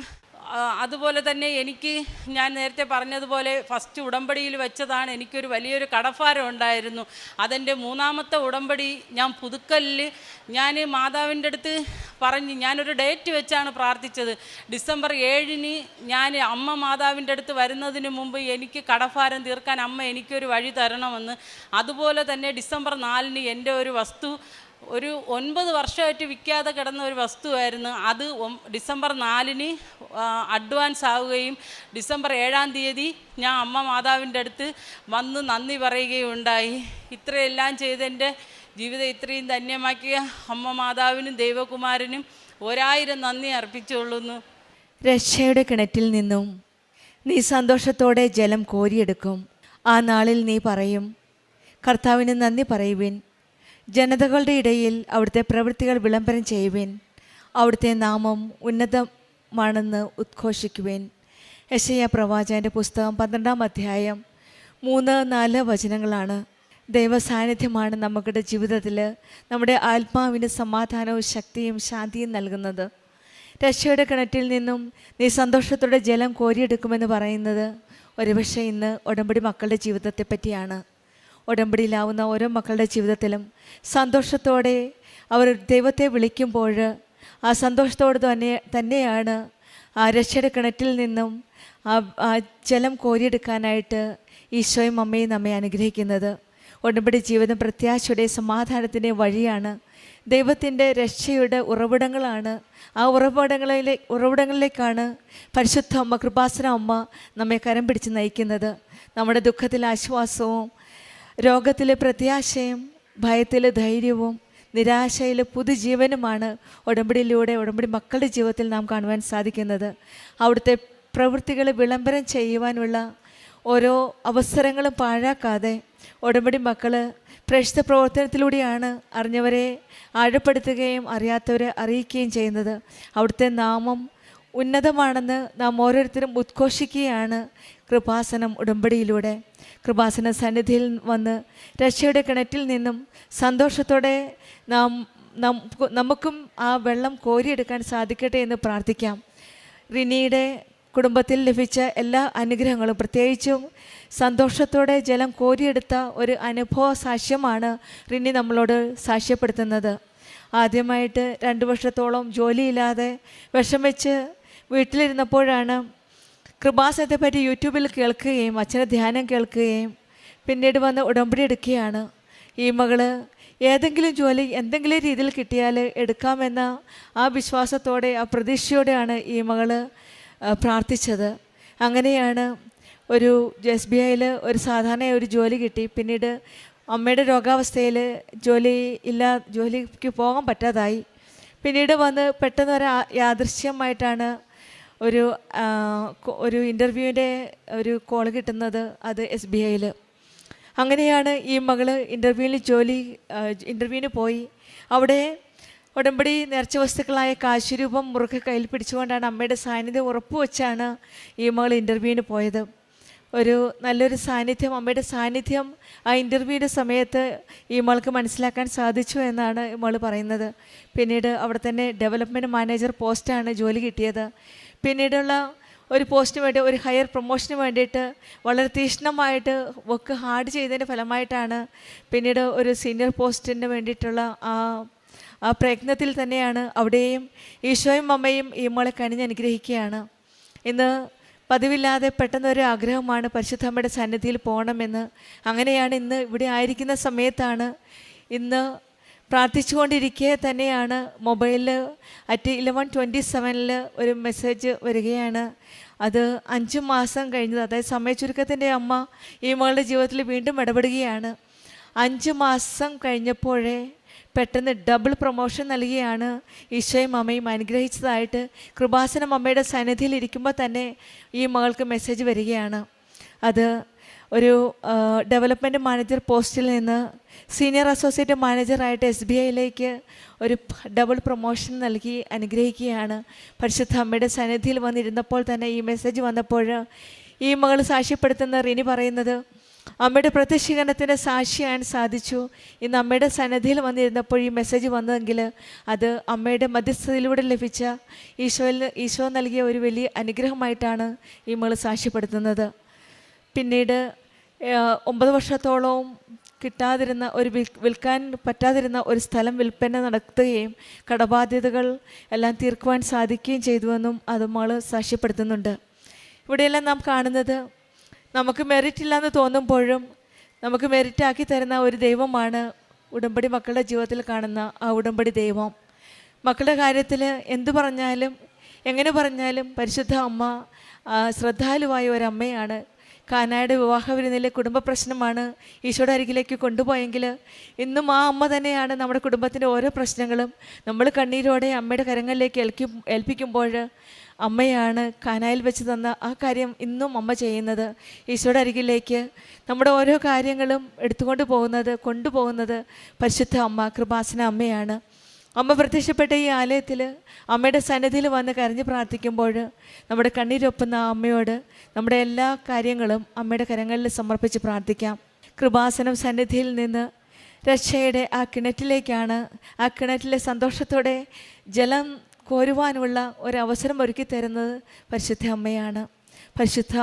അതുപോലെ തന്നെ എനിക്ക് ഞാൻ നേരത്തെ പറഞ്ഞതുപോലെ ഫസ്റ്റ് ഉടമ്പടിയിൽ വെച്ചതാണ് എനിക്കൊരു വലിയൊരു കടഭാരം ഉണ്ടായിരുന്നു. അതെൻ്റെ മൂന്നാമത്തെ ഉടമ്പടി ഞാൻ പുതുക്കലിൽ ഞാൻ മാതാവിൻ്റെ അടുത്ത് പറഞ്ഞ് ഞാനൊരു ഡേറ്റ് വെച്ചാണ് പ്രാർത്ഥിച്ചത്. ഡിസംബർ 7 ഞാൻ അമ്മ മാതാവിൻ്റെ അടുത്ത് വരുന്നതിന് മുമ്പ് എനിക്ക് കടഭാരം തീർക്കാൻ അമ്മ എനിക്കൊരു വഴി തരണമെന്ന്. അതുപോലെ തന്നെ ഡിസംബർ 4 എൻ്റെ ഒരു വസ്തു ഒരു 9 വർഷമായിട്ട് വിൽക്കാതെ കിടന്ന ഒരു വസ്തുവായിരുന്നു. അത് ഡിസംബർ 4 അഡ്വാൻസ് ആവുകയും ഡിസംബർ 7 ഞാൻ അമ്മ മാതാവിൻ്റെ അടുത്ത് വന്ന് നന്ദി പറയുകയുണ്ടായി. ഇത്രയെല്ലാം ചെയ്തെൻ്റെ ജീവിതം ഇത്രയും ധന്യമാക്കിയ അമ്മ മാതാവിനും ദൈവകുമാരനും 1000 നന്ദി അർപ്പിച്ചുകൊള്ളുന്നു. രക്ഷയുടെ കിണറ്റിൽ നിന്നും നീ സന്തോഷത്തോടെ ജലം കോരിയെടുക്കും. ആ നാളിൽ നീ പറയും, കർത്താവിന് നന്ദി പറയുവിൻ. ജനതകളുടെ ഇടയിൽ അവിടുത്തെ പ്രവൃത്തികൾ വിളംബരം ചെയ്യുവിൻ. അവിടുത്തെ നാമം ഉന്നതമാണെന്ന് ഉദ്ഘോഷിക്കുവിൻ. യെശയ്യാ പ്രവാചകൻ്റെ പുസ്തകം 12-ാം അധ്യായം 3-4 വചനങ്ങളാണ്. ദൈവസാന്നിധ്യമാണ് നമ്മുടെ ജീവിതത്തിൽ നമ്മുടെ ആത്മാവിന് സമാധാനവും ശക്തിയും ശാന്തിയും നൽകുന്നത്. രക്ഷയുടെ കിണറ്റിൽ നിന്നും നീ സന്തോഷത്തോടെ ജലം കോരിയെടുക്കുമെന്ന് പറയുന്നത് ഒരുപക്ഷെ ഇന്ന് ഉടമ്പടി മക്കളുടെ ജീവിതത്തെ പറ്റിയാണ്. ഉടമ്പടിയിലാവുന്ന ഓരോ മക്കളുടെ ജീവിതത്തിലും സന്തോഷത്തോടെ അവർ ദൈവത്തെ വിളിക്കുമ്പോൾ ആ സന്തോഷത്തോടെ തന്നെയാണ് ആ രക്ഷയുടെ കിണറ്റിൽ നിന്നും ആ ജലം കോരിയെടുക്കാനായിട്ട് ഈശോയും അമ്മയും നമ്മെ അനുഗ്രഹിക്കുന്നത്. ഉടമ്പടി ജീവിതം പ്രത്യാശയുടെ സമാധാനത്തിൻ്റെ വഴിയാണ്. ദൈവത്തിൻ്റെ രക്ഷയുടെ ഉറവിടങ്ങളാണ്. ആ ഉറവിടങ്ങളിലേക്കാണ് പരിശുദ്ധ അമ്മ, കൃപാസന അമ്മ നമ്മെ കരം പിടിച്ച് നയിക്കുന്നത്. നമ്മുടെ ദുഃഖത്തിൽ ആശ്വാസവും, രോഗത്തിൽ പ്രത്യാശയും, ഭയത്തിൽ ധൈര്യവും, നിരാശയിൽ പുതുജീവനുമാണ് ഉടമ്പടി മക്കളുടെ ജീവിതത്തിൽ നാം കാണുവാൻ സാധിക്കുന്നത്. അവിടുത്തെ പ്രവൃത്തികൾ വിളംബരം ചെയ്യുവാനുള്ള ഓരോ അവസരങ്ങളും പാഴാക്കാതെ ഉടമ്പടി മക്കൾ പ്രേക്ഷിത പ്രവർത്തനത്തിലൂടെയാണ് അറിഞ്ഞവരെ ആഴപ്പെടുത്തുകയും അറിയാത്തവരെ അറിയിക്കുകയും ചെയ്യുന്നത്. അവിടുത്തെ നാമം ഉന്നതമാണെന്ന് നാം ഓരോരുത്തരും ഉദ്ഘോഷിക്കുകയാണ് കൃപാസനം ഉടമ്പടിയിലൂടെ. കൃപാസന സന്നിധിയിൽ വന്ന് രക്ഷയുടെ കിണറ്റിൽ നിന്നും സന്തോഷത്തോടെ നമുക്കും ആ വെള്ളം കോരിയെടുക്കാൻ സാധിക്കട്ടെ എന്ന് പ്രാർത്ഥിക്കാം. റിനിയുടെ കുടുംബത്തിൽ ലഭിച്ച എല്ലാ അനുഗ്രഹങ്ങളും, പ്രത്യേകിച്ചും സന്തോഷത്തോടെ ജലം കോരിയെടുത്ത ഒരു അനുഭവ സാക്ഷ്യമാണ് റിനി നമ്മളോട് സാക്ഷ്യപ്പെടുത്തുന്നത്. ആദ്യമായിട്ട് 2 വർഷത്തോളം ജോലിയില്ലാതെ വിഷമിച്ച് വീട്ടിലിരുന്നപ്പോഴാണ് കൃപാസനത്തെ പറ്റി യൂട്യൂബിൽ കേൾക്കുകയും അച്ഛൻ്റെ ധ്യാനം കേൾക്കുകയും പിന്നീട് വന്ന് ഉടമ്പടി എടുക്കുകയാണ്. ഈ മകള് ഏതെങ്കിലും ജോലി എന്തെങ്കിലും രീതിയിൽ കിട്ടിയാൽ എടുക്കാമെന്ന ആ വിശ്വാസത്തോടെ, ആ പ്രതീക്ഷയോടെയാണ് ഈ മകള് പ്രാർത്ഥിച്ചത്. അങ്ങനെയാണ് ഒരു SBIയിൽ ഒരു സാധാരണ ഒരു ജോലി കിട്ടി. പിന്നീട് അമ്മയുടെ രോഗാവസ്ഥയിൽ ജോലിക്ക് പോകാൻ പറ്റാതായി. പിന്നീട് വന്ന് പെട്ടെന്ന് യാദൃശ്യമായിട്ടാണ് ഒരു ഇൻ്റർവ്യൂവിൻ്റെ ഒരു കോൾ കിട്ടുന്നത്. അത് SBIയിൽ. അങ്ങനെയാണ് ഈ മകൾ ഇൻ്റർവ്യൂവിന് പോയി. അവിടെ ഉടമ്പടി നേർച്ച വസ്തുക്കളായ കാശുരൂപം മുറുകെ കയ്യിൽ പിടിച്ചുകൊണ്ടാണ് അമ്മയുടെ സാന്നിധ്യം ഉറപ്പുവെച്ചാണ് ഈ മകൾ ഇൻ്റർവ്യൂവിന് പോയത്. ഒരു നല്ലൊരു സാന്നിധ്യം, അമ്മയുടെ സാന്നിധ്യം ആ ഇൻ്റർവ്യൂവിൻ്റെ സമയത്ത് ഈ മൾക്ക് മനസ്സിലാക്കാൻ സാധിച്ചു എന്നാണ് ഈ മകൾ പറയുന്നത്. പിന്നീട് അവിടെ തന്നെ ഡെവലപ്മെൻറ്റ് മാനേജർ പോസ്റ്റാണ് ജോലി കിട്ടിയത്. പിന്നീടുള്ള ഒരു പോസ്റ്റിന് വേണ്ടി, ഒരു ഹയർ പ്രൊമോഷന് വേണ്ടിയിട്ട് വളരെ തീക്ഷ്ണമായിട്ട് വർക്ക് ഹാർഡ് ചെയ്തതിൻ്റെ ഫലമായിട്ടാണ് പിന്നീട് ഒരു സീനിയർ പോസ്റ്റിന് വേണ്ടിയിട്ടുള്ള ആ പ്രയത്നത്തിൽ തന്നെയാണ് അവിടെയും ഈശോയും അമ്മയും ഈ മോളെ കനിഞ്ഞനുഗ്രഹിക്കുകയാണ്. ഇന്ന് പതിവില്ലാതെ പെട്ടെന്നൊരു ആഗ്രഹമാണ് പരിശുദ്ധമ്മയുടെ സന്നിധിയിൽ പോകണമെന്ന്. അങ്ങനെയാണ് ഇന്ന് ഇവിടെ ആയിരിക്കുന്ന സമയത്താണ് ഇന്ന് പ്രാർത്ഥിച്ചുകൊണ്ടിരിക്കെ തന്നെയാണ് മൊബൈലിൽ അറ്റ് 11:27 ഒരു മെസ്സേജ് വരികയാണ്. അത് 5 മാസം കഴിഞ്ഞത്, അതായത് സമയച്ചുരുക്കത്തിൻ്റെ അമ്മ ഈ മകളുടെ ജീവിതത്തിൽ വീണ്ടും ഇടപെടുകയാണ്. 5 മാസം കഴിഞ്ഞപ്പോഴേ പെട്ടെന്ന് ഡബിൾ പ്രൊമോഷൻ നൽകിയാണ് ഈശോയും അമ്മയും അനുഗ്രഹിച്ചതായിട്ട് കൃപാസനം അമ്മയുടെ സന്നിധിയിൽ ഇരിക്കുമ്പോൾ തന്നെ ഈ മകൾക്ക് മെസ്സേജ് വരികയാണ്. അത് ഒരു ഡെവലപ്മെൻറ്റ് മാനേജർ പോസ്റ്റിൽ നിന്ന് സീനിയർ അസോസിയേറ്റ് മാനേജറായിട്ട് SBIയിലേക്ക് ഒരു ഡബിൾ പ്രൊമോഷൻ നൽകി അനുഗ്രഹിക്കുകയാണ്. പരിശുദ്ധ അമ്മയുടെ സന്നിധിയിൽ വന്നിരുന്നപ്പോൾ തന്നെ ഈ മെസ്സേജ് വന്നപ്പോൾ ഈ മകൾ സാക്ഷ്യപ്പെടുത്തുന്ന റിനി പറയുന്നത്, അമ്മയുടെ പ്രത്യക്ഷീകരണത്തിൻ്റെ സാക്ഷിയാൻ സാധിച്ചു. ഇന്ന് അമ്മയുടെ സന്നിധിയിൽ വന്നിരുന്നപ്പോൾ ഈ മെസ്സേജ് വന്നതെങ്കിൽ അത് അമ്മയുടെ മധ്യസ്ഥതയിലൂടെ ലഭിച്ച ഈശോ നൽകിയ ഒരു വലിയ അനുഗ്രഹമായിട്ടാണ് ഈ മകൾ സാക്ഷ്യപ്പെടുത്തുന്നത്. പിന്നീട് 9 വർഷത്തോളവും കിട്ടാതിരുന്ന വിൽക്കാൻ പറ്റാതിരുന്ന ഒരു സ്ഥലം വിൽപ്പന നടത്തുകയും കടബാധ്യതകൾ എല്ലാം തീർക്കുവാൻ സാധിക്കുകയും ചെയ്തുവെന്നും അത് മകൾ സാക്ഷ്യപ്പെടുത്തുന്നുണ്ട്. ഇവിടെയെല്ലാം നാം കാണുന്നത്, നമുക്ക് മെറിറ്റ് ഇല്ലയെന്ന് തോന്നുമ്പോഴും നമുക്ക് മെറിറ്റാക്കി തരുന്ന ഒരു ദൈവമാണ് ഉടമ്പടി മക്കളുടെ ജീവിതത്തിൽ കാണുന്ന ആ ഉടമ്പടി ദൈവം. മക്കളുടെ കാര്യത്തിൽ എന്തു പറഞ്ഞാലും എങ്ങനെ പറഞ്ഞാലും പരിശുദ്ധ അമ്മ ശ്രദ്ധാലുവായ ഒരമ്മയാണ്. കാനായുടെ വിവാഹ വിരുന്നിലെ കുടുംബ പ്രശ്നമാണ് ഈശോയുടെ അരികിലേക്ക് കൊണ്ടുപോയെങ്കിൽ ഇന്നും ആ അമ്മ തന്നെയാണ് നമ്മുടെ കുടുംബത്തിൻ്റെ ഓരോ പ്രശ്നങ്ങളും നമ്മൾ കണ്ണീരോടെ അമ്മയുടെ കരങ്ങളിലേക്ക് ഏൽപ്പിക്കുമ്പോൾ അമ്മയാണ് കാനായിൽ വെച്ച് തന്ന ആ കാര്യം ഇന്നും അമ്മ ചെയ്യുന്നത്. ഈശോയുടെ അരികിലേക്ക് നമ്മുടെ ഓരോ കാര്യങ്ങളും കൊണ്ടുപോകുന്നത് പരിശുദ്ധ അമ്മ, കൃപാസന അമ്മയാണ്. അമ്മ പ്രത്യക്ഷപ്പെട്ട ഈ ആലയത്തിൽ അമ്മയുടെ സന്നിധിയിൽ വന്ന് കരഞ്ഞ് പ്രാർത്ഥിക്കുമ്പോൾ നമ്മുടെ കണ്ണീരൊപ്പുന്ന ആ അമ്മയോട് നമ്മുടെ എല്ലാ കാര്യങ്ങളും അമ്മയുടെ കരങ്ങളിൽ സമർപ്പിച്ച് പ്രാർത്ഥിക്കാം. കൃപാസനം സന്നിധിയിൽ നിന്ന് രക്ഷയുടെ ആ കിണറ്റിലേക്കാണ്, ആ കിണറ്റിലെ സന്തോഷത്തോടെ ജലം കോരുവാനുള്ള ഒരവസരം ഒരുക്കി തരുന്നത് പരിശുദ്ധ അമ്മയാണ്. പരിശുദ്ധ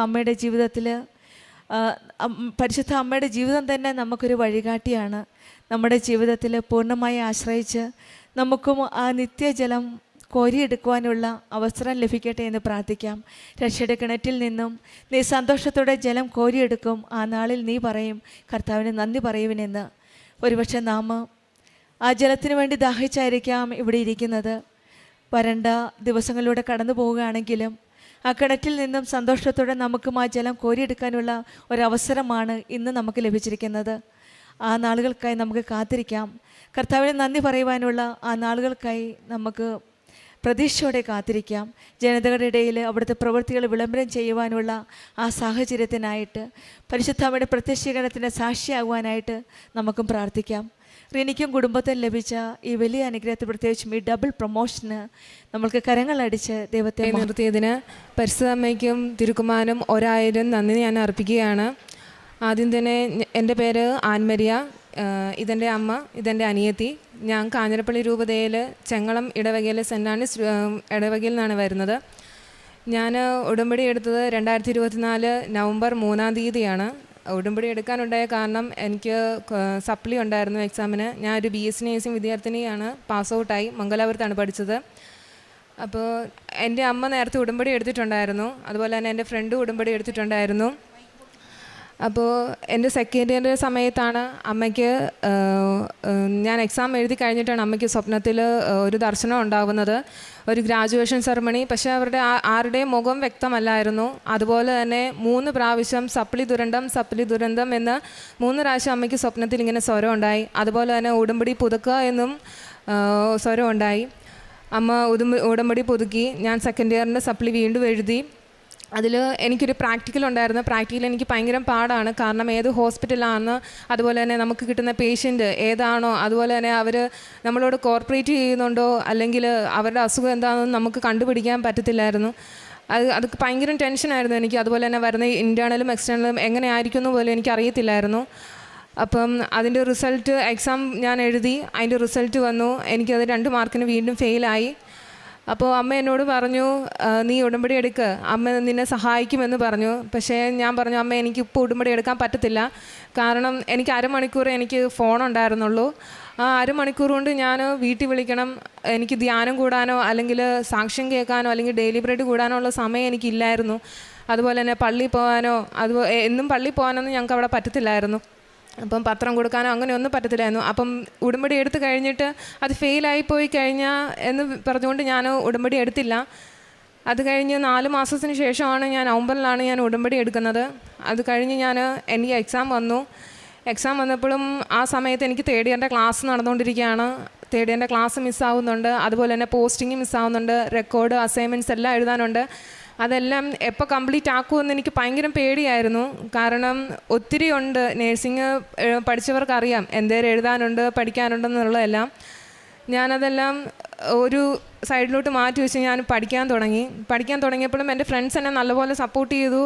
അമ്മയുടെ ജീവിതം തന്നെ നമുക്കൊരു വഴികാട്ടിയാണ്. നമ്മുടെ ജീവിതത്തിൽ പൂർണ്ണമായി ആശ്രയിച്ച് നമുക്കും ആ നിത്യജലം കോരിയെടുക്കുവാനുള്ള അവസരം ലഭിക്കട്ടെ എന്ന് പ്രാർത്ഥിക്കാം. രക്ഷയുടെ കിണറ്റിൽ നിന്നും നീ സന്തോഷത്തോടെ ജലം കോരിയെടുക്കും. ആ നാളിൽ നീ പറയും, കർത്താവിന് നന്ദി പറയുവിനെന്ന്. ഒരുപക്ഷെ നാം ആ ജലത്തിന് വേണ്ടി ദാഹിച്ചായിരിക്കാം ഇവിടെ ഇരിക്കുന്നത്. വരണ്ട ദിവസങ്ങളിലൂടെ കടന്നു പോവുകയാണെങ്കിലും ആ കിണറ്റിൽ നിന്നും സന്തോഷത്തോടെ നമുക്കും ആ ജലം കോരിയെടുക്കാനുള്ള ഒരവസരമാണ് ഇന്ന് നമുക്ക് ലഭിച്ചിരിക്കുന്നത്. ആ നാളുകൾക്കായി നമുക്ക് കാത്തിരിക്കാം. കർത്താവിന് നന്ദി പറയുവാനുള്ള ആ നാളുകൾക്കായി നമുക്ക് പ്രതീക്ഷയോടെ കാത്തിരിക്കാം. ജനതകളുടെ ഇടയിൽ അവിടുത്തെ പ്രവൃത്തികൾ വിളംബരം ചെയ്യുവാനുള്ള ആ സാഹചര്യത്തിനായിട്ട്, പരിശുദ്ധമ്മയുടെ പ്രത്യക്ഷീകരണത്തിൻ്റെ സാക്ഷിയാകുവാനായിട്ട് നമുക്കും പ്രാർത്ഥിക്കാം. റിനിക്കും കുടുംബത്തിൽ ലഭിച്ച ഈ വലിയ അനുഗ്രഹത്തെ, പ്രത്യേകിച്ചും ഈ ഡബിൾ പ്രൊമോഷന് നമ്മൾക്ക് കരങ്ങളടിച്ച് ദൈവത്തെ നിർത്തിയതിന് പരിശുദ്ധ അമ്മയ്ക്കും തിരുക്കുമാരനും 1000 നന്ദി ഞാൻ അർപ്പിക്കുകയാണ്. ആദ്യം തന്നെ എൻ്റെ പേര് ആൻമരിയ, ഇതെൻ്റെ അമ്മ, ഇതെൻ്റെ അനിയത്തി. ഞാൻ കാഞ്ഞിരപ്പള്ളി രൂപതയിൽ ചെങ്ങളം ഇടവകയിൽ സെൻറ് ആനീസ് ഇടവകയിൽ നിന്നാണ് വരുന്നത്. ഞാൻ ഉടമ്പടി എടുത്തത് 2024 നവംബർ 3-ാം തീയതിയാണ്. ഉടമ്പടി എടുക്കാനുണ്ടായ കാരണം, എനിക്ക് സപ്ലി ഉണ്ടായിരുന്നു എക്സാമിന്. ഞാനൊരു BSc നേഴ്സിംഗ് വിദ്യാർത്ഥിനിയാണ്, പാസ് ഔട്ടായി. മംഗലാപുരത്താണ് പഠിച്ചത്. അപ്പോൾ എൻ്റെ അമ്മ നേരത്തെ ഉടമ്പടി എടുത്തിട്ടുണ്ടായിരുന്നു, അതുപോലെ തന്നെ എൻ്റെ ഫ്രണ്ട് ഉടമ്പടി എടുത്തിട്ടുണ്ടായിരുന്നു. അപ്പോൾ എൻ്റെ സെക്കൻഡ് ഇയർ സമയത്താണ് അമ്മയ്ക്ക്, ഞാൻ എക്സാം എഴുതി കഴിഞ്ഞിട്ടാണ് അമ്മയ്ക്ക് സ്വപ്നത്തിൽ ഒരു ദർശനം ഉണ്ടാകുന്നത്, ഒരു ഗ്രാജുവേഷൻ സെറമണി. പക്ഷേ അവരുടെ ആരുടെയും മുഖം വ്യക്തമല്ലായിരുന്നു. അതുപോലെ തന്നെ 3 പ്രാവശ്യം സപ്ലി ദുരന്തം എന്ന് 3 പ്രാവശ്യം അമ്മയ്ക്ക് സ്വപ്നത്തിൽ ഇങ്ങനെ സ്വരം ഉണ്ടായി. അതുപോലെ തന്നെ ഉടമ്പടി പുതുക്കുക എന്നും സ്വരം ഉണ്ടായി. അമ്മ ഉടമ്പടി പുതുക്കി. ഞാൻ സെക്കൻഡ് ഇയറിൻ്റെ സപ്ലി വീണ്ടും എഴുതി. അതിൽ എനിക്കൊരു പ്രാക്ടിക്കൽ ഉണ്ടായിരുന്നു. പ്രാക്ടിക്കൽ എനിക്ക് ഭയങ്കര പാടാണ്. കാരണം ഏത് ഹോസ്പിറ്റലാണെന്ന്, അതുപോലെ തന്നെ നമുക്ക് കിട്ടുന്ന പേഷ്യൻ്റ് ഏതാണോ, അതുപോലെ തന്നെ അവർ നമ്മളോട് കോർപ്പറേറ്റ് ചെയ്യുന്നുണ്ടോ അല്ലെങ്കിൽ അവരുടെ അസുഖം എന്താണെന്ന് നമുക്ക് കണ്ടുപിടിക്കാൻ പറ്റത്തില്ലായിരുന്നു. അത് ഭയങ്കര ടെൻഷനായിരുന്നു എനിക്ക്. അതുപോലെ തന്നെ വരുന്ന ഇൻറ്റേർണലും എക്സ്റ്റേണലും എങ്ങനെ ആയിരിക്കുമെന്ന് പോലും എനിക്കറിയത്തില്ലായിരുന്നു. അപ്പം അതിൻ്റെ റിസൾട്ട്, എക്സാം ഞാൻ എഴുതി, അതിൻ്റെ റിസൾട്ട് വന്നു. എനിക്കത് 2 മാർക്കിന് വീണ്ടും ഫെയിലായി. അപ്പോൾ അമ്മ എന്നോട് പറഞ്ഞു, നീ ഉടമ്പടി എടുക്കുക, അമ്മ നിന്നെ സഹായിക്കുമെന്ന് പറഞ്ഞു. പക്ഷേ ഞാൻ പറഞ്ഞു, അമ്മ എനിക്കിപ്പോൾ ഉടമ്പടി എടുക്കാൻ പറ്റത്തില്ല. കാരണം എനിക്ക് അരമണിക്കൂർ എനിക്ക് ഫോൺ ഉണ്ടായിരുന്നുള്ളൂ. ആ അരമണിക്കൂർ കൊണ്ട് ഞാൻ വീട്ടിൽ വിളിക്കണം, എനിക്ക് ധ്യാനം കൂടാനോ അല്ലെങ്കിൽ സാക്ഷ്യം കേൾക്കാനോ അല്ലെങ്കിൽ ഡെയിലി ബ്രെഡ് കൂടാനോ ഉള്ള സമയം എനിക്കില്ലായിരുന്നു. അതുപോലെ തന്നെ പള്ളിയിൽ പോകാനോ, എന്നും പള്ളിയിൽ പോകാനൊന്നും ഞങ്ങൾക്ക് അവിടെ പറ്റത്തില്ലായിരുന്നു. അപ്പം പത്രം കൊടുക്കാനോ അങ്ങനെയൊന്നും പറ്റത്തില്ലായിരുന്നു. അപ്പം ഉടമ്പടി എടുത്തു കഴിഞ്ഞിട്ട് അത് ഫെയിലായി പോയി കഴിഞ്ഞാൽ എന്ന് പറഞ്ഞുകൊണ്ട് ഞാൻ ഉടമ്പടി എടുത്തില്ല. അത് കഴിഞ്ഞ് 4 മാസത്തിന് ശേഷമാണ് ഞാൻ നവംബറിലാണ് ഞാൻ ഉടമ്പടി എടുക്കുന്നത്. അത് കഴിഞ്ഞ് എനിക്ക് എക്സാം വന്നു. എക്സാം വന്നപ്പോഴും ആ സമയത്ത് എനിക്ക് തേർഡ് ഇയറിൻ്റെ ക്ലാസ് നടന്നുകൊണ്ടിരിക്കുകയാണ്. തേർഡ് ഇയറിൻ്റെ ക്ലാസ് മിസ്സാവുന്നുണ്ട്, അതുപോലെ തന്നെ പോസ്റ്റിംഗ് മിസ്സാവുന്നുണ്ട്, റെക്കോർഡ് അസൈൻമെൻറ്റ്സ് എല്ലാം എഴുതാനുണ്ട്. അതെല്ലാം എപ്പോൾ കംപ്ലീറ്റ് ആക്കുമെന്ന് എനിക്ക് ഭയങ്കര പേടിയായിരുന്നു. കാരണം ഒത്തിരി ഉണ്ട്, നേഴ്സിംഗ് പഠിച്ചവർക്കറിയാം എന്തേരം എഴുതാനുണ്ട് പഠിക്കാനുണ്ടെന്നുള്ളതെല്ലാം. ഞാനതെല്ലാം ഒരു സൈഡിലോട്ട് മാറ്റി വെച്ച് ഞാൻ പഠിക്കാൻ തുടങ്ങിയപ്പോഴും എൻ്റെ ഫ്രണ്ട്സ് എന്നെ നല്ലപോലെ സപ്പോർട്ട് ചെയ്തു.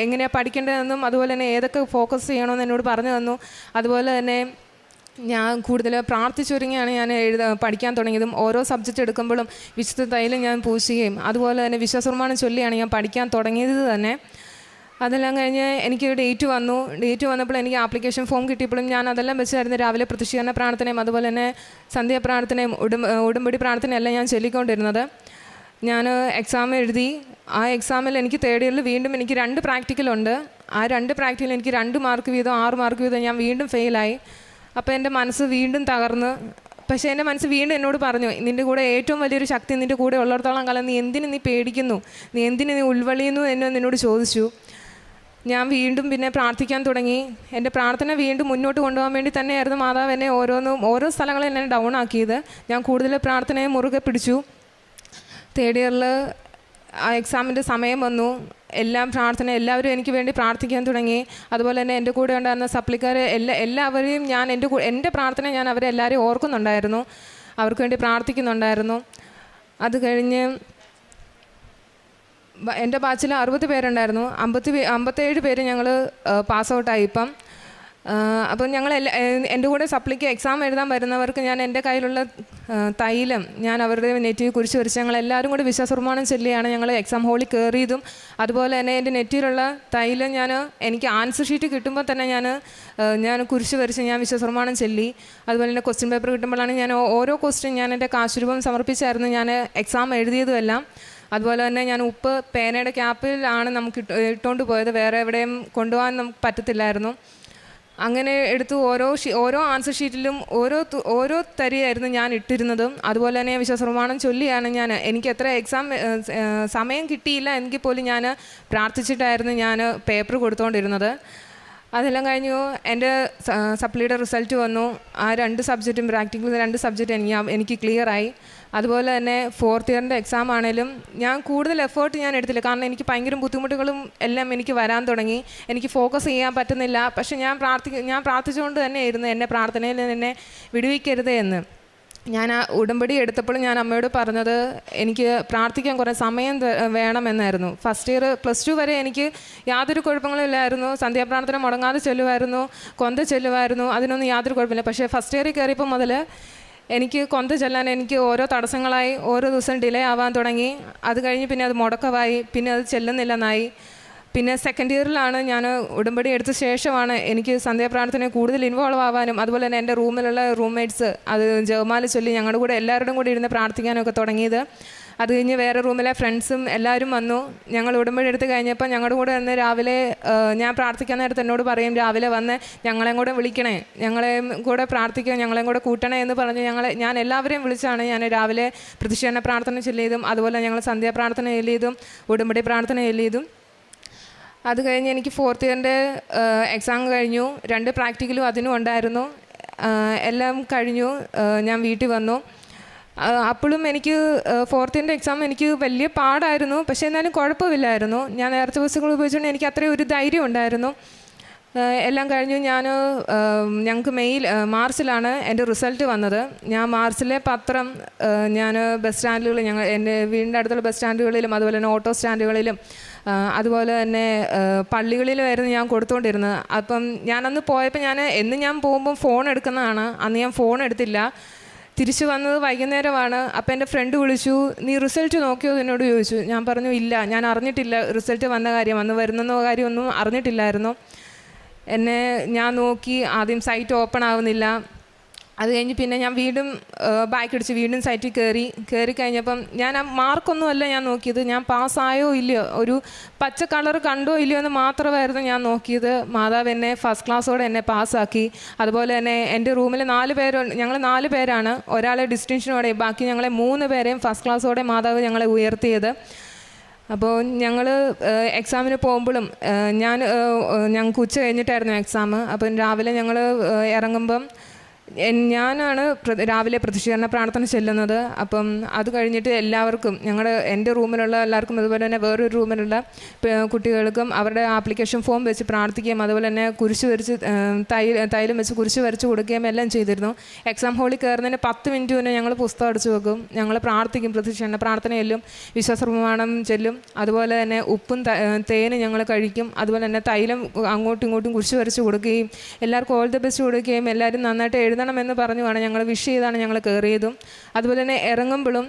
എങ്ങനെയാണ് പഠിക്കേണ്ടതെന്നും അതുപോലെ തന്നെ ഏതൊക്കെ ഫോക്കസ് ചെയ്യണമെന്ന് എന്നോട് പറഞ്ഞു തന്നു. അതുപോലെ തന്നെ ഞാൻ കൂടുതൽ പ്രാർത്ഥിച്ചൊരുങ്ങിയാണ് ഞാൻ പഠിക്കാൻ തുടങ്ങിയതും. ഓരോ സബ്ജക്റ്റ് എടുക്കുമ്പോഴും വിശുദ്ധ തൈലം ഞാൻ പൂശുകയും അതുപോലെ തന്നെ വിശ്വാസപ്രമാണം ചൊല്ലിയാണ് ഞാൻ പഠിക്കാൻ തുടങ്ങിയത് തന്നെ. അതെല്ലാം കഴിഞ്ഞ് എനിക്ക് ഡേറ്റ് വന്നപ്പോൾ എനിക്ക് ആപ്ലിക്കേഷൻ ഫോം കിട്ടിയപ്പോഴും ഞാൻ അതെല്ലാം വെച്ചായിരുന്നു രാവിലെ പ്രത്യക്ഷീകരണ പ്രാർത്ഥനയും അതുപോലെ തന്നെ സന്ധ്യാപ്രാർത്ഥനയും ഉടമ്പടി പ്രാർത്ഥനയും എല്ലാം ഞാൻ ചൊല്ലിക്കൊണ്ടിരുന്നത്. ഞാൻ എക്സാം എഴുതി. ആ എക്സാമിൽ എനിക്ക് തേർഡ് ഇയറിൽ വീണ്ടും എനിക്ക് 2 പ്രാക്ടിക്കലുണ്ട്. ആ 2 പ്രാക്ടിക്കൽ എനിക്ക് 2 മാർക്ക് വീതം 6 മാർക്ക് വീതം ഞാൻ വീണ്ടും ഫെയിലായി. അപ്പോൾ എൻ്റെ മനസ്സ് വീണ്ടും തകർന്ന്. പക്ഷേ എൻ്റെ മനസ്സ് വീണ്ടും എന്നോട് പറഞ്ഞു, നിൻ്റെ കൂടെ ഏറ്റവും വലിയൊരു ശക്തി നിൻ്റെ കൂടെ ഉള്ളിടത്തോളം കാലം നീ എന്തിന് പേടിക്കുന്നു, നീ എന്തിന് ഉൾവലിയുന്നു എന്നോട് ചോദിച്ചു. ഞാൻ വീണ്ടും പിന്നെ പ്രാർത്ഥിക്കാൻ തുടങ്ങി. എൻ്റെ പ്രാർത്ഥന വീണ്ടും മുന്നോട്ട് കൊണ്ടുപോകാൻ വേണ്ടി തന്നെയായിരുന്നു മാതാവ് എന്നെ ഓരോ സ്ഥലങ്ങളിൽ എന്നെ ഡൗൺ ആക്കിയത്. ഞാൻ കൂടുതൽ പ്രാർത്ഥനയെ മുറുകെ പിടിച്ചു. തേർഡ് ഇയറിൽ ആ എക്സാമിൻ്റെ സമയം വന്നു. എല്ലാവരും എനിക്ക് വേണ്ടി പ്രാർത്ഥിക്കാൻ തുടങ്ങി. അതുപോലെ തന്നെ എൻ്റെ കൂടെ ഉണ്ടായിരുന്ന സപ്ലിക്കാർ എല്ലാവരെയും ഞാൻ എൻ്റെ പ്രാർത്ഥന ഞാൻ അവരെ എല്ലാവരെയും ഓർക്കുന്നുണ്ടായിരുന്നു, അവർക്ക് വേണ്ടി പ്രാർത്ഥിക്കുന്നുണ്ടായിരുന്നു. അത് കഴിഞ്ഞ് എൻ്റെ ബാച്ചിൽ 60 പേരുണ്ടായിരുന്നു. 57 പേര് ഞങ്ങൾ പാസ് ഔട്ടായി ഇപ്പം. അപ്പം എൻ്റെ കൂടെ സപ്ലിക്ക് എക്സാം എഴുതാൻ വരുന്നവർക്ക് ഞാൻ എൻ്റെ കയ്യിലുള്ള തൈലം ഞാൻ അവരുടെ നെറ്റിയിൽ കുരിശ് വരച്ച് ഞങ്ങളെല്ലാവരും കൂടി വിശ്വാസപ്രമാണം ചൊല്ലിയാണ് ഞങ്ങൾ എക്സാം ഹോളിൽ കയറിയതും. അതുപോലെ തന്നെ എൻ്റെ നെറ്റിയിലുള്ള തൈലം എനിക്ക് ആൻസർ ഷീറ്റ് കിട്ടുമ്പോൾ തന്നെ ഞാൻ കുരിശ് വരച്ച് ഞാൻ വിശ്വാസപ്രമാണം ചൊല്ലി. അതുപോലെ തന്നെ ക്വസ്റ്റ്യൻ പേപ്പർ കിട്ടുമ്പോഴാണ് ഞാൻ ഓരോ ക്വസ്റ്റ്യൻ ഞാൻ എൻ്റെ കാശുരൂപം സമർപ്പിച്ചായിരുന്നു ഞാൻ എക്സാം എഴുതിയതുമെല്ലാം. അതുപോലെ തന്നെ ഞാൻ ഉപ്പ് പേനയുടെ ക്യാപ്പിലാണ് നമുക്ക് ഇട്ടുകൊണ്ട് പോയത്, വേറെ എവിടെയും കൊണ്ടുപോകാൻ നമുക്ക് പറ്റത്തില്ലായിരുന്നു. അങ്ങനെ എടുത്ത് ഓരോ ആൻസർ ഷീറ്റിലും ഓരോ തരിയായിരുന്നു ഞാൻ ഇട്ടിരുന്നതും. അതുപോലെ തന്നെ വിശ്വാസപ്രമാണം ചൊല്ലിയാണ് എനിക്ക് എത്ര എക്സാം സമയം കിട്ടിയില്ല എങ്കിൽ പോലും ഞാൻ പ്രാർത്ഥിച്ചിട്ടായിരുന്നു ഞാൻ പേപ്പർ കൊടുത്തുകൊണ്ടിരുന്നത്. അതെല്ലാം കഴിഞ്ഞു എൻ്റെ സപ്ലിയുടെ റിസൾട്ട് വന്നു. ആ 2 സബ്ജക്റ്റും പ്രാക്ടിക്കൽ 2 സബ്ജക്റ്റ് എനിക്ക് ക്ലിയറായി. അതുപോലെ തന്നെ ഫോർത്ത് ഇയറിൻ്റെ എക്സാം ആണെങ്കിലും ഞാൻ കൂടുതൽ എഫേർട്ട് ഞാൻ എടുത്തില്ല. കാരണം എനിക്ക് ഭയങ്കര ബുദ്ധിമുട്ടുകളും എല്ലാം എനിക്ക് വരാൻ തുടങ്ങി. എനിക്ക് ഫോക്കസ് ചെയ്യാൻ പറ്റുന്നില്ല. പക്ഷെ ഞാൻ പ്രാർത്ഥിച്ചുകൊണ്ട് തന്നെയായിരുന്നു എന്നെ പ്രാർത്ഥനയിൽ എന്നെ വിടുവിക്കരുത് എന്ന്. ഞാൻ ആ ഉടമ്പടി എടുത്തപ്പോൾ ഞാൻ അമ്മയോട് പറഞ്ഞത് എനിക്ക് പ്രാർത്ഥിക്കാൻ കുറേ സമയം വേണമെന്നായിരുന്നു. ഫസ്റ്റ് ഇയർ +2 വരെ എനിക്ക് യാതൊരു കുഴപ്പങ്ങളും ഇല്ലായിരുന്നു. സന്ധ്യാപ്രാർത്ഥന മുടങ്ങാതെ ചൊല്ലുമായിരുന്നു, കൊന്ത ചൊല്ലുമായിരുന്നു, അതിനൊന്നും യാതൊരു കുഴപ്പമില്ല. പക്ഷേ ഫസ്റ്റ് ഇയറിൽ കയറിയപ്പോൾ മുതൽ എനിക്ക് കൊന്ത ചൊല്ലാൻ എനിക്ക് ഓരോ തടസ്സങ്ങളായി, ഓരോ ദിവസം ഡിലേ ആവാൻ തുടങ്ങി. അത് കഴിഞ്ഞ് പിന്നെ അത് മുടക്കമായി, പിന്നെ അത് ചെല്ലുന്നില്ലെന്നായി. പിന്നെ സെക്കൻഡ് ഇയറിലാണ് ഞാൻ ഉടമ്പടി എടുത്ത ശേഷമാണ് എനിക്ക് സന്ധ്യാപ്രാർത്ഥനയെ കൂടുതൽ ഇൻവോൾവ് ആവാനും അതുപോലെ തന്നെ എൻ്റെ റൂമിലുള്ള റൂംമേറ്റ്സ് അത് ജപമാല ചൊല്ലി ഞങ്ങളുടെ കൂടെ എല്ലാവരുടെയും കൂടി ഇരുന്ന് പ്രാർത്ഥിക്കാനൊക്കെ തുടങ്ങിയത്. അത് കഴിഞ്ഞ് വേറെ റൂമിലെ ഫ്രണ്ട്സും എല്ലാവരും വന്നു. ഞങ്ങൾ ഉടമ്പടി എടുത്ത് കഴിഞ്ഞപ്പോൾ ഞങ്ങളുടെ കൂടെ വന്ന് രാവിലെ ഞാൻ പ്രാർത്ഥിക്കാൻ നേരത്ത് എന്നോട് പറയും, രാവിലെ വന്ന് ഞങ്ങളെയും കൂടെ വിളിക്കണേ, ഞങ്ങളെയും കൂടെ പ്രാർത്ഥിക്കുക, ഞങ്ങളെയും കൂടെ കൂട്ടണേ എന്ന് പറഞ്ഞ് ഞാൻ എല്ലാവരെയും വിളിച്ചാണ് ഞാൻ രാവിലെ പ്രതിഷ്ഠാന പ്രാർത്ഥന ചൊല്ലിയതും അതുപോലെ ഞങ്ങൾ സന്ധ്യാപ്രാർത്ഥന ചൊല്ലിയതും ഉടമ്പടി പ്രാർത്ഥന ചൊല്ലിയതും. അത് കഴിഞ്ഞ് എനിക്ക് ഫോർത്ത് ഇയറിൻ്റെ എക്സാം കഴിഞ്ഞു. 2 പ്രാക്ടിക്കലും അതിനും ഉണ്ടായിരുന്നു. എല്ലാം കഴിഞ്ഞു. ഞാൻ വീട്ടിൽ വന്നു. അപ്പോഴും എനിക്ക് ഫോർത്ത് ഇയറിൻ്റെ എക്സാം എനിക്ക് വലിയ പാടായിരുന്നു. പക്ഷേ എന്നാലും കുഴപ്പമില്ലായിരുന്നു. ഞാൻ നേരത്തെ ദിവസങ്ങൾ ഉപയോഗിച്ചുകൊണ്ട് എനിക്ക് അത്രയും ഒരു ധൈര്യം ഉണ്ടായിരുന്നു. എല്ലാം കഴിഞ്ഞു. ഞങ്ങൾക്ക് മാർച്ചിലാണ് എൻ്റെ റിസൾട്ട് വന്നത്. ഞാൻ മാർച്ചിലെ പത്രം ഞാൻ ബസ് സ്റ്റാൻഡുകളിൽ എൻ്റെ വീടിൻ്റെ അടുത്തുള്ള ബസ് സ്റ്റാൻഡുകളിലും അതുപോലെ തന്നെ ഓട്ടോ സ്റ്റാൻഡുകളിലും അതുപോലെ തന്നെ പള്ളികളിലുമായിരുന്നു ഞാൻ കൊടുത്തുകൊണ്ടിരുന്നത്. അപ്പം ഞാനന്ന് പോയപ്പോൾ ഞാൻ പോകുമ്പം ഫോൺ എടുക്കുന്നതാണ്. അന്ന് ഞാൻ ഫോൺ എടുത്തില്ല. തിരിച്ചു വന്നത് വൈകുന്നേരമാണ്. അപ്പം എൻ്റെ ഫ്രണ്ട് വിളിച്ചു, നീ റിസൾട്ട് നോക്കിയോ എന്നോട് ചോദിച്ചു. ഞാൻ പറഞ്ഞു ഇല്ല, ഞാൻ അറിഞ്ഞിട്ടില്ല റിസൾട്ട് വന്ന കാര്യം, അന്ന് വരുന്ന കാര്യമൊന്നും അറിഞ്ഞിട്ടില്ലായിരുന്നു. ഞാൻ നോക്കി, ആദ്യം സൈറ്റ് ഓപ്പൺ ആവുന്നില്ല. അത് കഴിഞ്ഞ് പിന്നെ ഞാൻ വീണ്ടും ബാക്ക് അടിച്ച് വീണ്ടും സൈറ്റിൽ കയറി കഴിഞ്ഞപ്പം ഞാൻ ആ മാർക്കൊന്നുമല്ല ഞാൻ നോക്കിയത്, ഞാൻ പാസ്സായോ ഇല്ലയോ, ഒരു പച്ച കളർ കണ്ടോ ഇല്ലയോ എന്ന് മാത്രമായിരുന്നു ഞാൻ നോക്കിയത്. മാതാവ് എന്നെ ഫസ്റ്റ് ക്ലാസ്സോടെ എന്നെ പാസ്സാക്കി. അതുപോലെ തന്നെ എൻ്റെ റൂമിൽ 4 പേരുണ്ട്, ഞങ്ങൾ 4 പേരാണ്, ഒരാളെ ഡിസ്റ്റിങ്ഷനോടെ, ബാക്കി ഞങ്ങളെ 3 പേരെയും ഫസ്റ്റ് ക്ലാസ്സോടെ മാതാവ് ഞങ്ങളെ ഉയർത്തിയത്. അപ്പോൾ ഞങ്ങൾ എക്സാമിന് പോകുമ്പോഴും ഞങ്ങൾക്ക് ഉച്ച കഴിഞ്ഞിട്ടായിരുന്നു എക്സാം. അപ്പം രാവിലെ ഞങ്ങൾ ഇറങ്ങുമ്പം ഞാനാണ് രാവിലെ പ്രതിഷ്ഠീകരണ പ്രാർത്ഥന ചെല്ലുന്നത്. അപ്പം അത് കഴിഞ്ഞിട്ട് എല്ലാവർക്കും, എൻ്റെ റൂമിലുള്ള എല്ലാവർക്കും, അതുപോലെ തന്നെ വേറൊരു റൂമിലുള്ള കുട്ടികൾക്കും അവരുടെ ആപ്ലിക്കേഷൻ ഫോം വെച്ച് പ്രാർത്ഥിക്കുകയും അതുപോലെ തന്നെ കുരിശ് വരച്ച് തൈലം വെച്ച് കുരിശ് വരച്ച് കൊടുക്കുകയും എല്ലാം ചെയ്തിരുന്നു. എക്സാം ഹോളിൽ കയറുന്നതിന് 10 മിനിറ്റ് മുന്നേ ഞങ്ങൾ പുസ്തകം അടിച്ചു വെക്കും, ഞങ്ങൾ പ്രാർത്ഥിക്കും, പ്രതിഷ്ഠീകരണ പ്രാർത്ഥന ചെല്ലും, വിശ്വാസപ്രമാണം ചെല്ലും, അതുപോലെ തന്നെ ഉപ്പും തേനും ഞങ്ങൾ കഴിക്കും. അതുപോലെ തന്നെ തൈലം അങ്ങോട്ടും ഇങ്ങോട്ടും കുരിശ് വരച്ച് കൊടുക്കുകയും എല്ലാവർക്കും ഓൾ ദ ബെസ്റ്റ് കൊടുക്കുകയും എല്ലാവരും നന്നായിട്ട് എഴുതണമെന്ന് പറഞ്ഞുമാണ് ഞങ്ങൾ വിഷ് ചെയ്താണ് ഞങ്ങൾ കയറിയതും. അതുപോലെ തന്നെ ഇറങ്ങുമ്പോഴും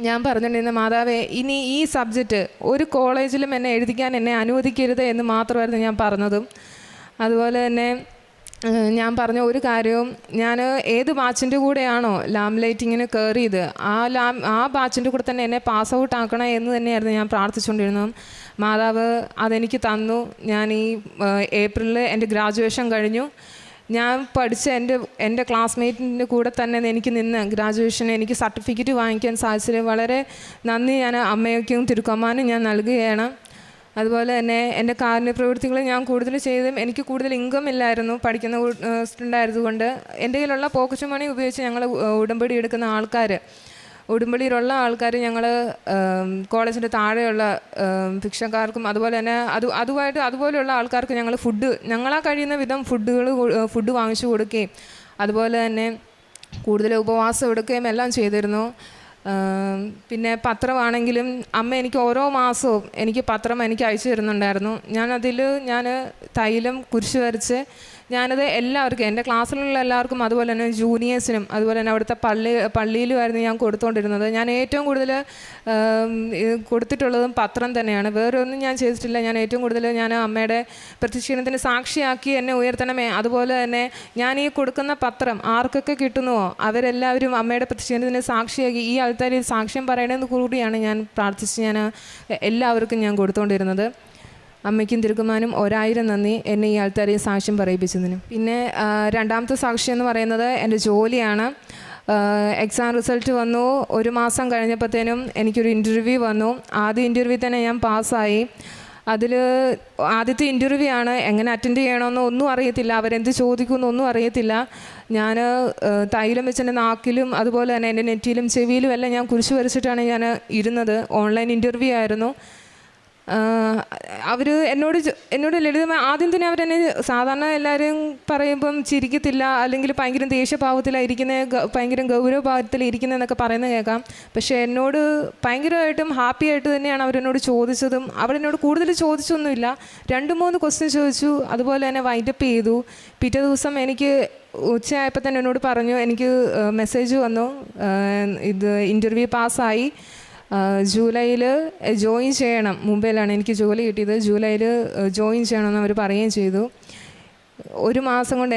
ഞാൻ പറഞ്ഞിട്ടുണ്ടായിരുന്ന, മാതാവേ ഇനി ഈ സബ്ജക്റ്റ് ഒരു കോളേജിലും എന്നെ എഴുതിക്കാൻ എന്നെ അനുവദിക്കരുത് എന്ന് മാത്രമായിരുന്നു ഞാൻ പറഞ്ഞതും. അതുപോലെ തന്നെ ഞാൻ പറഞ്ഞ ഒരു കാര്യവും, ഞാൻ ഏത് ബാച്ചിൻ്റെ കൂടെയാണോ ലാംലൈറ്റിങ്ങിന് കയറിയത് ആ ബാച്ചിൻ്റെ കൂടെ തന്നെ എന്നെ പാസ് ഔട്ട് ആക്കണം എന്ന് തന്നെയായിരുന്നു ഞാൻ പ്രാർത്ഥിച്ചുകൊണ്ടിരുന്നത്. മാതാവ് അതെനിക്ക് തന്നു. ഞാൻ ഈ ഏപ്രിലിൽ എൻ്റെ ഗ്രാജുവേഷൻ കഴിഞ്ഞു. ഞാൻ പഠിച്ച എൻ്റെ ക്ലാസ്മേറ്റിൻ്റെ കൂടെ തന്നെ എനിക്ക് നിന്ന് ഗ്രാജുവേഷന് എനിക്ക് സർട്ടിഫിക്കറ്റ് വാങ്ങിക്കാൻ സാധിച്ചത് വളരെ നന്ദി ഞാൻ അമ്മയ്ക്കും തിരുക്കമ്മാനും ഞാൻ നൽകുകയാണ്. അതുപോലെ തന്നെ എൻ്റെ കാരുണ്യ പ്രവൃത്തികൾ ഞാൻ കൂടുതൽ ചെയ്തും എനിക്ക് കൂടുതൽ ഇൻകം ഇല്ലായിരുന്നു, പഠിക്കുന്ന സ്റ്റുഡൻ്റ് ആയതുകൊണ്ട്. എൻ്റെ കയ്യിലുള്ള പോക്കറ്റ് മണി ഉപയോഗിച്ച് ഞങ്ങൾ ഉടമ്പടി എടുക്കുന്ന ഉടുമ്പടിയിലുള്ള ആൾക്കാർ ഞങ്ങൾ കോളേജിൻ്റെ താഴെയുള്ള ഭിക്ഷക്കാർക്കും അതുപോലെ തന്നെ അതുപോലെയുള്ള ആൾക്കാർക്ക് ഞങ്ങൾ ഞങ്ങളാ കഴിയുന്ന വിധം ഫുഡ് വാങ്ങിച്ചു കൊടുക്കുകയും അതുപോലെ തന്നെ കൂടുതൽ ഉപവാസം എടുക്കുകയും എല്ലാം ചെയ്തിരുന്നു. പിന്നെ പത്രമാണെങ്കിലും അമ്മ എനിക്ക് ഓരോ മാസവും എനിക്ക് പത്രം എനിക്ക് അയച്ചു തരുന്നുണ്ടായിരുന്നു. ഞാൻ തൈലം കുരിശ് വരച്ച് ഞാനത് എല്ലാവർക്കും, എൻ്റെ ക്ലാസ്സിലുള്ള എല്ലാവർക്കും, അതുപോലെ തന്നെ ജൂനിയേഴ്സിനും, അതുപോലെ തന്നെ അവിടുത്തെ പള്ളിയിലുമായിരുന്നു ഞാൻ കൊടുത്തുകൊണ്ടിരുന്നത്. ഞാൻ ഏറ്റവും കൂടുതൽ കൊടുത്തിട്ടുള്ളതും പത്രം തന്നെയാണ്, വേറെ ഒന്നും ഞാൻ ചെയ്തിട്ടില്ല. ഞാൻ ഏറ്റവും കൂടുതൽ അമ്മയുടെ പ്രതിഷ്ഠീകരണത്തിന് സാക്ഷിയാക്കി എന്നെ ഉയർത്തണമേ. അതുപോലെ തന്നെ ഞാൻ ഈ കൊടുക്കുന്ന പത്രം ആർക്കൊക്കെ കിട്ടുന്നുവോ അവരെല്ലാവരും അമ്മയുടെ പ്രതിഷ്ഠീകരണത്തിന് സാക്ഷിയാക്കി ഈ ആൾക്കാരിൽ സാക്ഷ്യം പറയണമെന്ന് കൂടിയാണ് ഞാൻ പ്രാർത്ഥിച്ച് എല്ലാവർക്കും ഞാൻ കൊടുത്തുകൊണ്ടിരുന്നത്. അമ്മയ്ക്കും തിരുക്കുമാനും 1000 നന്ദി എന്നെ ഈ ആൾക്കാരെ സാക്ഷ്യം പറയിപ്പിച്ചതിനും. പിന്നെ രണ്ടാമത്തെ സാക്ഷ്യം എന്ന് പറയുന്നത് എൻ്റെ ജോലിയാണ്. എക്സാം റിസൾട്ട് വന്നു. 1 മാസം കഴിഞ്ഞപ്പോഴത്തേനും എനിക്കൊരു ഇൻ്റർവ്യൂ വന്നു. ആദ്യ ഇൻ്റർവ്യൂ തന്നെ ഞാൻ പാസ്സായി. അതിൽ ആദ്യത്തെ ഇൻ്റർവ്യൂ ആണ്, എങ്ങനെ അറ്റൻഡ് ചെയ്യണമെന്നോ ഒന്നും അറിയത്തില്ല, അവരെന്ത് ചോദിക്കുമെന്നൊന്നും അറിയത്തില്ല. ഞാൻ തൈലം വെച്ച് എൻ്റെ നാക്കിലും അതുപോലെ തന്നെ എൻ്റെ നെറ്റിയിലും ചെവിയിലും എല്ലാം ഞാൻ കുരിശ് വരച്ചിട്ടാണ് ഞാൻ ഇരുന്നത്. ഓൺലൈൻ ഇൻ്റർവ്യൂ ആയിരുന്നു. അവർ എന്നോട് ലളിതമായി ആദ്യം തന്നെ അവരെന്നെ, സാധാരണ എല്ലാവരും പറയുമ്പം ചിരിക്കത്തില്ല, അല്ലെങ്കിൽ ഭയങ്കര ദേഷ്യഭാവത്തിലായിരിക്കുന്ന, ഭയങ്കര ഗൗരവഭാവത്തിലിരിക്കുന്നതെന്നൊക്കെ പറയുന്നത് കേൾക്കാം. പക്ഷേ എന്നോട് ഭയങ്കരമായിട്ടും ഹാപ്പി ആയിട്ട് തന്നെയാണ് അവരെന്നോട് ചോദിച്ചതും. അവരെന്നോട് കൂടുതൽ ചോദിച്ചൊന്നുമില്ല, 2-3 ക്വസ്റ്റ്യൻ ചോദിച്ചു. അതുപോലെ തന്നെ വൈൻഡപ്പ് ചെയ്തു. പിറ്റേ ദിവസം എനിക്ക് ഉച്ചയായപ്പോൾ തന്നെ എന്നോട് പറഞ്ഞു, എനിക്ക് മെസ്സേജ് വന്നു, ഇത് ഇൻ്റർവ്യൂ പാസ്സായി, ജൂലൈയിൽ ജോയിൻ ചെയ്യണം. മുംബൈയിലാണ് എനിക്ക് ജോലി കിട്ടിയത്. ജൂലൈയിൽ ജോയിൻ ചെയ്യണമെന്ന് അവർ പറയുകയും ചെയ്തു. 1 മാസം കൊണ്ട്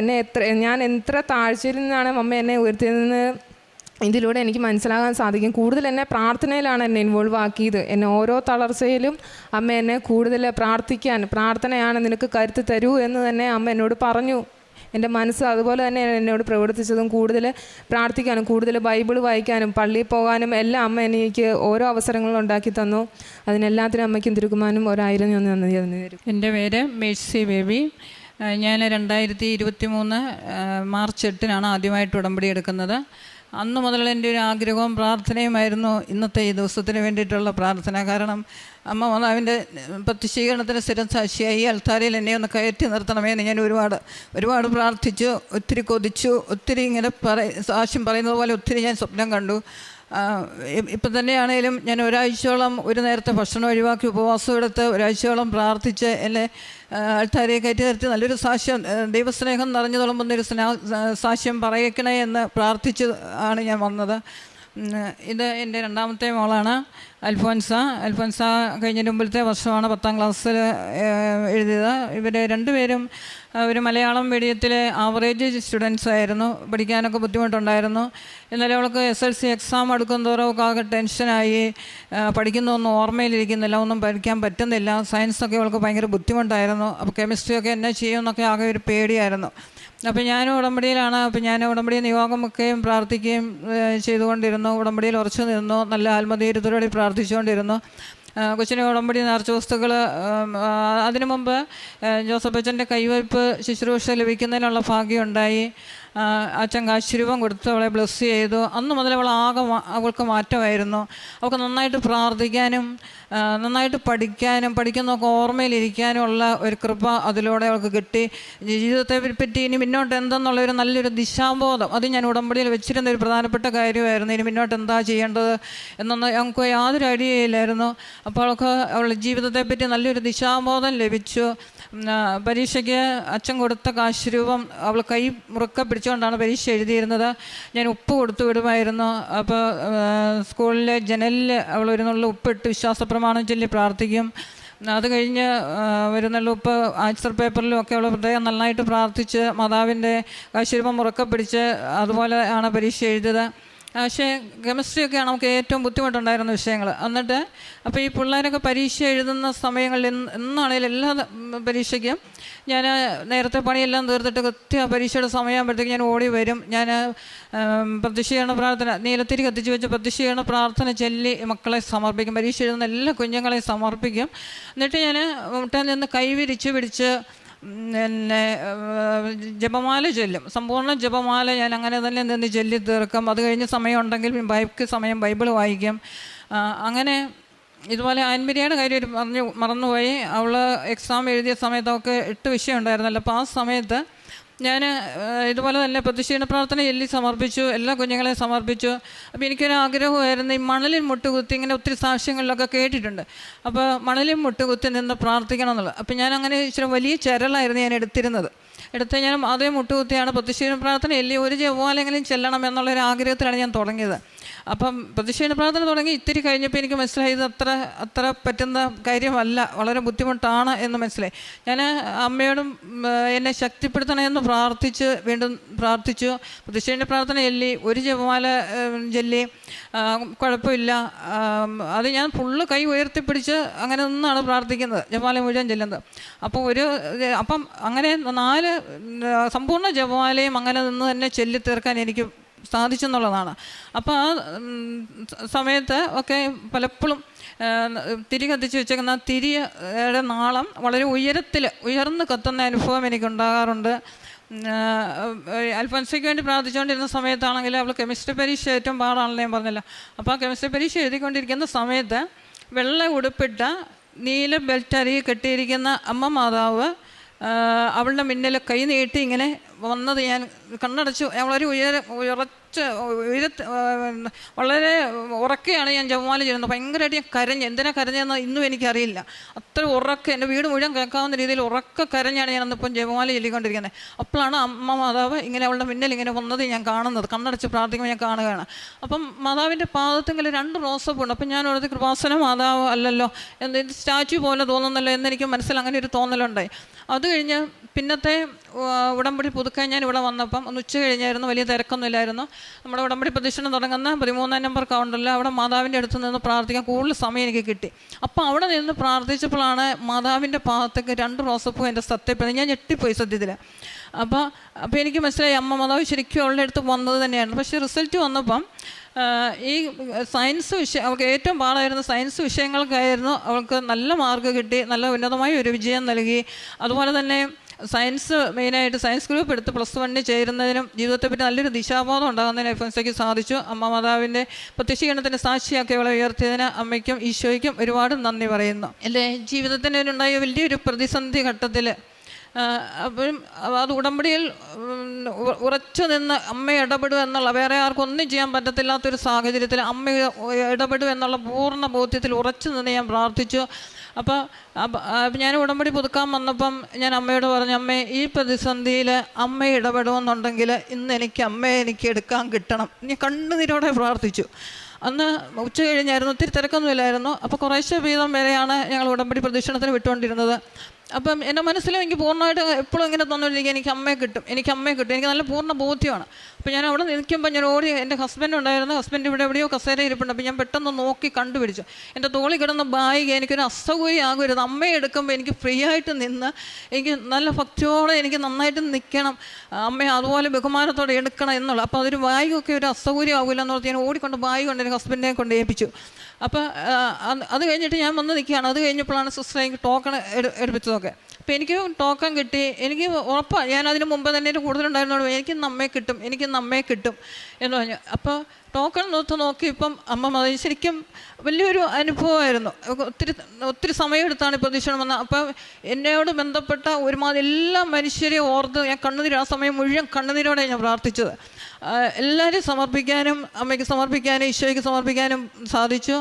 ഞാൻ എത്ര താഴ്ചയിൽ നിന്നാണ് അമ്മ എന്നെ ഉയർത്തിയതെന്ന് ഇതിലൂടെ എനിക്ക് മനസ്സിലാകാൻ സാധിക്കും. കൂടുതൽ എന്നെ പ്രാർത്ഥനയിലാണ് എന്നെ ഇൻവോൾവ് ആക്കിയത്. എന്നെ ഓരോ തളർച്ചയിലും അമ്മ എന്നെ കൂടുതൽ പ്രാർത്ഥനയാണ് നിനക്ക് കരുത്ത് തരൂ എന്ന് തന്നെ അമ്മ എന്നോട് പറഞ്ഞു. എൻ്റെ മനസ്സ് അതുപോലെ തന്നെ എന്നോട് പ്രവർത്തിച്ചതും, കൂടുതൽ പ്രാർത്ഥിക്കാനും കൂടുതൽ ബൈബിൾ വായിക്കാനും പള്ളിയിൽ പോകാനും എല്ലാം അമ്മ എനിക്ക് ഓരോ അവസരങ്ങളും ഉണ്ടാക്കി തന്നു. അതിനെല്ലാത്തിനും അമ്മയ്ക്കും തിരുക്കുമാനും 1000 നന്ദി തരും. എൻ്റെ പേര് മേഴ്സി ബേബി. ഞാൻ 2023 മാർച്ച് 8 ആദ്യമായിട്ട് ഉടമ്പടി എടുക്കുന്നത്. അന്ന് മുതൽ എൻ്റെ ഒരു ആഗ്രഹവും പ്രാർത്ഥനയുമായിരുന്നു ഇന്നത്തെ ഈ ദിവസത്തിന് വേണ്ടിയിട്ടുള്ള പ്രാർത്ഥന. കാരണം അമ്മ മാതാവിൻ്റെ പ്രതിഷ്ഠീകരണത്തിന് സ്ഥിരം സാക്ഷിയായി അൽത്താരയിൽ എന്നെ ഒന്ന് കയറ്റി നിർത്തണമേ എന്ന് ഞാൻ ഒരുപാട് പ്രാർത്ഥിച്ചു, ഒത്തിരി കൊതിച്ചു, ഒത്തിരി ഇങ്ങനെ സാക്ഷ്യം പറയുന്നത് പോലെ ഒത്തിരി ഞാൻ സ്വപ്നം കണ്ടു. ഇപ്പം തന്നെയാണേലും ഞാൻ ഒരാഴ്ചയോളം ഒരു നേരത്തെ ഭക്ഷണം ഒഴിവാക്കി ഉപവാസം എടുത്ത് ഒരാഴ്ചയോളം പ്രാർത്ഥിച്ച് എന്നെ ആൾക്കാരെ കയറ്റി നിർത്തി നല്ലൊരു സാക്ഷ്യം, ദൈവസ്നേഹം നിറഞ്ഞു തുളുമ്പുന്നൊരു സാക്ഷ്യം പറയിക്കണേ എന്ന് പ്രാർത്ഥിച്ച് ആണ് ഞാൻ വന്നത്. ഇത് എൻ്റെ രണ്ടാമത്തെ മോളാണ് അൽഫോൻസ. കഴിഞ്ഞതിന് മുമ്പിലത്തെ വർഷമാണ് 10ാം ക്ലാസ്സിൽ എഴുതിയത്. ഇവർ രണ്ടുപേരും ഒരു മലയാളം മീഡിയത്തിലെ ആവറേജ് സ്റ്റുഡൻസ് ആയിരുന്നു. പഠിക്കാനൊക്കെ ബുദ്ധിമുട്ടുണ്ടായിരുന്നു. എന്നാലും അവൾക്ക് SLC എക്സാം എടുക്കും തോറും അവൾക്ക് ആകെ ടെൻഷനായി. പഠിക്കുന്നതൊന്നും ഓർമ്മയിലിരിക്കുന്നില്ല, ഒന്നും പഠിക്കാൻ പറ്റുന്നില്ല. സയൻസൊക്കെ അവൾക്ക് ഭയങ്കര ബുദ്ധിമുട്ടായിരുന്നു. അപ്പോൾ കെമിസ്ട്രിയൊക്കെ എന്നാ ചെയ്യുമെന്നൊക്കെ ആകെ ഒരു പേടിയായിരുന്നു. അപ്പോൾ ഞാനും ഉടമ്പടിയിലാണ്. അപ്പോൾ ഞാൻ ഉടമ്പടി നിയോഗമൊക്കെയും പ്രാർത്ഥിക്കുകയും ചെയ്തുകൊണ്ടിരുന്നു. ഉടമ്പടിയിൽ ഉറച്ചു നിന്നു. നല്ല ആത്മധൈര്യത്തോടെ പ്രാർത്ഥിച്ചുകൊണ്ടിരുന്നു. കൊച്ചിനെ ഉടമ്പടി നേർച്ച വസ്തുക്കൾ അതിനു മുമ്പ് ജോസഫ് അച്ഛൻ്റെ കൈവയ്പ് ശുശ്രൂഷ ലഭിക്കുന്നതിനുള്ള ഭാഗ്യമുണ്ടായി. അച്ഛൻ കാശുരൂപം കൊടുത്ത് അവളെ ബ്ലെസ് ചെയ്തു. അന്ന് മുതൽ അവൾക്ക് മാറ്റമായിരുന്നു. അവൾക്ക് നന്നായിട്ട് പ്രാർത്ഥിക്കാനും നന്നായിട്ട് പഠിക്കാനും പഠിക്കുന്നതൊക്കെ ഓർമ്മയിലിരിക്കാനുമുള്ള ഒരു കൃപ അതിലൂടെ അവൾക്ക് കിട്ടി. ജീവിതത്തെ പറ്റി ഇനി മുന്നോട്ട് എന്തെന്നുള്ളൊരു നല്ലൊരു ദിശാബോധം അത് ഞാൻ ഉടമ്പടിയിൽ വെച്ചിരുന്ന ഒരു പ്രധാനപ്പെട്ട കാര്യമായിരുന്നു. ഇനി മുന്നോട്ട് എന്താ ചെയ്യേണ്ടത് എന്നൊന്നും ഞങ്ങൾക്ക് യാതൊരു ഐഡിയയില്ലായിരുന്നു. അപ്പോൾ അവൾക്ക് അവളുടെ ജീവിതത്തെപ്പറ്റി നല്ലൊരു ദിശാബോധം ലഭിച്ചു. പരീക്ഷയ്ക്ക് അച്ഛൻ കൊടുത്ത കാശുരൂപം അവൾ കൈ മുറുക്ക പിടിച്ചുകൊണ്ടാണ് പരീക്ഷ എഴുതിയിരുന്നത്. ഞാൻ ഉപ്പ് കൊടുത്തു വിടുമായിരുന്നു. അപ്പോൾ സ്കൂളിലെ ജനലിൽ അവൾ ഒരു നുള്ള ഉപ്പിട്ട് വിശ്വാസപ്രമാണം ചൊല്ലി പ്രാർത്ഥിക്കും. അത് കഴിഞ്ഞ് ഒരു നല്ല ഉപ്പ് ആൻസർ പേപ്പറിലും ഒക്കെ അവൾ പ്രത്യേകം നന്നായിട്ട് പ്രാർത്ഥിച്ച് മാതാവിൻ്റെ കാശുരൂപം മുറുക്ക പിടിച്ച് അതുപോലെ ആണ് പരീക്ഷ എഴുതിയത്. പക്ഷേ കെമിസ്ട്രിയൊക്കെയാണ് നമുക്ക് ഏറ്റവും ബുദ്ധിമുട്ടുണ്ടായിരുന്ന വിഷയങ്ങൾ. എന്നിട്ട് അപ്പോൾ ഈ പിള്ളേരൊക്കെ പരീക്ഷ എഴുതുന്ന സമയങ്ങളിൽ എന്നാണേലും എല്ലാ പരീക്ഷയ്ക്കും ഞാൻ നേരത്തെ പണിയെല്ലാം തീർത്തിട്ട് കൃത്യ പരീക്ഷയുടെ സമയമാകുമ്പോഴത്തേക്ക് ഞാൻ ഓടി വരും. ഞാൻ പ്രതിഷ്ഠീകരണ പ്രാർത്ഥന നീലത്തിരി കത്തിച്ച് വെച്ച് പ്രതിഷ്ഠീകരണ പ്രാർത്ഥന ചൊല്ലി മക്കളെ സമർപ്പിക്കും. പരീക്ഷ എഴുതുന്ന എല്ലാ കുഞ്ഞുങ്ങളെയും സമർപ്പിക്കും. എന്നിട്ട് ഞാൻ മുട്ടയിൽ നിന്ന് കൈവിരിച്ച് പിടിച്ച് പിന്നെ ജപമാല ചൊല്ലും. സമ്പൂർണ്ണ ജപമാല ഞാൻ അങ്ങനെ തന്നെ നിന്ന് ചൊല്ലി തീർക്കും. അത് കഴിഞ്ഞ് സമയമുണ്ടെങ്കിൽ സമയം ബൈബിൾ വായിക്കും. അങ്ങനെ ഇതുപോലെ ആൻമരിയുടെ കാര്യം ഒരു മറന്നുപോയി. അവൾ എക്സാം എഴുതിയ സമയത്തൊക്കെ 8 വിഷയം ഉണ്ടായിരുന്നല്ലോ. അപ്പോൾ ആ സമയത്ത് ഞാൻ ഇതുപോലെ തന്നെ പ്രതിഷ്ഠീകരണ പ്രാർത്ഥന ചൊല്ലി സമർപ്പിച്ചു. എല്ലാ കുഞ്ഞുങ്ങളെയും സമർപ്പിച്ചു. അപ്പോൾ എനിക്കൊരു ആഗ്രഹമായിരുന്നു ഈ മണലിൽ മുട്ടുകുത്തി ഇങ്ങനെ ഒത്തിരി സാക്ഷ്യങ്ങളിലൊക്കെ കേട്ടിട്ടുണ്ട്. അപ്പോൾ മണലിൽ മുട്ടുകുത്തി നിന്ന് പ്രാർത്ഥിക്കണം എന്നുള്ളത്. അപ്പോൾ ഞാൻ അങ്ങനെ ഇച്ചിരി വലിയ ചരലായിരുന്നു ഞാൻ എടുത്തിരുന്നത്. ഞാൻ അതേ മുട്ടുകുത്തിയാണ് പ്രതിഷ്ഠീകരണ പ്രാർത്ഥന ചൊല്ലി ഒരു ജപമാലെങ്കിലും ചെല്ലണം എന്നുള്ളൊരു ആഗ്രഹത്തിലാണ് ഞാൻ തുടങ്ങിയത്. അപ്പം പ്രതിഷ്ഠീകരണ പ്രാർത്ഥന തുടങ്ങി ഇത്തിരി കഴിഞ്ഞപ്പോൾ എനിക്ക് മനസ്സിലായി ഇത് അത്ര പറ്റുന്ന കാര്യമല്ല, വളരെ ബുദ്ധിമുട്ടാണ് എന്ന് മനസ്സിലായി. ഞാൻ അമ്മയോടും എന്നെ ശക്തിപ്പെടുത്തണമെന്ന് വീണ്ടും പ്രാർത്ഥിച്ചു. പ്രതിഷ്ഠീകരണ പ്രാർത്ഥന ചൊല്ലി ഒരു ജപമാല ചൊല്ലി കുഴപ്പമില്ല. അത് ഞാൻ ഫുള്ള് കൈ ഉയർത്തിപ്പിടിച്ച് അങ്ങനെ നിന്നാണ് പ്രാർത്ഥിക്കുന്നത്, ജപമാല മുഴുവൻ ചെല്ലുന്നത്. അപ്പം അങ്ങനെ 4 സമ്പൂർണ്ണ ജപമാലയും അങ്ങനെ നിന്ന് തന്നെ ചൊല്ലി തീർക്കാൻ എനിക്ക് സാധിച്ചെന്നുള്ളതാണ്. അപ്പോൾ ആ സമയത്ത് ഒക്കെ പലപ്പോഴും തിരി കത്തിച്ച് വെച്ചേക്കുന്ന തിരിയുടെ നാളം വളരെ ഉയർന്ന് കത്തുന്ന അനുഭവം എനിക്കുണ്ടാകാറുണ്ട്. അൽഫോൻസയ്ക്ക് വേണ്ടി പ്രാർത്ഥിച്ചുകൊണ്ടിരുന്ന സമയത്താണെങ്കിൽ അവൾ കെമിസ്ട്രി പരീക്ഷ ഏറ്റവും പാടാണല്ലോ ഞാൻ പറഞ്ഞല്ലോ. അപ്പോൾ ആ കെമിസ്ട്രി പരീക്ഷ എഴുതിക്കൊണ്ടിരിക്കുന്ന സമയത്ത് വെള്ള ഉടുപ്പിട്ട നീല ബെൽറ്റ് അരികെ കെട്ടിയിരിക്കുന്ന അമ്മ മാതാവ് അവളുടെ മുന്നിൽ കൈ നീട്ടി ഇങ്ങനെ വന്നത് ഞാൻ കണ്ണടച്ചു. വളരെ വളരെ ഉറക്കെയാണ് ഞാൻ ജപമാല ചെയ്യുന്നത്. ഭയങ്കരമായിട്ട് ഞാൻ കരഞ്ഞ്. എന്തിനാ കരഞ്ഞതെന്ന് ഇന്നും എനിക്കറിയില്ല. അത്ര ഉറക്കെ എൻ്റെ വീട് മുഴുവൻ കേൾക്കാവുന്ന രീതിയിൽ ഉറക്കെ കരഞ്ഞാണ് ഞാൻ അന്നിപ്പം ജപമാല ചൊല്ലിക്കൊണ്ടിരിക്കുന്നത്. അപ്പോഴാണ് അമ്മ മാതാവ് ഇങ്ങനെ അവളുടെ മുന്നിൽ ഇങ്ങനെ വന്നത് ഞാൻ കാണുന്നത്. കണ്ണടച്ച് പ്രാർത്ഥിക്കുമ്പോൾ ഞാൻ കാണുകയാണ്. അപ്പം മാതാവിൻ്റെ പാദത്തെങ്കിൽ 2 റോസപ്പൂ ഉണ്ട്. അപ്പം ഞാൻ ഓർത്ത് കൃപാസന മാതാവ് അല്ലല്ലോ, ഇത് സ്റ്റാച്യു പോലെ തോന്നുന്നല്ലോ എന്നെനിക്ക് മനസ്സിൽ അങ്ങനെ ഒരു തോന്നലുണ്ടായി. അത് കഴിഞ്ഞ് പിന്നത്തെ ഉടമ്പടി പുതുക്കാൻ ഞാൻ ഇവിടെ വന്നപ്പം ഒന്ന് ഉച്ച കഴിഞ്ഞായിരുന്നു, വലിയ തിരക്കൊന്നുമില്ലായിരുന്നു. നമ്മുടെ ഉടമ്പടി പ്രദക്ഷിണം തുടങ്ങുന്ന 13 നമ്പർ കൗണ്ടറിൽ അവിടെ മാതാവിൻ്റെ അടുത്ത് നിന്ന് പ്രാർത്ഥിക്കാൻ കൂടുതൽ സമയം എനിക്ക് കിട്ടി. അപ്പോൾ അവിടെ നിന്ന് പ്രാർത്ഥിച്ചപ്പോഴാണ് മാതാവിൻ്റെ പാദത്തേക്ക് 2 റോസപ്പൂ എൻ്റെ സത്യപ്പെടുന്നത്. ഞാൻ ഞെട്ടിപ്പോയി സത്യത്തിൽ. അപ്പോൾ എനിക്ക് മനസ്സിലായി അമ്മ മാതാവ് ശരിക്കും അവളുടെ അടുത്ത് വന്നത് തന്നെയാണ്. പക്ഷേ റിസൾട്ട് വന്നപ്പം ഈ സയൻസ് വിഷയം അവൾക്ക് ഏറ്റവും പാടായിരുന്ന സയൻസ് വിഷയങ്ങൾക്കായിരുന്നു അവൾക്ക് നല്ല മാർക്ക് കിട്ടി, നല്ല ഉന്നതമായ ഒരു വിജയം നൽകി. അതുപോലെ തന്നെ സയൻസ് മെയിനായിട്ട് സയൻസ് ഗ്രൂപ്പ് എടുത്ത് +1 ചേരുന്നതിനും ജീവിതത്തെപ്പറ്റി നല്ലൊരു ദിശാബോധം ഉണ്ടാകുന്നതിന് അൽഫോൻസയ്ക്ക് സാധിച്ചു. അമ്മ മാതാവിൻ്റെ പ്രത്യക്ഷീകരണത്തിൻ്റെ സാക്ഷിയാക്കി അവളെ ഉയർത്തിയതിന് അമ്മയ്ക്കും ഈശോയ്ക്കും ഒരുപാട് നന്ദി പറയുന്നു. എൻ്റെ ജീവിതത്തിനുണ്ടായ വലിയൊരു പ്രതിസന്ധി ഘട്ടത്തിൽ അപ്പം അത് ഉടമ്പടിയിൽ ഉറച്ചു നിന്ന് അമ്മ ഇടപെടുക എന്നുള്ള, വേറെ ആർക്കും ഒന്നും ചെയ്യാൻ പറ്റത്തില്ലാത്തൊരു സാഹചര്യത്തിൽ അമ്മ ഇടപെടുക എന്നുള്ള പൂർണ്ണ ബോധ്യത്തിൽ ഉറച്ചു നിന്ന് ഞാൻ പ്രാർത്ഥിച്ചു. അപ്പോൾ ഞാൻ ഉടമ്പടി പുതുക്കാൻ വന്നപ്പം ഞാൻ അമ്മയോട് പറഞ്ഞു, അമ്മേ ഈ പ്രതിസന്ധിയിൽ അമ്മ ഇടപെടുമെന്നുണ്ടെങ്കിൽ ഇന്ന് അമ്മയെ എനിക്ക് എടുക്കാൻ കിട്ടണം. ഞാൻ കണ്ണുനീരോടെ പ്രാർത്ഥിച്ചു. അന്ന് ഉച്ച കഴിഞ്ഞായിരുന്നു, ഒത്തിരി തിരക്കൊന്നുമില്ലായിരുന്നു. അപ്പോൾ കുറേശ്ശെ വീതം വരെയാണ് ഞങ്ങൾ ഉടമ്പടി പ്രദക്ഷിണത്തിന് വിട്ടുകൊണ്ടിരുന്നത്. അപ്പം എൻ്റെ മനസ്സിലും എനിക്ക് പൂർണ്ണമായിട്ട് എപ്പോഴും ഇങ്ങനെ തോന്നുകൊണ്ടിരിക്കുക, എനിക്ക് അമ്മയെ കിട്ടും, എനിക്ക് നല്ല പൂർണ്ണ ബോധ്യമാണ്. അപ്പോൾ ഞാൻ അവിടെ നിൽക്കുമ്പോൾ ഞാൻ ഓടി, എൻ്റെ ഹസ്ബൻഡ് ഉണ്ടായിരുന്നു, ഹസ്ബൻഡ് ഇവിടെ എവിടെയോ കസേര ഇരിപ്പുണ്ട്. അപ്പോൾ ഞാൻ പെട്ടെന്ന് നോക്കി കണ്ടുപിടിച്ചു, എൻ്റെ തോളിൽ കിടന്ന ബാഗ് എനിക്കൊരു അസൗകര്യം ആകരുത്. അമ്മയെ എടുക്കുമ്പോൾ എനിക്ക് ഫ്രീ ആയിട്ട് നിന്ന് എനിക്ക് നല്ല ഭക്തിയോടെ എനിക്ക് നന്നായിട്ട് നിൽക്കണം, അമ്മയെ അതുപോലെ ബഹുമാനത്തോടെ എടുക്കണം എന്നുള്ള. അപ്പോൾ അതൊരു ബാഗൊക്കെ ഒരു അസൗകര്യം ആകില്ല എന്നോർത്ത് ഞാൻ ഓടിക്കൊണ്ട് ബാഗ് കൊണ്ട് എൻ്റെ ഹസ്ബൻഡിനെ കൊണ്ട് ഏൽപ്പിച്ചു. അപ്പോൾ അത് കഴിഞ്ഞിട്ട് ഞാൻ വന്ന് നിൽക്കുകയാണ്. അത് കഴിഞ്ഞപ്പോഴാണ് സിസ്റ്റർ എനിക്ക് ടോക്കൺ എടുപ്പിച്ചതൊക്കെ. അപ്പോൾ എനിക്ക് ടോക്കൺ കിട്ടി. എനിക്ക് ഉറപ്പാണ്, ഞാൻ അതിന് മുമ്പ് തന്നെ കൂടുതലുണ്ടായിരുന്നോളൂ, എനിക്ക് നമ്മെ കിട്ടും എന്ന് പറഞ്ഞു. അപ്പോൾ ടോക്കൺ നോക്കി ഇപ്പം അമ്മ ശരിക്കും വലിയൊരു അനുഭവമായിരുന്നു. ഒത്തിരി സമയമെടുത്താണ് ഈ പ്രദക്ഷിണം വന്നത്. അപ്പോൾ എന്നോട് ബന്ധപ്പെട്ട ഒരുമാതിരി എല്ലാ മനുഷ്യരെയും ഓർത്ത് ഞാൻ ആ സമയം മുഴുവൻ കണ്ണുനീരോടെ ഞാൻ പ്രാർത്ഥിച്ചത്. എല്ലാവരും സമർപ്പിക്കാനും അമ്മയ്ക്ക് സമർപ്പിക്കാനും ഈശോയ്ക്ക് സമർപ്പിക്കാനും സാധിച്ചു.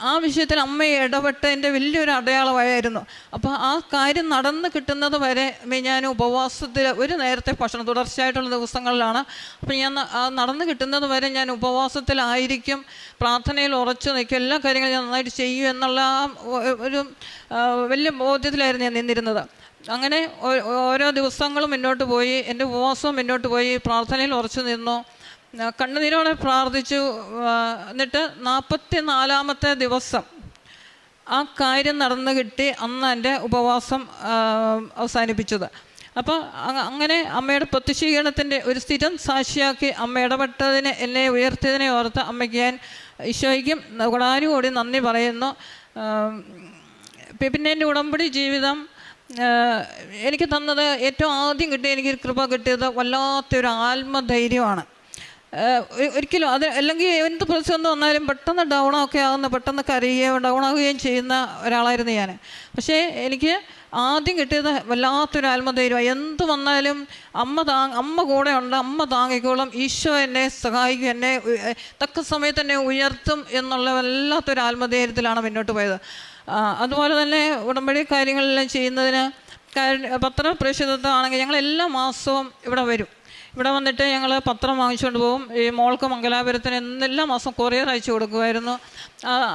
ആ വിഷയത്തിൽ അമ്മയെ ഇടപെട്ടതിൻ്റെ വലിയൊരു അടയാളമായിരുന്നു. അപ്പോൾ ആ കാര്യം നടന്ന് കിട്ടുന്നത് വരെ ഞാൻ ഉപവാസത്തിൽ ഒരു നേരത്തെ ഭക്ഷണം തുടർച്ചയായിട്ടുള്ള ദിവസങ്ങളിലാണ്. അപ്പോൾ ഞാൻ നടന്ന് കിട്ടുന്നത് വരെ ഞാൻ ഉപവാസത്തിലായിരിക്കും, പ്രാർത്ഥനയിൽ ഉറച്ചു നിൽക്കും, എല്ലാ കാര്യങ്ങളും ഞാൻ നന്നായിട്ട് ചെയ്യും എന്നുള്ള ഒരു വലിയ ബോധ്യത്തിലായിരുന്നു ഞാൻ നിന്നിരുന്നത്. അങ്ങനെ ഓരോ ദിവസങ്ങളും മുന്നോട്ട് പോയി, എൻ്റെ ഉപവാസവും മുന്നോട്ട് പോയി, പ്രാർത്ഥനയിൽ ഉറച്ചു നിന്നു, കണ്ണുനീരോടെ പ്രാർത്ഥിച്ചു. എന്നിട്ട് 44-ാമത്തെ ദിവസം ആ കാര്യം നടന്നു കിട്ടി. അന്ന് എൻ്റെ ഉപവാസം അവസാനിപ്പിച്ചത്. അപ്പോൾ അങ്ങനെ അമ്മയുടെ പ്രത്യക്ഷീകരണത്തിൻ്റെ ഒരു സ്ഥിരം സാക്ഷിയാക്കി അമ്മ ഇടപെട്ടതിനെ, എന്നെ ഉയർത്തിയതിനെ ഓർത്ത് അമ്മയ്ക്ക് ഞാൻ ഈശോയ്ക്കും കൂടാനുകൂടി നന്ദി പറയുന്നു. പിന്നെ എൻ്റെ ഉടമ്പടി ജീവിതം എനിക്ക് തന്നത്, ഏറ്റവും ആദ്യം കിട്ടിയ എനിക്കൊരു കൃപ കിട്ടിയത് വല്ലാത്തൊരു ആത്മധൈര്യമാണ്. ഒരിക്കലും അത് അല്ലെങ്കിൽ എന്ത് പ്രതിസന്ധി വന്നാലും പെട്ടെന്ന് പെട്ടെന്ന് കരയുകയും ഡൗണാവുകയും ചെയ്യുന്ന ഒരാളായിരുന്നു ഞാൻ. പക്ഷേ എനിക്ക് ആദ്യം കിട്ടിയത് വല്ലാത്തൊരു ആത്മധൈര്യമാണ്. എന്ത് വന്നാലും അമ്മ കൂടെ ഉണ്ട്, അമ്മ താങ്ങിക്കോളും, ഈശോ എന്നെ സഹായിക്കും, എന്നെ തക്ക സമയത്ത് എന്നെ ഉയർത്തും എന്നുള്ള വല്ലാത്തൊരു ആത്മധൈര്യത്തിലാണ് മുന്നോട്ട് പോയത്. അതുപോലെ തന്നെ ഉടമ്പടി കാര്യങ്ങളെല്ലാം ചെയ്യുന്നതിന് പത്രപ്രേക്ഷിതത്വമാണെങ്കിൽ ഞങ്ങൾ എല്ലാ മാസവും ഇവിടെ വരും. ഇവിടെ വന്നിട്ട് ഞങ്ങൾ പത്രം വാങ്ങിച്ചുകൊണ്ട് പോകും. ഈ മോൾക്ക് മംഗലാപുരത്തിന് എല്ലാ മാസം കൊറിയർ അയച്ചു കൊടുക്കുമായിരുന്നു.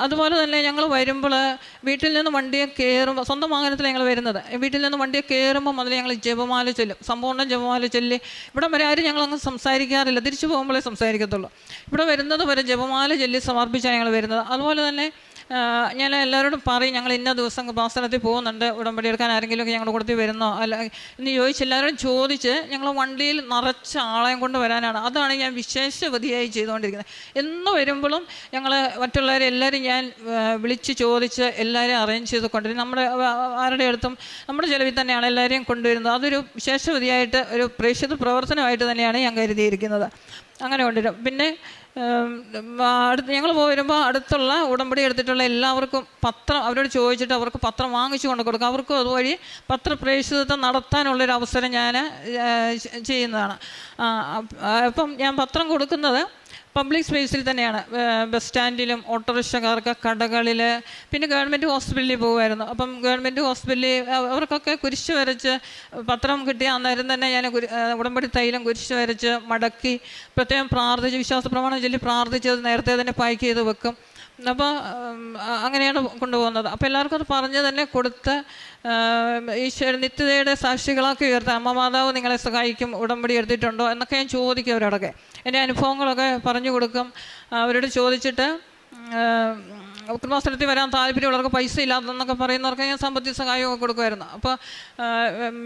അതുപോലെ തന്നെ ഞങ്ങൾ വരുമ്പോൾ വീട്ടിൽ നിന്ന് വണ്ടിയെ കയറുമ്പോൾ, സ്വന്തം വാഹനത്തിൽ ഞങ്ങൾ വരുന്നത്, വീട്ടിൽ നിന്ന് വണ്ടിയെ കയറുമ്പോൾ മുതൽ ഞങ്ങൾ ജപമാല ചൊല്ലും, സമ്പൂർണ്ണ ജപമാല ചൊല്ലി. ഇവിടെ വരെ ആരും ഞങ്ങളങ്ങ് സംസാരിക്കാറില്ല, തിരിച്ചു പോകുമ്പോഴേ സംസാരിക്കത്തുള്ളൂ. ഇവിടെ വരുന്നത് വരെ ജപമാല ചൊല്ലി സമർപ്പിച്ചാണ് ഞങ്ങൾ വരുന്നത്. അതുപോലെ തന്നെ ഞാൻ എല്ലാവരോടും പറയും, ഞങ്ങൾ ഇന്ന ദിവസം കൃപാസനത്തിൽ പോകുന്നുണ്ട്, ഉടമ്പടി എടുക്കാൻ ആരെങ്കിലുമൊക്കെ ഞങ്ങളുടെ കൂട്ടത്തിൽ വരുന്നോ അല്ല എന്ന് ചോദിച്ച് എല്ലാവരും ചോദിച്ച് ഞങ്ങൾ വണ്ടിയിൽ നിറച്ച ആളെയും കൊണ്ട് വരാനാണ്. അതാണ് ഞാൻ വിശേഷവതിയായി ചെയ്തുകൊണ്ടിരിക്കുന്നത്. എന്ന് വരുമ്പോഴും ഞങ്ങൾ മറ്റുള്ളവരെ എല്ലാവരും ഞാൻ വിളിച്ച് ചോദിച്ച് എല്ലാവരെയും അറേഞ്ച് ചെയ്ത് കൊണ്ടുവരും. നമ്മുടെ ആരുടെ അടുത്തും നമ്മുടെ ചെലവിൽ തന്നെയാണ് എല്ലാവരെയും കൊണ്ടുവരുന്നത്. അതൊരു വിശേഷവതിയായിട്ട്, ഒരു പ്രേക്ഷിത പ്രവർത്തനമായിട്ട് തന്നെയാണ് ഞാൻ കരുതിയിരിക്കുന്നത്. അങ്ങനെ കൊണ്ടുവരും. പിന്നെ ഞങ്ങൾ വരുമ്പോൾ അടുത്തുള്ള ഉടമ്പടി എടുത്തിട്ടുള്ള എല്ലാവർക്കും പത്രം അവരോട് ചോദിച്ചിട്ട് അവർക്ക് പത്രം വാങ്ങിച്ചു കൊണ്ട് കൊടുക്കും. അവർക്കും അതുവഴി പത്രപ്രേക്ഷിതത്വം നടത്താനുള്ളൊരു അവസരം ഞാൻ ചെയ്യുന്നതാണ്. അപ്പം ഞാൻ പത്രം കൊടുക്കുന്നത് പബ്ലിക് സ്പേസിൽ തന്നെയാണ്, ബസ് സ്റ്റാൻഡിലും ഓട്ടോറിക്ഷക്കാർക്ക്, കടകളിൽ, പിന്നെ ഗവൺമെൻറ് ഹോസ്പിറ്റലിൽ പോകുമായിരുന്നു. അപ്പം ഗവൺമെൻറ് ഹോസ്പിറ്റലിൽ അവർക്കൊക്കെ കുരിശ് വരച്ച് പത്രം കിട്ടിയ അന്നേരം തന്നെ ഞാൻ ഉടമ്പടി തൈലം കുരിശ് വരച്ച് മടക്കി പ്രത്യേകം പ്രാർത്ഥിച്ച് വിശ്വാസ പ്രമാണം ചൊല്ലി പ്രാർത്ഥിച്ചത് നേരത്തെ തന്നെ പാക്ക് ചെയ്ത് വെക്കും. അപ്പോൾ അങ്ങനെയാണ് കൊണ്ടുപോകുന്നത്. അപ്പോൾ എല്ലാവർക്കും അത് പറഞ്ഞ് തന്നെ കൊടുത്ത് ഈശ്വര നിത്യതയുടെ സാക്ഷികളാക്കി ഉയർത്താൻ, അമ്മ മാതാവ് നിങ്ങളെ സഹായിക്കും, ഉടമ്പടി എടുത്തിട്ടുണ്ടോ എന്നൊക്കെ ഞാൻ ചോദിക്കും. അവരോടൊക്കെ എൻ്റെ അനുഭവങ്ങളൊക്കെ പറഞ്ഞു കൊടുക്കും. അവരോട് ചോദിച്ചിട്ട് കൃപാസനത്തിൽ വരാൻ താല്പര്യമുള്ളവർക്ക് പൈസ ഇല്ലാതെന്നൊക്കെ പറയുന്നവർക്ക് ഞാൻ സാമ്പത്തിക സഹായമൊക്കെ കൊടുക്കുമായിരുന്നു. അപ്പോൾ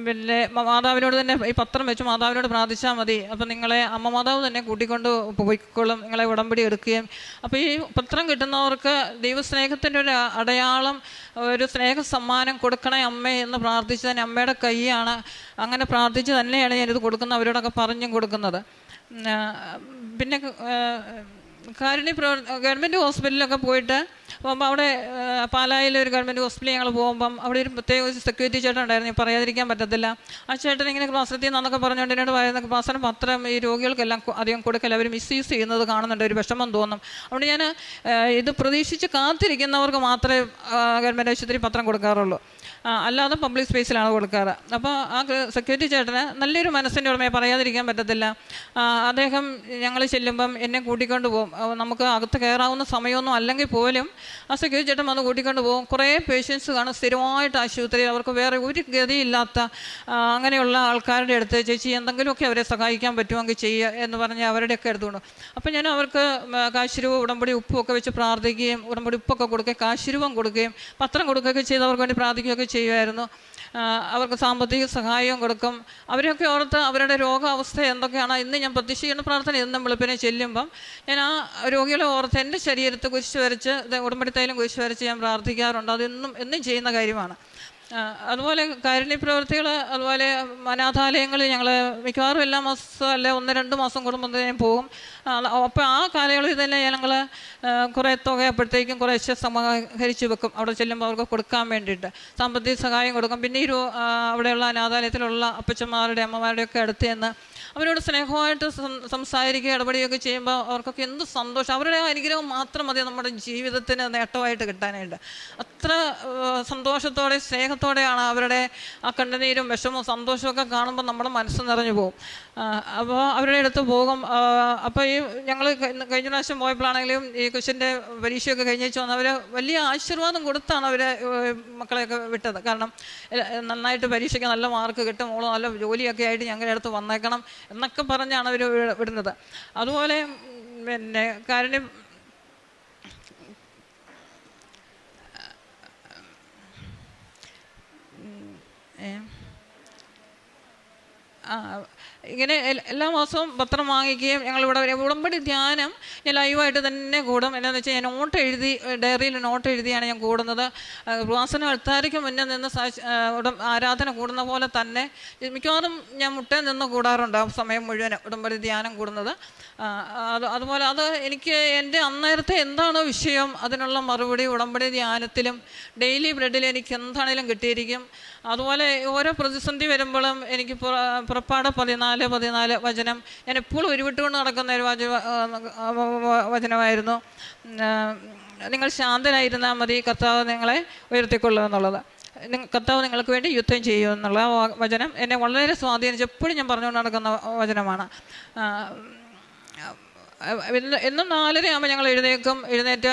പിന്നെ മാതാവിനോട് തന്നെ ഈ പത്രം വെച്ച് മാതാവിനോട് പ്രാർത്ഥിച്ചാൽ മതി, അപ്പോൾ നിങ്ങളെ അമ്മ മാതാവ് തന്നെ കൂട്ടിക്കൊണ്ട് പോയിക്കോളും, നിങ്ങളെ ഉടമ്പടി എടുക്കുകയും. അപ്പോൾ ഈ പത്രം കിട്ടുന്നവർക്ക് ദൈവസ്നേഹത്തിൻ്റെ ഒരു അടയാളം, ഒരു സ്നേഹ സമ്മാനം കൊടുക്കണേ അമ്മേ എന്ന് പ്രാർത്ഥിച്ച് തന്നെ അമ്മയുടെ കൈയാണ്, അങ്ങനെ പ്രാർത്ഥിച്ച് തന്നെയാണ് ഞാനിത് കൊടുക്കുന്നത്, അവരോടൊക്കെ പറഞ്ഞും കൊടുക്കുന്നത്. പിന്നെ ഗവൺമെൻറ് ഹോസ്പിറ്റലിലൊക്കെ പോയിട്ട് അപ്പോൾ അവിടെ പാലായിൽ ഒരു ഗവൺമെൻറ് ഹോസ്പിറ്റലിൽ ഞങ്ങൾ പോകുമ്പം അവിടെ ഒരു പ്രത്യേക സെക്യൂരിറ്റി ചേട്ടൻ ഉണ്ടായിരുന്നു, പറയാതിരിക്കാൻ പറ്റത്തില്ല. ആ ചേട്ടൻ ഇങ്ങനെ ക്ലാസ്സിലെത്തി എന്നൊക്കെ പറഞ്ഞുകൊണ്ട് എന്നോട് പറയുന്ന ക്ലാസ്സിന് പത്രം ഈ രോഗികൾക്കെല്ലാം അധികം കൊടുക്കല്ല, അവർ മിസ്യൂസ് ചെയ്യുന്നത് കാണുന്നുണ്ട്, ഒരു വിഷമം തോന്നും. അതുകൊണ്ട് ഞാൻ ഇത് പ്രതീക്ഷിച്ച് കാത്തിരിക്കുന്നവർക്ക് മാത്രമേ ഗവൺമെൻറ് ആശുപത്രി പത്രം കൊടുക്കാറുള്ളൂ, അല്ലാതെ പബ്ലിക് സ്പേസിലാണ് കൊടുക്കാറ്. അപ്പോൾ ആ സെക്യൂരിറ്റി ചേട്ടന് നല്ലൊരു മനസ്സിൻ്റെ ഉടമയെ പറയാതിരിക്കാൻ പറ്റത്തില്ല. അദ്ദേഹം ഞങ്ങൾ ചെല്ലുമ്പം എന്നെ കൂട്ടിക്കൊണ്ട് പോകും. നമുക്ക് അകത്ത് കയറാവുന്ന സമയമൊന്നും അല്ലെങ്കിൽ പോലും ആ സെക്യൂരിറ്റി ചേട്ടൻ വന്ന് കൂട്ടിക്കൊണ്ട് പോകും. കുറേ പേഷ്യൻസ് കാണും സ്ഥിരമായിട്ട് ആശുപത്രിയിൽ, അവർക്ക് വേറെ ഒരു ഗതിയില്ലാത്ത അങ്ങനെയുള്ള ആൾക്കാരുടെ അടുത്ത് ചേച്ചി എന്തെങ്കിലുമൊക്കെ അവരെ സഹായിക്കാൻ പറ്റുമെങ്കിൽ ചെയ്യുക എന്ന് പറഞ്ഞ് അവരുടെയൊക്കെ എടുത്തുകൊണ്ട്. അപ്പോൾ ഞാൻ അവർക്ക് കാശുരൂപ ഉടമ്പടി ഉപ്പൊക്കെ വെച്ച് പ്രാർത്ഥിക്കുകയും ഉടമ്പടി ഉപ്പൊക്കെ കൊടുക്കുകയും കാശുരൂപം കൊടുക്കുകയും പത്രം കൊടുക്കുകയൊക്കെ ചെയ്ത് അവർക്ക് വേണ്ടി പ്രാർത്ഥിക്കുകയൊക്കെ ചെയ്യുമായിരുന്നു. അവർക്ക് സാമ്പത്തിക സഹായവും കൊടുക്കും. അവരെയൊക്കെ ഓർത്ത് അവരുടെ രോഗാവസ്ഥ എന്തൊക്കെയാണ് ഇന്ന് ഞാൻ പ്രതീക്ഷിക്കുന്ന പ്രാർത്ഥന എന്നും വെളുപ്പിനെ ചെല്ലുമ്പം ഞാൻ ആ രോഗികളെ ഓർത്ത് എൻ്റെ ശരീരത്തെ കുരിശ് വരച്ച് ഉടമ്പടി തൈലം കുരിശ് വരച്ച് ഞാൻ പ്രാർത്ഥിക്കാറുണ്ട്. എന്നും ചെയ്യുന്ന കാര്യമാണ്. അതുപോലെ കാരുണ്യ പ്രവൃത്തികൾ, അതുപോലെ അനാഥാലയങ്ങളിൽ ഞങ്ങൾ മിക്കവാറും എല്ലാ മാസം അല്ലെ 1-2 മാസം കൂടുമ്പോഴത്തേനും പോകും. അപ്പോൾ ആ കാലയളവിൽ തന്നെ ഞങ്ങൾ കുറേ തുക അപ്പോഴത്തേക്കും കുറേശ്ശെ സമാഹരിച്ച് വെക്കും. അവിടെ ചെല്ലുമ്പോൾ അവർക്ക് കൊടുക്കാൻ വേണ്ടിയിട്ട് സാമ്പത്തിക സഹായം കൊടുക്കും. പിന്നെ ഈ അവിടെയുള്ള അനാഥാലയത്തിലുള്ള അപ്പച്ചന്മാരുടെ അമ്മമാരുടെയൊക്കെ അടുത്ത് നിന്ന് അവരോട് സ്നേഹമായിട്ട് സംസാരിക്കുക ഇടപെടുകയൊക്കെ ചെയ്യുമ്പോൾ അവർക്കൊക്കെ എന്ത് സന്തോഷം. അവരുടെ അനുഗ്രഹം മാത്രം മതി നമ്മുടെ ജീവിതത്തിന് നേട്ടമായിട്ട് കിട്ടാനായിട്ട്. അത്ര സന്തോഷത്തോടെ സ്നേഹത്തോടെയാണ് അവരുടെ ആ കണ്ണുനീരും വിഷമവും സന്തോഷമൊക്കെ കാണുമ്പോൾ നമ്മുടെ മനസ്സ് നിറഞ്ഞു പോകും. അപ്പോൾ അവരുടെ അടുത്ത് പോകും. അപ്പോൾ ഈ ഞങ്ങൾ കഴിഞ്ഞ പ്രാവശ്യം പോയപ്പോഴാണെങ്കിലും ഈ കൊച്ചിൻ്റെ പരീക്ഷയൊക്കെ കഴിഞ്ഞേച്ച് വന്ന് അവർ വലിയ ആശീർവാദം കൊടുത്താണ് അവർ മക്കളെയൊക്കെ വിട്ടത്. കാരണം നന്നായിട്ട് പരീക്ഷയ്ക്ക് നല്ല മാർക്ക് കിട്ടും, മോള് നല്ല ജോലിയൊക്കെ ആയിട്ട് ഞങ്ങളുടെ അടുത്ത് വന്നേക്കണം എന്നൊക്കെ പറഞ്ഞാണ് അവർ വിടുന്നത്. അതുപോലെ പിന്നെ കാരുണ്യം ഇങ്ങനെ എല്ലാ മാസവും പത്രം വാങ്ങിക്കുകയും ഞങ്ങളിവിടെ ഉടമ്പടി ധ്യാനം ഞാൻ ലൈവായിട്ട് തന്നെ കൂടും. എന്നാന്ന് വെച്ചാൽ ഞാൻ ഡയറിയിൽ നോട്ട് എഴുതിയാണ് ഞാൻ കൂടുന്നത്. ഉപാസന അൾത്താരയ്ക്ക് മുന്നേ നിന്ന് ആരാധന കൂടുന്ന പോലെ തന്നെ മിക്കവാറും ഞാൻ മുട്ടേ നിന്ന് കൂടാറുണ്ട്. ആ സമയം മുഴുവൻ ഉടമ്പടി ധ്യാനം കൂടുന്നത്. അതുപോലെ അത് എനിക്ക് എൻ്റെ അന്നേരത്തെ എന്താണോ വിഷയം അതിനുള്ള മറുപടി ഉടമ്പടി ധ്യാനത്തിലും ഡെയിലി ബ്രെഡിൽ എനിക്ക് എന്താണേലും കിട്ടിയിരിക്കും. അതുപോലെ ഓരോ പ്രതിസന്ധി വരുമ്പോഴും എനിക്ക് പുറപ്പാട് 14 വചനം ഞാൻ എപ്പോഴും ഉരുവിട്ടുകൊണ്ട് നടക്കുന്ന ഒരു വചനമായിരുന്നു. നിങ്ങൾ ശാന്തനായിരുന്നാൽ മതി, കർത്താവ് നിങ്ങളെ ഉയർത്തിക്കൊള്ളുക എന്നുള്ളത്. കർത്താവ് നിങ്ങൾക്ക് വേണ്ടി യുദ്ധം ചെയ്യും എന്നുള്ള വചനം എന്നെ വളരെ സ്വാധീനിച്ച് എപ്പോഴും ഞാൻ പറഞ്ഞുകൊണ്ട് നടക്കുന്ന വചനമാണ്. എന്നും 4:30 ആകുമ്പോൾ ഞങ്ങൾ എഴുന്നേറ്റ്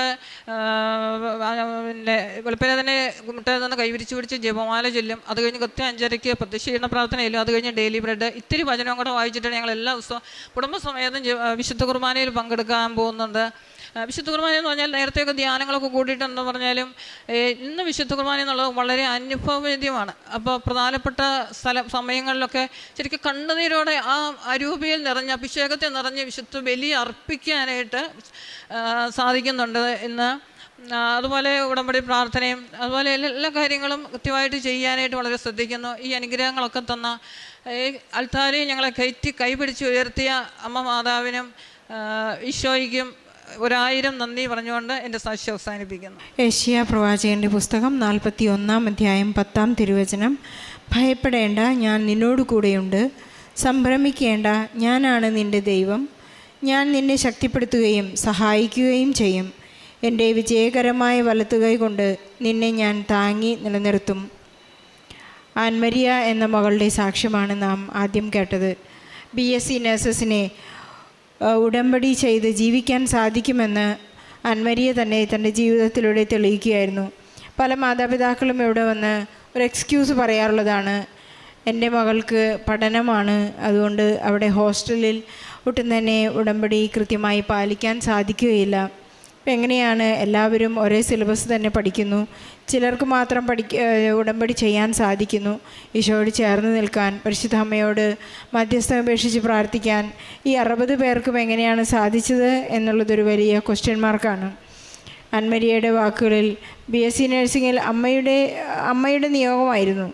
പിന്നെ വെളുപ്പിനെ തന്നെ മുട്ടയിൽ നിന്ന് കൈവിരിച്ച് പിടിച്ച് ജപമാല ചൊല്ലും. അത് കഴിഞ്ഞ് കൃത്യം 5:30 പ്രത്യക്ഷീകരണ പ്രാർത്ഥനയിലും അത് കഴിഞ്ഞ് ഡെയിലി ബ്രെഡ് ഇത്തിരി വചനവും കൂടെ വായിച്ചിട്ടാണ് ഞങ്ങൾ എല്ലാ ദിവസവും കുടുംബസമേതം വിശുദ്ധ കുർബാനയിൽ പങ്കെടുക്കാൻ പോകുന്നുണ്ട്. വിശുദ്ധ കുർബാന എന്ന് പറഞ്ഞാൽ നേരത്തെയൊക്കെ ധ്യാനങ്ങളൊക്കെ കൂട്ടിയിട്ടെന്ന് പറഞ്ഞാലും ഇന്ന് വിശുദ്ധ കുർബാന എന്നുള്ളത് വളരെ അനുഭവവേദ്യമാണ്. അപ്പോൾ പ്രധാനപ്പെട്ട സമയങ്ങളിലൊക്കെ ശരിക്കും കണ്ണുനീരോടെ ആ അരൂപിയിൽ നിറഞ്ഞ് അഭിഷേകത്തെ നിറഞ്ഞ് വിശുദ്ധ ബലി അർപ്പിക്കാനായിട്ട് സാധിക്കുന്നുണ്ട് ഇന്ന്. അതുപോലെ ഉടമ്പടി പ്രാർത്ഥനയും അതുപോലെ എല്ലാ കാര്യങ്ങളും കൃത്യമായിട്ട് ചെയ്യാനായിട്ട് വളരെ ശ്രദ്ധിക്കുന്നു. ഈ അനുഗ്രഹങ്ങളൊക്കെ തന്ന ഈ അൾത്താരയിൽ ഞങ്ങളെ കൈപിടിച്ച് ഉയർത്തിയ അമ്മ മാതാവിനും ഈശോയ്ക്കും 1000 നന്ദി പറഞ്ഞുകൊണ്ട് എൻ്റെ സാക്ഷ്യം അവസാനിപ്പിക്കുന്നു. ഏഷ്യ പ്രവാചകൻ്റെ പുസ്തകം 41-ാം അധ്യായം 10-ാം തിരുവചനം. ഭയപ്പെടേണ്ട, ഞാൻ നിന്നോട് കൂടെയുണ്ട്. സംഭ്രമിക്കേണ്ട, ഞാനാണ് നിൻ്റെ ദൈവം. ഞാൻ നിന്നെ ശക്തിപ്പെടുത്തുകയും സഹായിക്കുകയും ചെയ്യും. എൻ്റെ വിജയകരമായ വലത്തുകൈ കൊണ്ട് നിന്നെ ഞാൻ താങ്ങി നിലനിർത്തും. ആൻമരിയ എന്ന മകളുടെ സാക്ഷ്യമാണ് നാം ആദ്യം കേട്ടത്. BSc നഴ്സസിനെ ഉടമ്പടി ചെയ്ത് ജീവിക്കാൻ സാധിക്കുമെന്ന് ആൻമരിയ തന്നെ തൻ്റെ ജീവിതത്തിലൂടെ തെളിയിക്കുകയായിരുന്നു. പല മാതാപിതാക്കളും ഇവിടെ വന്ന് ഒരു എക്സ്ക്യൂസ് പറയാറുള്ളതാണ്, എൻ്റെ മകൾക്ക് പഠനമാണ്, അതുകൊണ്ട് അവിടെ ഹോസ്റ്റലിൽ ഒട്ടും തന്നെ ഉടമ്പടി കൃത്യമായി പാലിക്കാൻ സാധിക്കുകയില്ല. അപ്പം എങ്ങനെയാണ് എല്ലാവരും ഒരേ സിലബസ് തന്നെ പഠിക്കുന്നു, ചിലർക്ക് മാത്രം ഉടമ്പടി ചെയ്യാൻ സാധിക്കുന്നു. ഈശോയോട് ചേർന്ന് നിൽക്കാൻ, പരിശുദ്ധ അമ്മയോട് മധ്യസ്ഥം അപേക്ഷിച്ച് പ്രാർത്ഥിക്കാൻ ഈ 60 പേർക്കും എങ്ങനെയാണ് സാധിച്ചത് എന്നുള്ളതൊരു വലിയ ക്വസ്റ്റ്യൻ മാർക്കാണ്. ആൻമരിയയുടെ വാക്കുകളിൽ BSc നഴ്സിങ്ങിൽ അമ്മയുടെ നിയോഗമായിരുന്നു.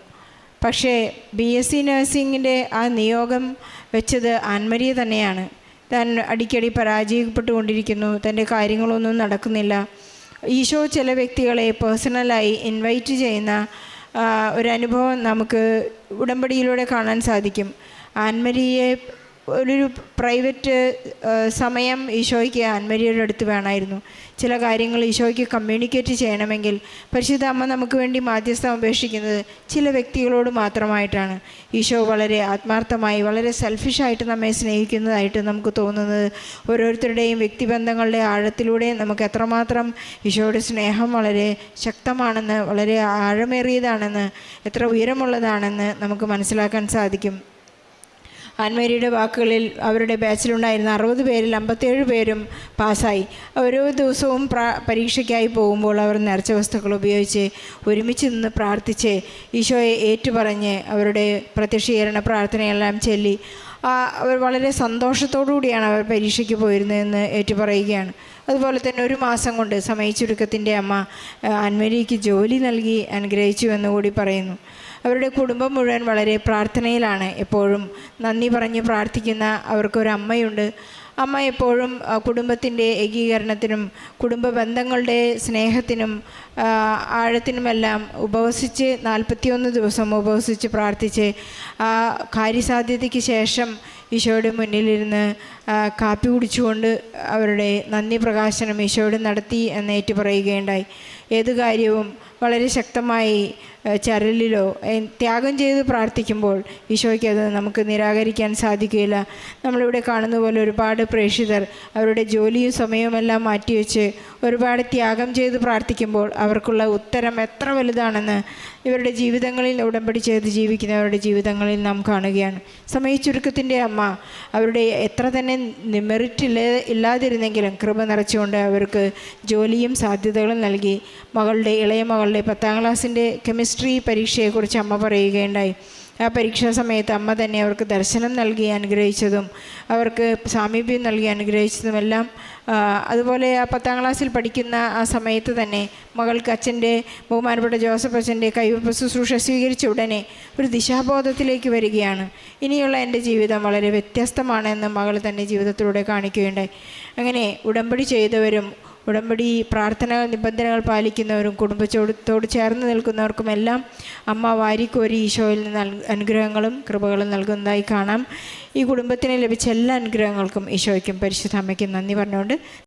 പക്ഷേ BSc നഴ്സിങ്ങിൻ്റെ ആ നിയോഗം വെച്ചത് ആൻമരിയ തന്നെയാണ്. താൻ അടിക്കടി പരാജയപ്പെട്ടുകൊണ്ടിരിക്കുന്നു, തൻ്റെ കാര്യങ്ങളൊന്നും നടക്കുന്നില്ല. ഈശോ ചില വ്യക്തികളെ പേഴ്സണലായി ഇൻവൈറ്റ് ചെയ്യുന്ന ഒരനുഭവം നമുക്ക് ഉടമ്പടിയിലൂടെ കാണാൻ സാധിക്കും. ആൻമരിയെ ഒരു പ്രൈവറ്റ് സമയം ഈശോയ്ക്ക് ആൻമരിയുടെ അടുത്ത് വേണമായിരുന്നു. ചില കാര്യങ്ങൾ ഈശോയ്ക്ക് കമ്മ്യൂണിക്കേറ്റ് ചെയ്യണമെങ്കിൽ പരിശുദ്ധ അമ്മ നമുക്ക് വേണ്ടി മാധ്യസ്ഥം അപേക്ഷിക്കുന്നത് ചില വ്യക്തികളോട് മാത്രമായിട്ടാണ്. ഈശോ വളരെ ആത്മാർത്ഥമായി വളരെ സെൽഫിഷായിട്ട് നമ്മെ സ്നേഹിക്കുന്നതായിട്ട് നമുക്ക് തോന്നുന്നത് ഓരോരുത്തരുടെയും വ്യക്തിബന്ധങ്ങളുടെ ആഴത്തിലൂടെ നമുക്ക് എത്രമാത്രം ഈശോയുടെ സ്നേഹം വളരെ ശക്തമാണെന്ന്, വളരെ ആഴമേറിയതാണെന്ന്, എത്ര ഉയരമുള്ളതാണെന്ന് നമുക്ക് മനസ്സിലാക്കാൻ സാധിക്കും. ആൻമേരിയുടെ വാക്കുകളിൽ അവരുടെ ബാച്ചിലുണ്ടായിരുന്ന 60 പേരിൽ 57 പേരും പാസ്സായി. ഓരോ ദിവസവും പരീക്ഷയ്ക്കായി പോകുമ്പോൾ അവർ നേർച്ച വസ്തുക്കൾ ഉപയോഗിച്ച് ഒരുമിച്ച് നിന്ന് പ്രാർത്ഥിച്ച് ഈശോയെ ഏറ്റുപറഞ്ഞ് അവരുടെ പ്രത്യക്ഷീകരണ പ്രാർത്ഥനയെല്ലാം ചൊല്ലി അവർ വളരെ സന്തോഷത്തോടു കൂടിയാണ് അവർ പരീക്ഷയ്ക്ക് പോയിരുന്നതെന്ന് ഏറ്റുപറയുകയാണ്. അതുപോലെ തന്നെ 1 മാസം കൊണ്ട് സമയച്ചുരുക്കത്തിൻ്റെ അമ്മ ആൻമരിക്ക് ജോലി നൽകി അനുഗ്രഹിച്ചു എന്നുകൂടി പറയുന്നു. അവരുടെ കുടുംബം മുഴുവൻ വളരെ പ്രാർത്ഥനയിലാണ്. എപ്പോഴും നന്ദി പറഞ്ഞ് പ്രാർത്ഥിക്കുന്ന അവർക്കൊരമ്മയുണ്ട്. അമ്മ എപ്പോഴും കുടുംബത്തിൻ്റെ ഏകീകരണത്തിനും കുടുംബ ബന്ധങ്ങളുടെ സ്നേഹത്തിനും ആഴത്തിനുമെല്ലാം ഉപവസിച്ച് 41 ദിവസം ഉപവസിച്ച് പ്രാർത്ഥിച്ച് ആ കാര്യസാധ്യതയ്ക്ക് ശേഷം ഈശോയുടെ മുന്നിലിരുന്ന് കാപ്പി കുടിച്ചുകൊണ്ട് അവരുടെ നന്ദി പ്രകാശനം ഈശോയോട് നടത്തി എന്ന് ഏറ്റു പറയുകയുണ്ടായി. ഏത് കാര്യവും വളരെ ശക്തമായി ചരലിലോ ത്യാഗം ചെയ്ത് പ്രാർത്ഥിക്കുമ്പോൾ ഈശോയ്ക്ക് അത് നമുക്ക് നിരാകരിക്കാൻ സാധിക്കുകയില്ല. നമ്മളിവിടെ കാണുന്ന പോലെ ഒരുപാട് പ്രേക്ഷിതർ അവരുടെ ജോലിയും സമയവുമെല്ലാം മാറ്റിവെച്ച് ഒരുപാട് ത്യാഗം ചെയ്ത് പ്രാർത്ഥിക്കുമ്പോൾ അവർക്കുള്ള ഉത്തരം എത്ര വലുതാണെന്ന് ഇവരുടെ ജീവിതങ്ങളിൽ ഉടമ്പടി ചെയ്ത് ജീവിക്കുന്നവരുടെ ജീവിതങ്ങളിൽ നാം കാണുകയാണ്. സമയച്ചുരുക്കത്തിൻ്റെ അമ്മ അവരുടെ എത്ര തന്നെ മെറിറ്റ് ഇല്ലാതിരുന്നെങ്കിലും കൃപ നിറച്ചുകൊണ്ട് അവർക്ക് ജോലിയും സാധ്യതകളും നൽകി. ഇളയ മകളുടെ 10ാം ക്ലാസ്സിൻ്റെ കെമിസ്ട്രി പരീക്ഷയെക്കുറിച്ച് അമ്മ പറയുകയുണ്ടായി. ആ പരീക്ഷാ സമയത്ത് അമ്മ തന്നെ അവർക്ക് ദർശനം നൽകി അനുഗ്രഹിച്ചതും അവർക്ക് സാമീപ്യം നൽകി അനുഗ്രഹിച്ചതുമെല്ലാം, അതുപോലെ ആ 10ാം ക്ലാസ്സിൽ പഠിക്കുന്ന ആ സമയത്ത് തന്നെ മകൾക്ക് അച്ഛൻ്റെ ബഹുമാനപ്പെട്ട ജോസഫ് അച്ഛൻ്റെ കൈവപ്പ് ശുശ്രൂഷ സ്വീകരിച്ച ഉടനെ ഒരു ദിശാബോധത്തിലേക്ക് വരികയാണ്. ഇനിയുള്ള എൻ്റെ ജീവിതം വളരെ വ്യത്യസ്തമാണെന്ന് മകൾ തന്നെ ജീവിതത്തിലൂടെ കാണിക്കുകയുണ്ടായി. അങ്ങനെ ഉടമ്പടി ചെയ്തവരും ഉടമ്പടി പ്രാർത്ഥന നിബന്ധനകൾ പാലിക്കുന്നവരും കുടുംബത്തോട് ചേർന്ന് നിൽക്കുന്നവർക്കുമെല്ലാം അമ്മ വാരിക്കോരി ഈശോയിൽ നിന്ന് അനുഗ്രഹങ്ങളും കൃപകളും നൽകുന്നതായി കാണാം. ഈ കുടുംബത്തിന് ലഭിച്ച എല്ലാ അനുഗ്രഹങ്ങൾക്കും ഈശോയ്ക്കും പരിശുദ്ധ അമ്മയ്ക്കും നന്ദി പറഞ്ഞുകൊണ്ട്